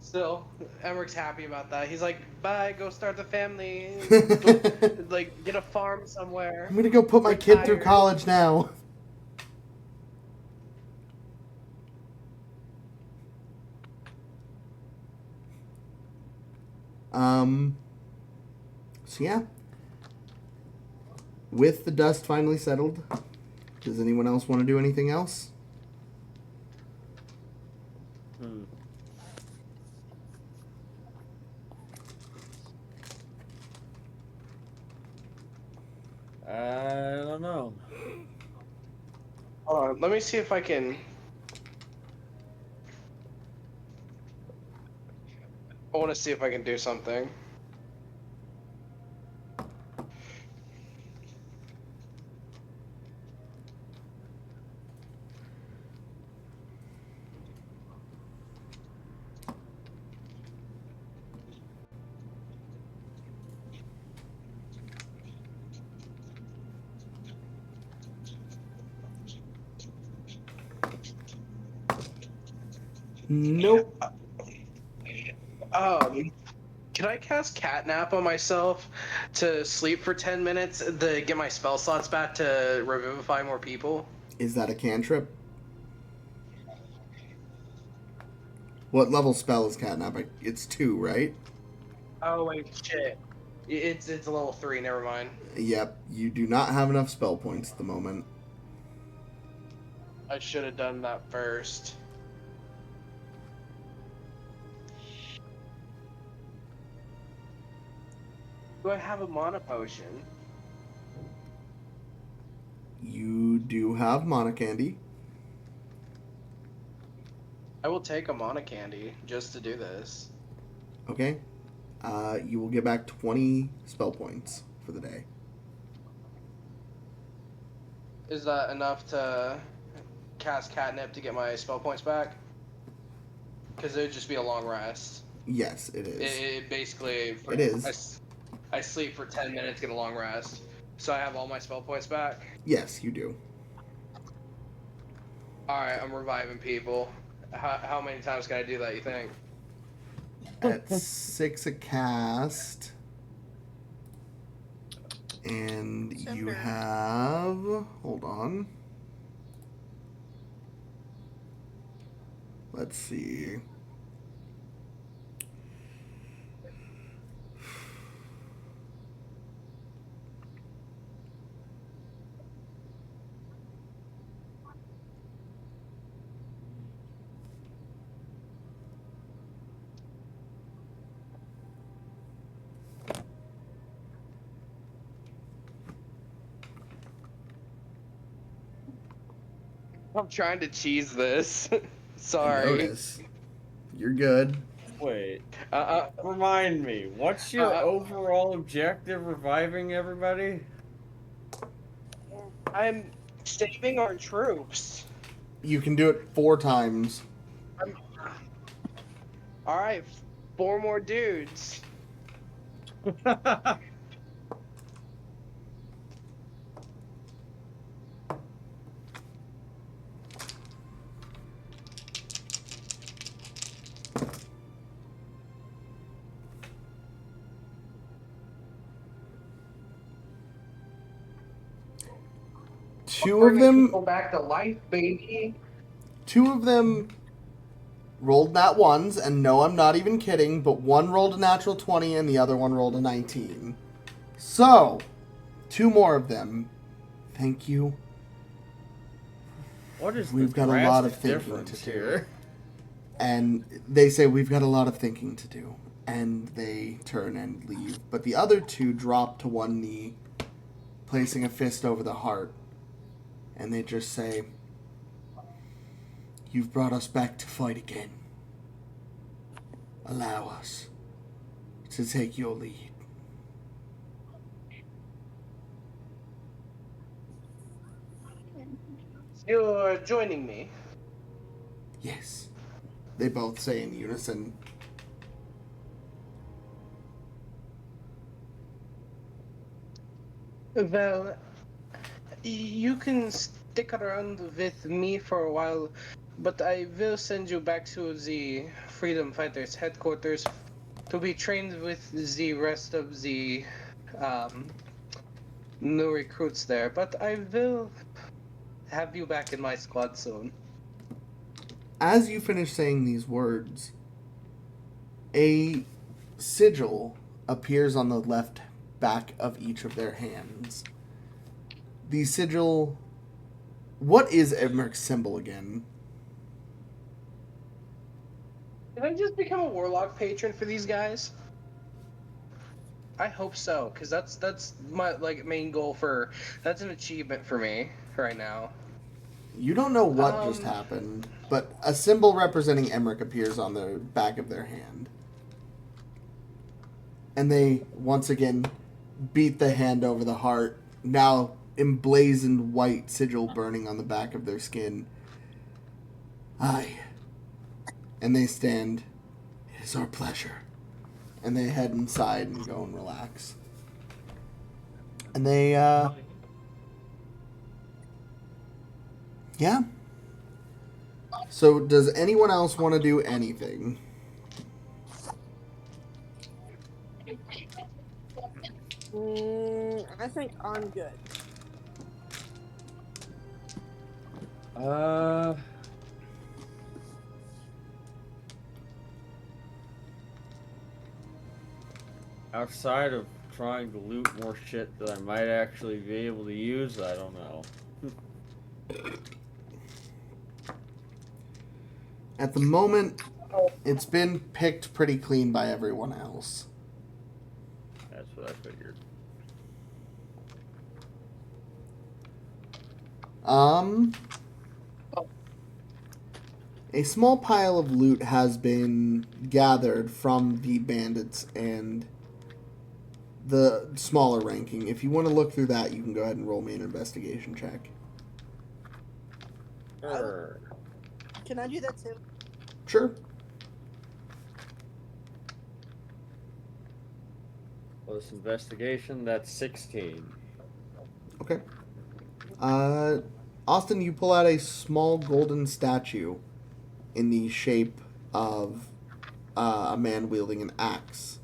Still, Emrick's happy about that. He's like, bye, go start the family. Go, like, get a farm somewhere. I'm gonna go put my kid through college now. So yeah. With the dust finally settled, does anyone else want to do anything else? I don't know. Hold on, let me see if I can... I want to see if I can do something. Nope. Can I cast Catnap on myself to sleep for 10 minutes to get my spell slots back to revivify more people? Is that a cantrip? What level spell is catnap? It's 2, right? Oh wait, shit. It's a level 3. Never mind. Yep. You do not have enough spell points at the moment. I should have done that first. Do I have a mana potion? You do have mana candy. I will take a mana candy just to do this. Okay. You will get back 20 spell points for the day. Is that enough to cast catnip to get my spell points back? Because it would just be a long rest. Yes, it is. It basically... It is. I sleep for 10 minutes, get a long rest. So I have all my spell points back? Yes, you do. Alright, I'm reviving people. How many times can I do that, you think? At 6 a cast. And you have... Hold on. Let's see. I'm trying to cheese this. Sorry. I notice. You're good. Wait. Remind me, what's your overall objective reviving everybody? I'm saving our troops. You can do it 4 times. Alright, 4 more dudes. Two of them... People back to life, baby. 2 of them rolled nat ones, and no, I'm not even kidding, but one rolled a natural 20 and the other one rolled a 19. So, 2 more of them. Thank you. What is We've the got a lot of thinking difference to do. here? And they say, we've got a lot of thinking to do. And they turn and leave. But the other 2 drop to one knee, placing a fist over the heart. And they just say, you've brought us back to fight again. Allow us to take your lead. You're joining me. Yes. They both say in unison. Well, you can stick around with me for a while, but I will send you back to the Freedom Fighters headquarters to be trained with the rest of the new recruits there. But I will have you back in my squad soon. As you finish saying these words, a sigil appears on the left back of each of their hands. The sigil... What is Emrick's symbol again? Did I just become a warlock patron for these guys? I hope so, because that's my main goal for... That's an achievement for me right now. You don't know what just happened, but a symbol representing Emrick appears on the back of their hand. And they, once again, beat the hand over the heart, now emblazoned white sigil burning on the back of their skin. Aye. And they stand. It is our pleasure. And they head inside and go and relax. And they, yeah. So, does anyone else want to do anything? I think I'm good. Outside of trying to loot more shit that I might actually be able to use, I don't know. At the moment, it's been picked pretty clean by everyone else. That's what I figured. A small pile of loot has been gathered from the bandits and the smaller ranking. If you want to look through that, you can go ahead and roll me an investigation check. Can I do that too? Sure. Well, this investigation, that's 16. Okay. Austin, you pull out a small golden statue in the shape of a man wielding an axe.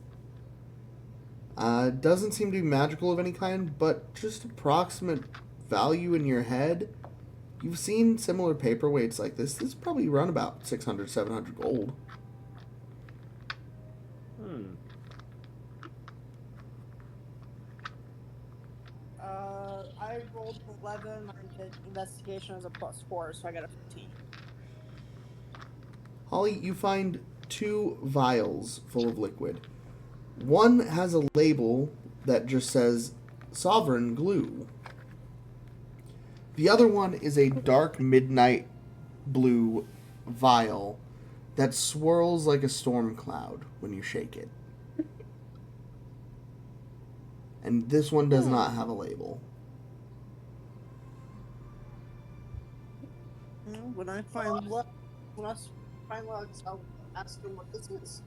Doesn't seem to be magical of any kind, but just approximate value in your head. You've seen similar paperweights like this. This is probably run about 600, 700 gold. I rolled 11. I did investigation as a +4, so I got a 15. Holly, you find 2 vials full of liquid. One has a label that just says Sovereign Glue. The other one is a dark midnight blue vial that swirls like a storm cloud when you shake it. And this one does not have a label. When I find luck, I'll ask him what this is.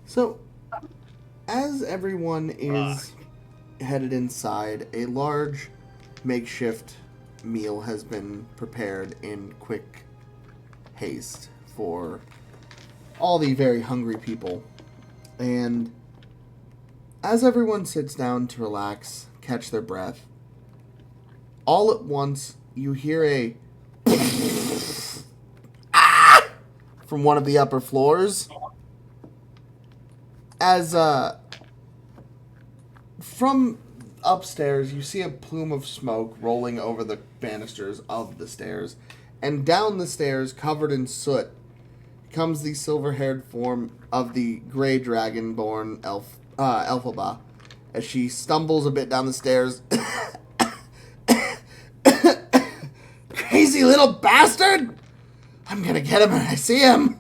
So, as everyone is headed inside, a large makeshift meal has been prepared in quick haste for all the very hungry people. And as everyone sits down to relax, catch their breath, all at once you hear a from one of the upper floors. As from upstairs, you see a plume of smoke rolling over the banisters of the stairs, and down the stairs, covered in soot, comes the silver-haired form of the gray dragon-born Elphaba, as she stumbles a bit down the stairs. Crazy little bastard! I'm gonna get him when I see him!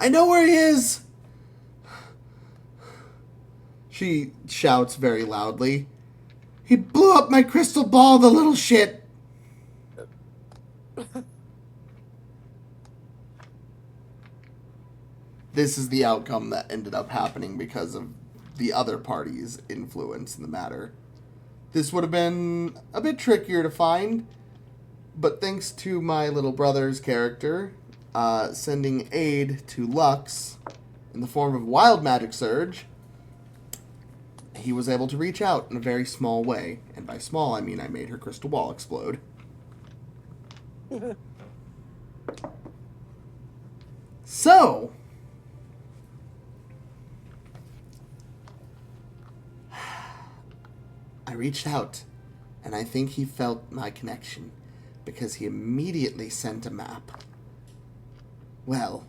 I know where he is! She shouts very loudly. He blew up my crystal ball, the little shit! This is the outcome that ended up happening because of the other party's influence in the matter. This would have been a bit trickier to find, but thanks to my little brother's character, sending aid to Lux in the form of Wild Magic Surge, he was able to reach out in a very small way. And by small, I mean I made her crystal ball explode. So, I reached out, and I think he felt my connection, because he immediately sent a map. Well,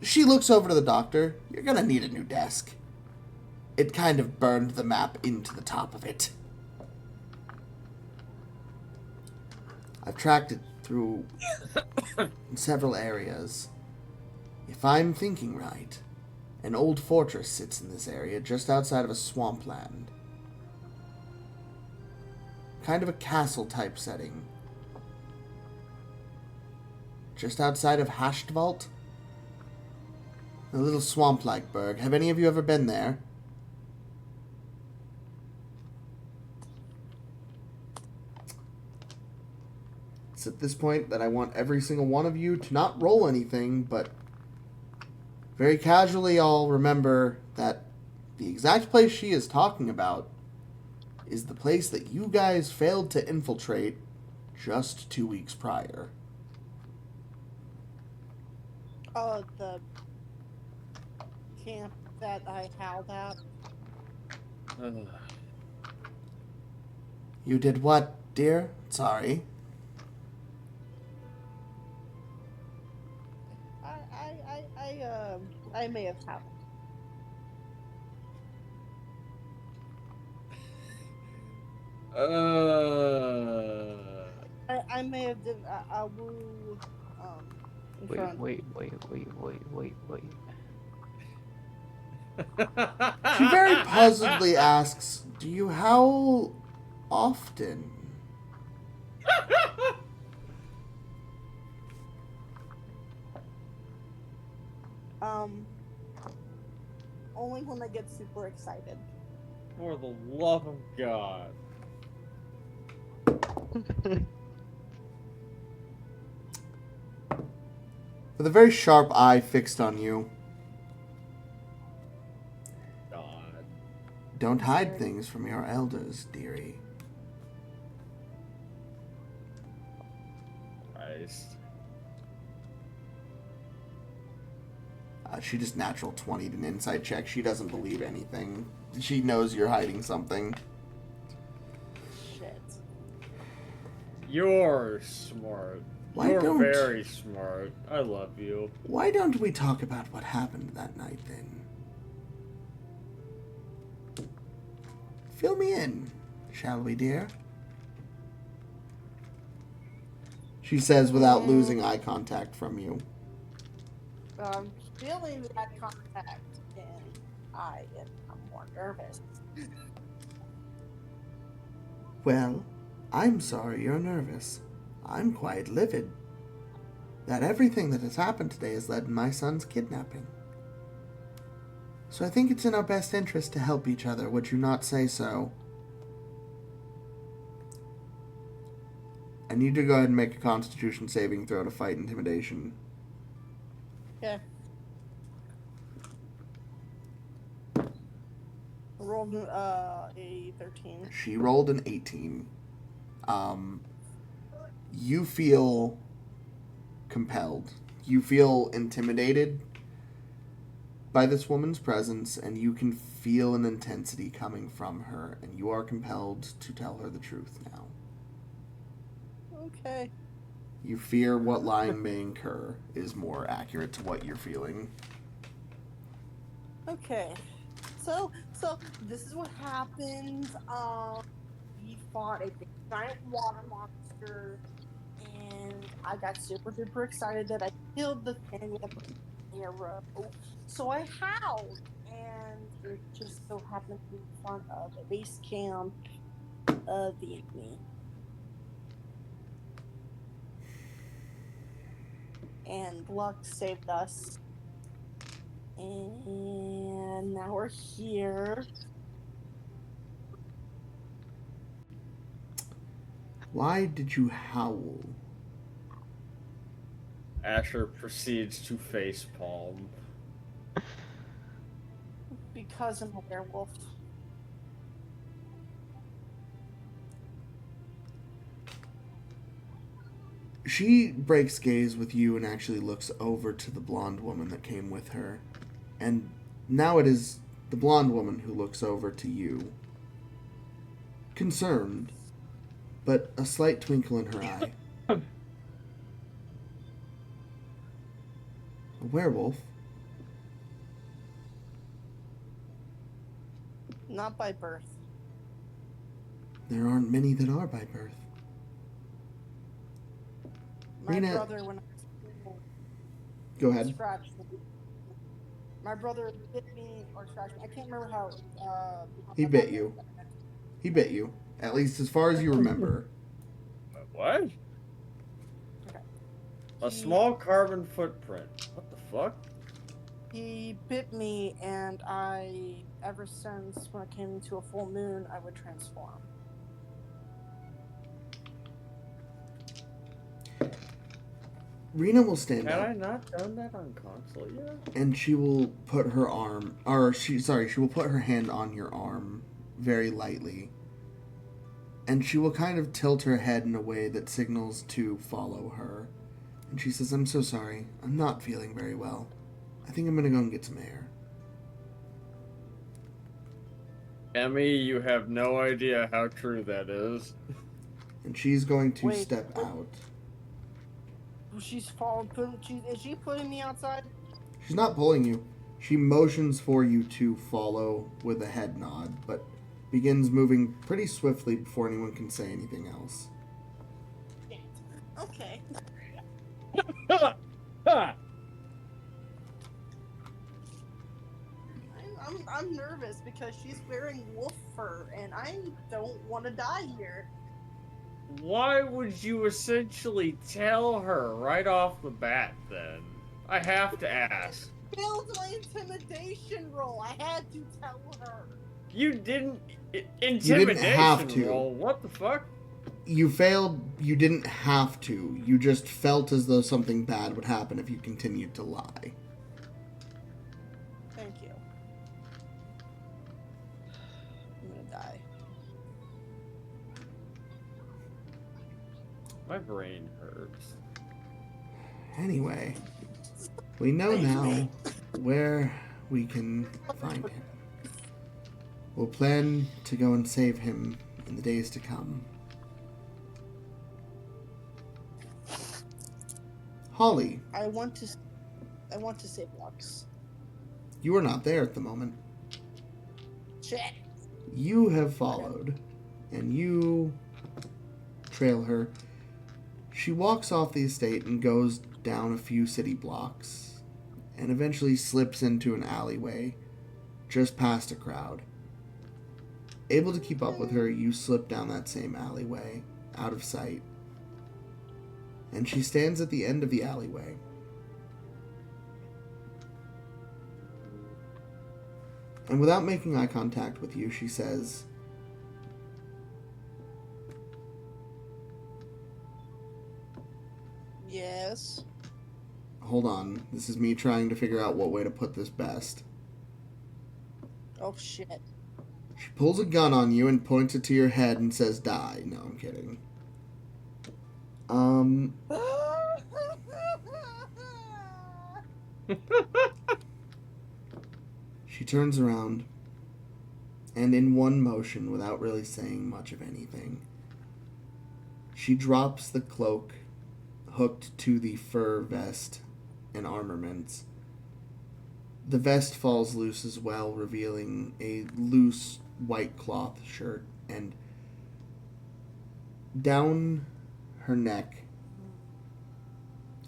she looks over to the doctor. You're gonna need a new desk. It kind of burned the map into the top of it. I've tracked it through several areas. If I'm thinking right, an old fortress sits in this area just outside of a swampland. Kind of a castle-type setting. Just outside of Hashtvault. A little swamp-like burg. Have any of you ever been there? It's at this point that I want every single one of you to not roll anything, but very casually all remember that The exact place she is talking about is the place that you guys failed to infiltrate just 2 weeks prior. Oh, the camp that I howled at. You did what, dear? Sorry. I may have howled. I may have did a woo in front. Wait. She very puzzledly asks, do you howl often? Only when I get super excited. For the love of God. With a very sharp eye fixed on you. God. Don't hide things from your elders, dearie. Christ. She just natural 20'd an insight check. She doesn't believe anything. She knows you're hiding something. Shit. You're smart. You're very smart. I love you. Why don't we talk about what happened that night, then? Fill me in, shall we, dear? She says without losing eye contact from you. Feeling that contact, and I'm more nervous. Well, I'm sorry you're nervous. I'm quite livid that everything that has happened today has led to my son's kidnapping. So I think it's in our best interest to help each other, would you not say so? I need to go ahead and make a Constitution saving throw to fight intimidation. Yeah. Rolled a 13. She rolled an 18. You feel compelled. You feel intimidated by this woman's presence, and you can feel an intensity coming from her, and you are compelled to tell her the truth now. Okay. You fear what lying may incur is more accurate to what you're feeling. Okay. So this is what happened. We fought a big giant water monster, and I got super duper excited that I killed the thing with an arrow. So I howled, and it just so happened to be in front of a base camp of the enemy. And luck saved us. And now we're here. Why did you howl? Ascher proceeds to facepalm. Because I'm a werewolf. She breaks gaze with you and actually looks over to the blonde woman that came with her. And now it is the blonde woman who looks over to you. Concerned, but a slight twinkle in her eye. A werewolf? Not by birth. There aren't many that are by birth. My Rena, brother, when I was little, go ahead. scratched me. My brother bit me or scratched me. I can't remember how. He bit you. He bit you. At least as far as you remember. What? Okay. A small carbon footprint. What the fuck? He bit me, and ever since when it came to a full moon, I would transform. Rena will stand Had up. I not done that on console yet? And she will put her arm, or she will put her hand on your arm very lightly. And she will kind of tilt her head in a way that signals to follow her. And she says, I'm so sorry. I'm not feeling very well. I think I'm going to go and get some air. Emmy, you have no idea how true that is. And she's going to Wait. step out. She's falling. Is she putting me outside? She's not pulling you. She motions for you to follow with a head nod, but begins moving pretty swiftly before anyone can say anything else. Okay. I'm nervous because she's wearing wolf fur, and I don't want to die here. Why would you essentially tell her right off the bat, then? I have to ask. Failed my intimidation roll. I had to tell her. You didn't... Intimidation You didn't have to. roll? What the fuck? You failed. You didn't have to. You just felt as though something bad would happen if you continued to lie. Thank you. I'm gonna die. My brain hurts. Anyway, we know now where we can find him. We'll plan to go and save him in the days to come. Holly, I want to save Lux. you are not there at the moment. Shit. You have followed, and you trail her. She walks off the estate and goes down a few city blocks, and eventually slips into an alleyway, just past a crowd. Able to keep up with her, you slip down that same alleyway, out of sight. And she stands at the end of the alleyway. And without making eye contact with you, she says, Yes. hold on, this is me trying to figure out what way to put this best. Oh shit. She pulls a gun on you and points it to your head and says, die. No, I'm kidding. She turns around, and in one motion, without really saying much of anything, she drops the cloak hooked to the fur vest and armaments. The vest falls loose as well, revealing a loose white cloth shirt, and down her neck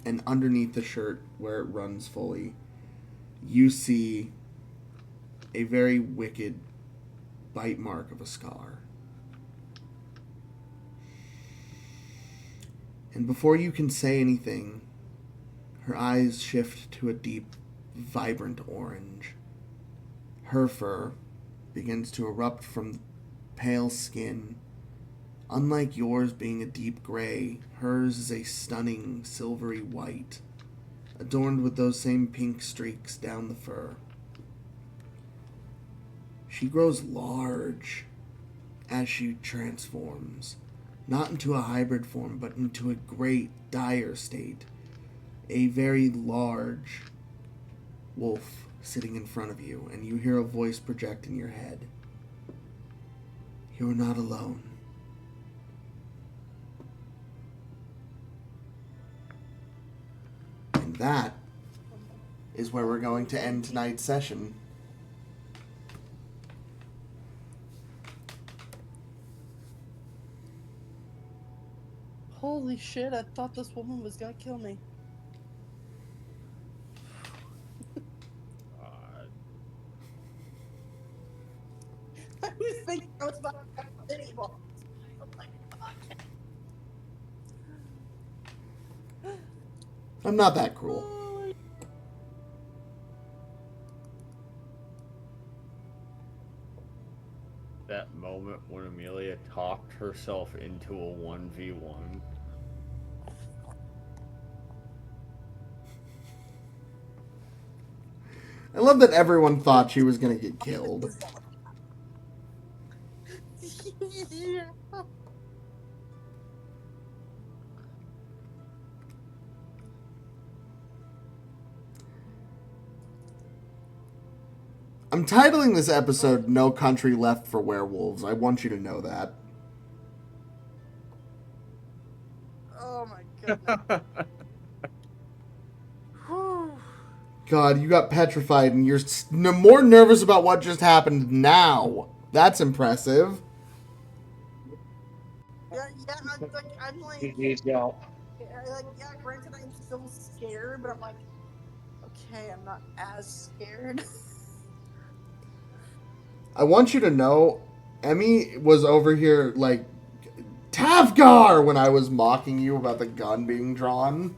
and underneath the shirt where it runs fully, you see a very wicked bite mark of a scar. And before you can say anything, her eyes shift to a deep, vibrant orange. Her fur begins to erupt from pale skin. Unlike yours being a deep gray, hers is a stunning silvery white, adorned with those same pink streaks down the fur. She grows large as she transforms, not into a hybrid form, but into a great, dire state. A very large wolf sitting in front of you, and you hear a voice project in your head. You're not alone. And that is where we're going to end tonight's session. Holy shit, I thought this woman was gonna kill me. I was thinking I was about to kill anymore. Oh my god. I'm not that cruel. That moment when Ameillia talked herself into a 1v1. I love that everyone thought she was gonna get killed. Yeah. I'm titling this episode No Country Left for Werewolves. I want you to know that. Oh my goodness. Whew. God, you got petrified and you're more nervous about what just happened now. That's impressive. Yeah, I'm like, GG's, y'all. granted I'm still scared, but I'm like, okay, I'm not as scared. I want you to know, Emmy was over here like, Tavgar, when I was mocking you about the gun being drawn.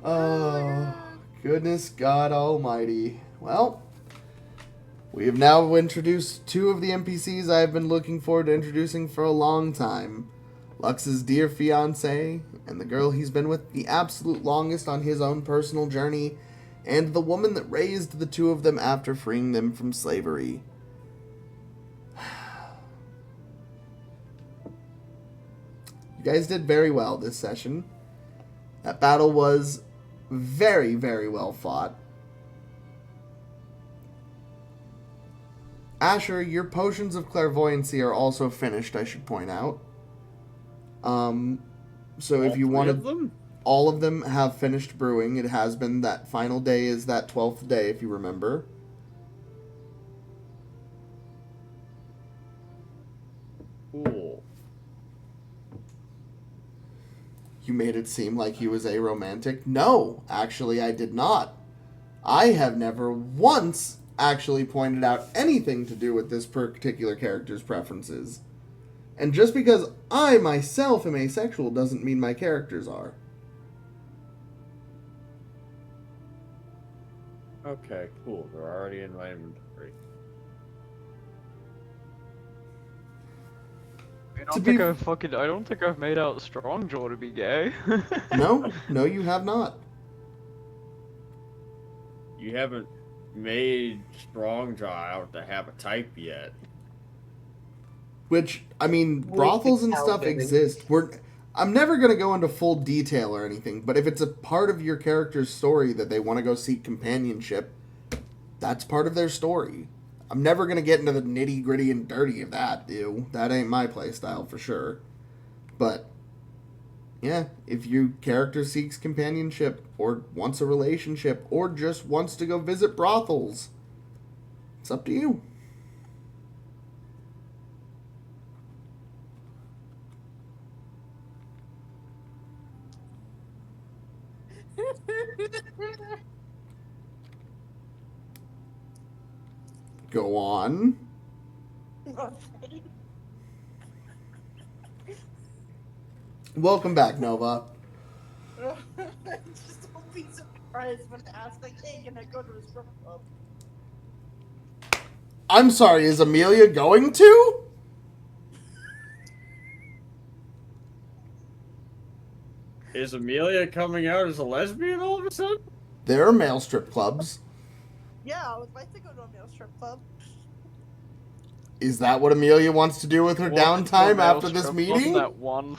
Oh, goodness God almighty. Well, we have now introduced two of the NPCs I have been looking forward to introducing for a long time. Lux's dear fiancée, and the girl he's been with the absolute longest on his own personal journey, and the woman that raised the two of them after freeing them from slavery. You guys did very well this session. That battle was very, very well fought. Ascher, your potions of clairvoyancy are also finished, I should point out. So if you wanted... All of them have finished brewing. It has been that final day is that 12th day, if you remember. Cool. You made it seem like he was aromantic. No, actually I did not. I have never once actually pointed out anything to do with this particular character's preferences. And just because I myself am asexual doesn't mean my characters are. Okay, cool. They're already in my inventory. I don't think I've made out Strongjaw to be gay. No, you have not. You haven't made Strongjaw out to have a type yet. Which, I mean, brothels and stuff exist. I'm never going to go into full detail or anything, but if it's a part of your character's story that they want to go seek companionship, that's part of their story. I'm never going to get into the nitty gritty and dirty of that, ew. That ain't my playstyle for sure. But, yeah, if your character seeks companionship, or wants a relationship, or just wants to go visit brothels, it's up to you. Go on. Welcome back, Nova. Just don't be surprised when I ask, like, hey, can I go to a strip club? I'm sorry, is Ameillia going to? Is Ameillia coming out as a lesbian all of a sudden? There are male strip clubs. Yeah, I would like to go to a male strip club. Is that what Ameillia wants to do with her downtime after this meeting? That one.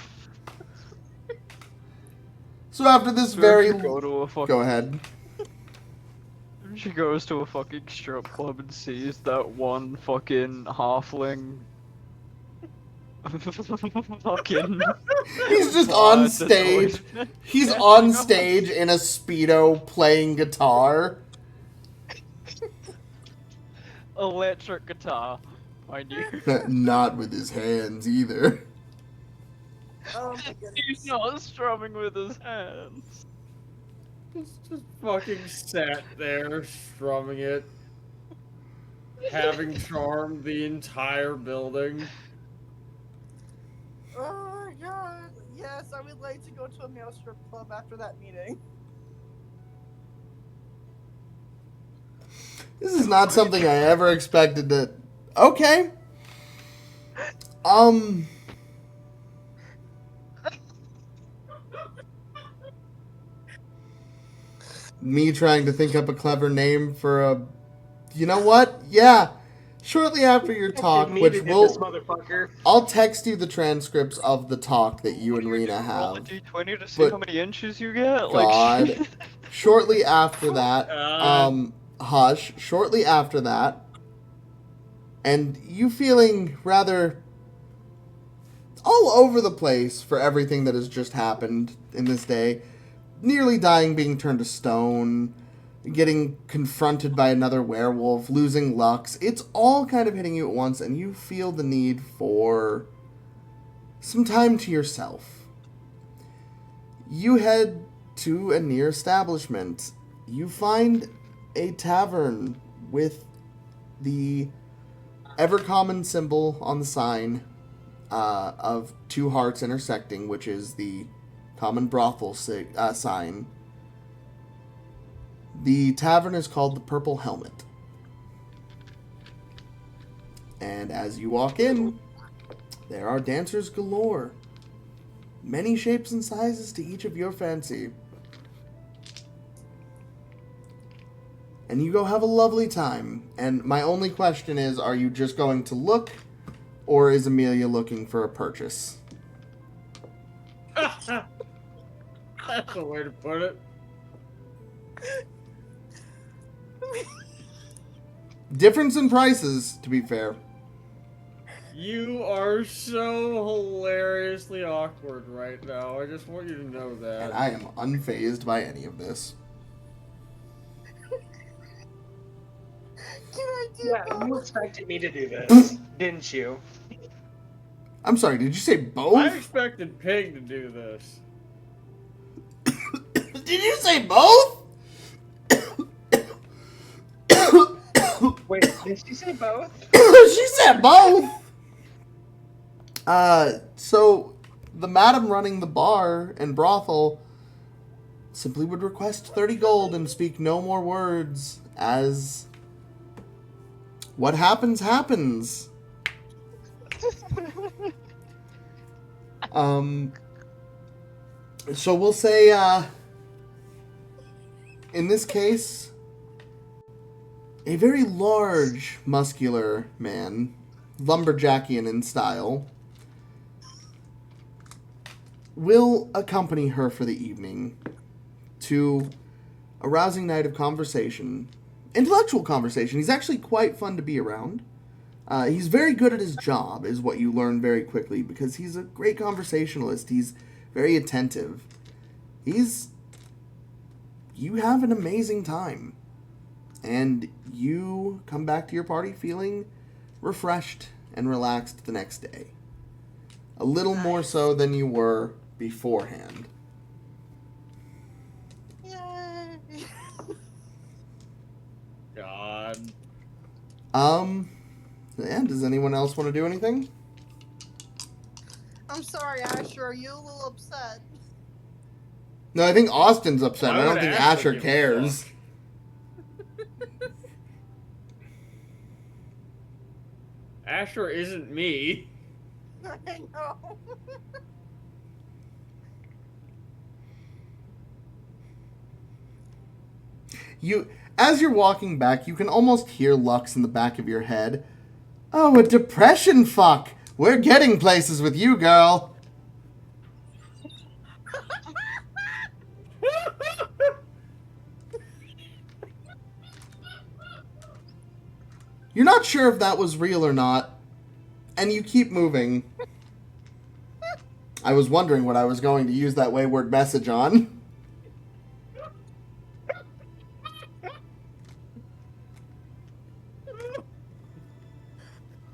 So after this Go ahead. She goes to a fucking strip club and sees that one fucking halfling. Fucking. He's just on stage. He's on stage in a Speedo playing guitar. Electric guitar, mind you. Not with his hands either. Oh my goodness. He's not strumming with his hands. Just fucking sat there strumming it, having charmed the entire building. Oh my god. Yes, I would like to go to a male strip club after that meeting. This is not something I ever expected to... Okay. me trying to think up a clever name for a... You know what? Yeah. Shortly after your talk, Me which to hit will... this motherfucker. I'll text you the transcripts of the talk that you What and do you Rena do? Roll a have. d20 to see But- how many inches you get? Like, God. Shortly after that, Hush, shortly after that, and you feeling rather all over the place for everything that has just happened in this day, nearly dying, being turned to stone, getting confronted by another werewolf, losing Lux, it's all kind of hitting you at once, and you feel the need for some time to yourself. You head to a near establishment. You find a tavern with the ever-common symbol on the sign of two hearts intersecting, which is the common brothel sign. The tavern is called the Purple Helmet. And as you walk in, there are dancers galore. Many shapes and sizes to each of your fancy. And you go have a lovely time. And my only question is, are you just going to look, or is Ameillia looking for a purchase? That's a way to put it. Difference in prices, to be fair. You are so hilariously awkward right now. I just want you to know that. And I am unfazed by any of this. Yeah, you expected me to do this, didn't you? I'm sorry, did you say both? I expected Pig to do this. Did you say both? Wait, did she say both? She said both! So the madam running the bar and brothel simply would request 30 gold and speak no more words, as what happens, happens. So we'll say, in this case, a very large, muscular man, lumberjackian in style, will accompany her for the evening to a rousing night of conversation, intellectual conversation. He's actually quite fun to be around. He's very good at his job, is what you learn very quickly, because he's a great conversationalist. He's very attentive. You have an amazing time. And you come back to your party feeling refreshed and relaxed the next day. A little more so than you were beforehand. Yay! God. Yeah, does anyone else want to do anything? I'm sorry, Asher. Are you a little upset? No, I think Austin's upset. Why I don't would think Asher Asher give a cares. fuck? Asher isn't me. I know. As you're walking back, you can almost hear Lux in the back of your head. Oh, a depression fuck! We're getting places with you, girl. You're not sure if that was real or not, and you keep moving. I was wondering what I was going to use that wayward message on.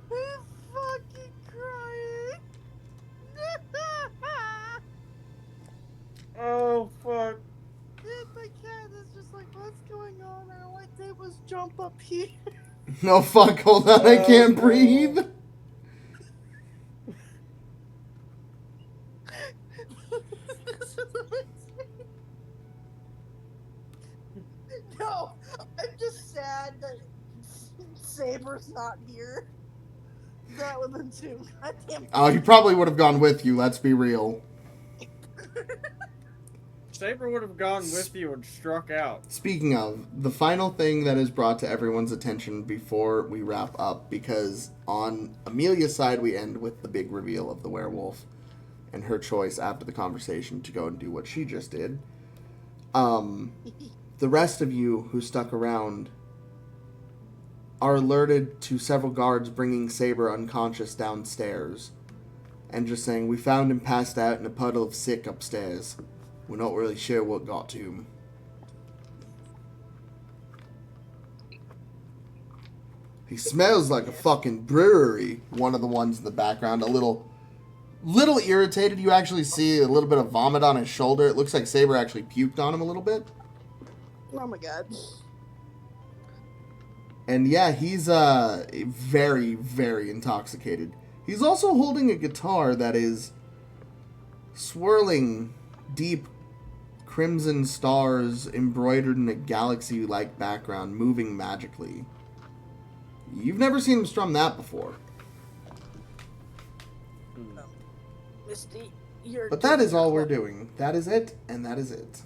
I'm fucking crying. Oh, fuck. And my cat is just like, what's going on? And all I did was jump up here. No, fuck, hold on, I can't breathe. No, I'm just sad that Saber's not here. That would have been too goddamn. Oh, he probably would have gone with you, let's be real. Saber would have gone with you and struck out. Speaking of, the final thing that is brought to everyone's attention before we wrap up, because on Amelia's side we end with the big reveal of the werewolf and her choice after the conversation to go and do what she just did. The rest of you who stuck around are alerted to several guards bringing Saber unconscious downstairs and just saying, "We found him passed out in a puddle of sick upstairs. We're not really sure what got to him." "He smells like a fucking brewery," one of the ones in the background, a little irritated. You actually see a little bit of vomit on his shoulder. It looks like Saber actually puked on him a little bit. Oh my god. And yeah, he's very, very intoxicated. He's also holding a guitar that is swirling deep crimson stars embroidered in a galaxy-like background, moving magically. You've never seen him strum that before. Misty, you're... But that is all we're doing. That is it, and that is it.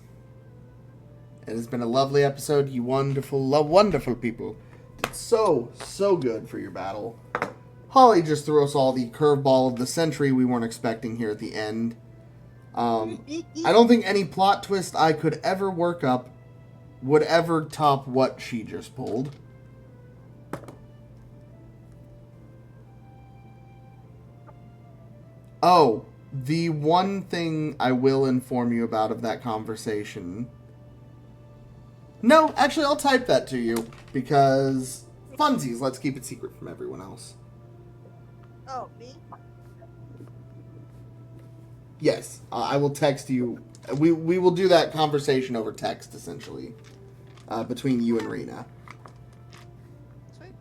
It has been a lovely episode, you wonderful, wonderful people. Did so good for your battle. Holly just threw us all the curveball of the century we weren't expecting here at the end. I don't think any plot twist I could ever work up would ever top what she just pulled. Oh, the one thing I will inform you about of that conversation... No, actually, I'll type that to you, because... Funsies, let's keep it secret from everyone else. Oh, me? Yes, I will text you. We will do that conversation over text, essentially, between you and Rena. Sweet.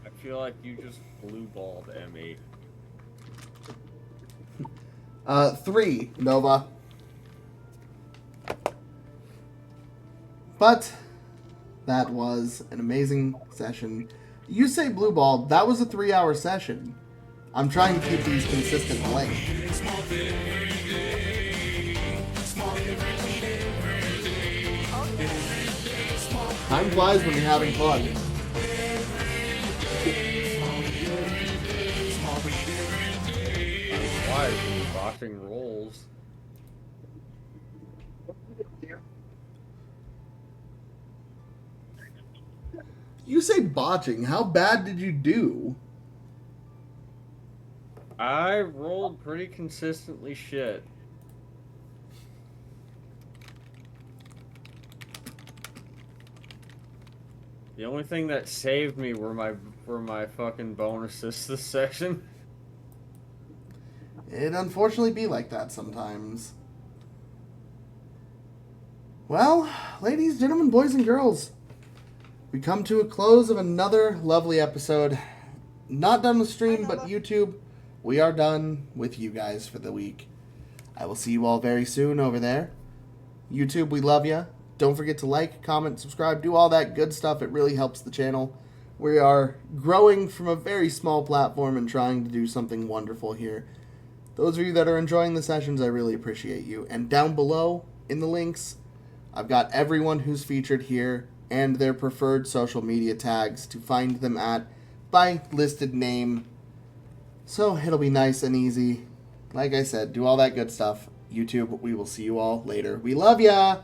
I feel like you just blue-balled Emmy. 3, Nova. But that was an amazing session. You say blue ball, that was a 3-hour session. I'm trying to keep these consistent length. Time flies when you're having fun. Why are you botching rolls? You say botching. How bad did you do? I rolled pretty consistently shit. The only thing that saved me were my fucking bonuses this session. It unfortunately be like that sometimes. Well, ladies, gentlemen, boys and girls, we come to a close of another lovely episode. Not done with stream, but YouTube. We are done with you guys for the week. I will see you all very soon over there. YouTube, we love you. Don't forget to like, comment, subscribe, do all that good stuff. It really helps the channel. We are growing from a very small platform and trying to do something wonderful here. Those of you that are enjoying the sessions, I really appreciate you. And down below in the links, I've got everyone who's featured here and their preferred social media tags to find them at by listed name. So it'll be nice and easy. Like I said, do all that good stuff. YouTube, we will see you all later. We love ya!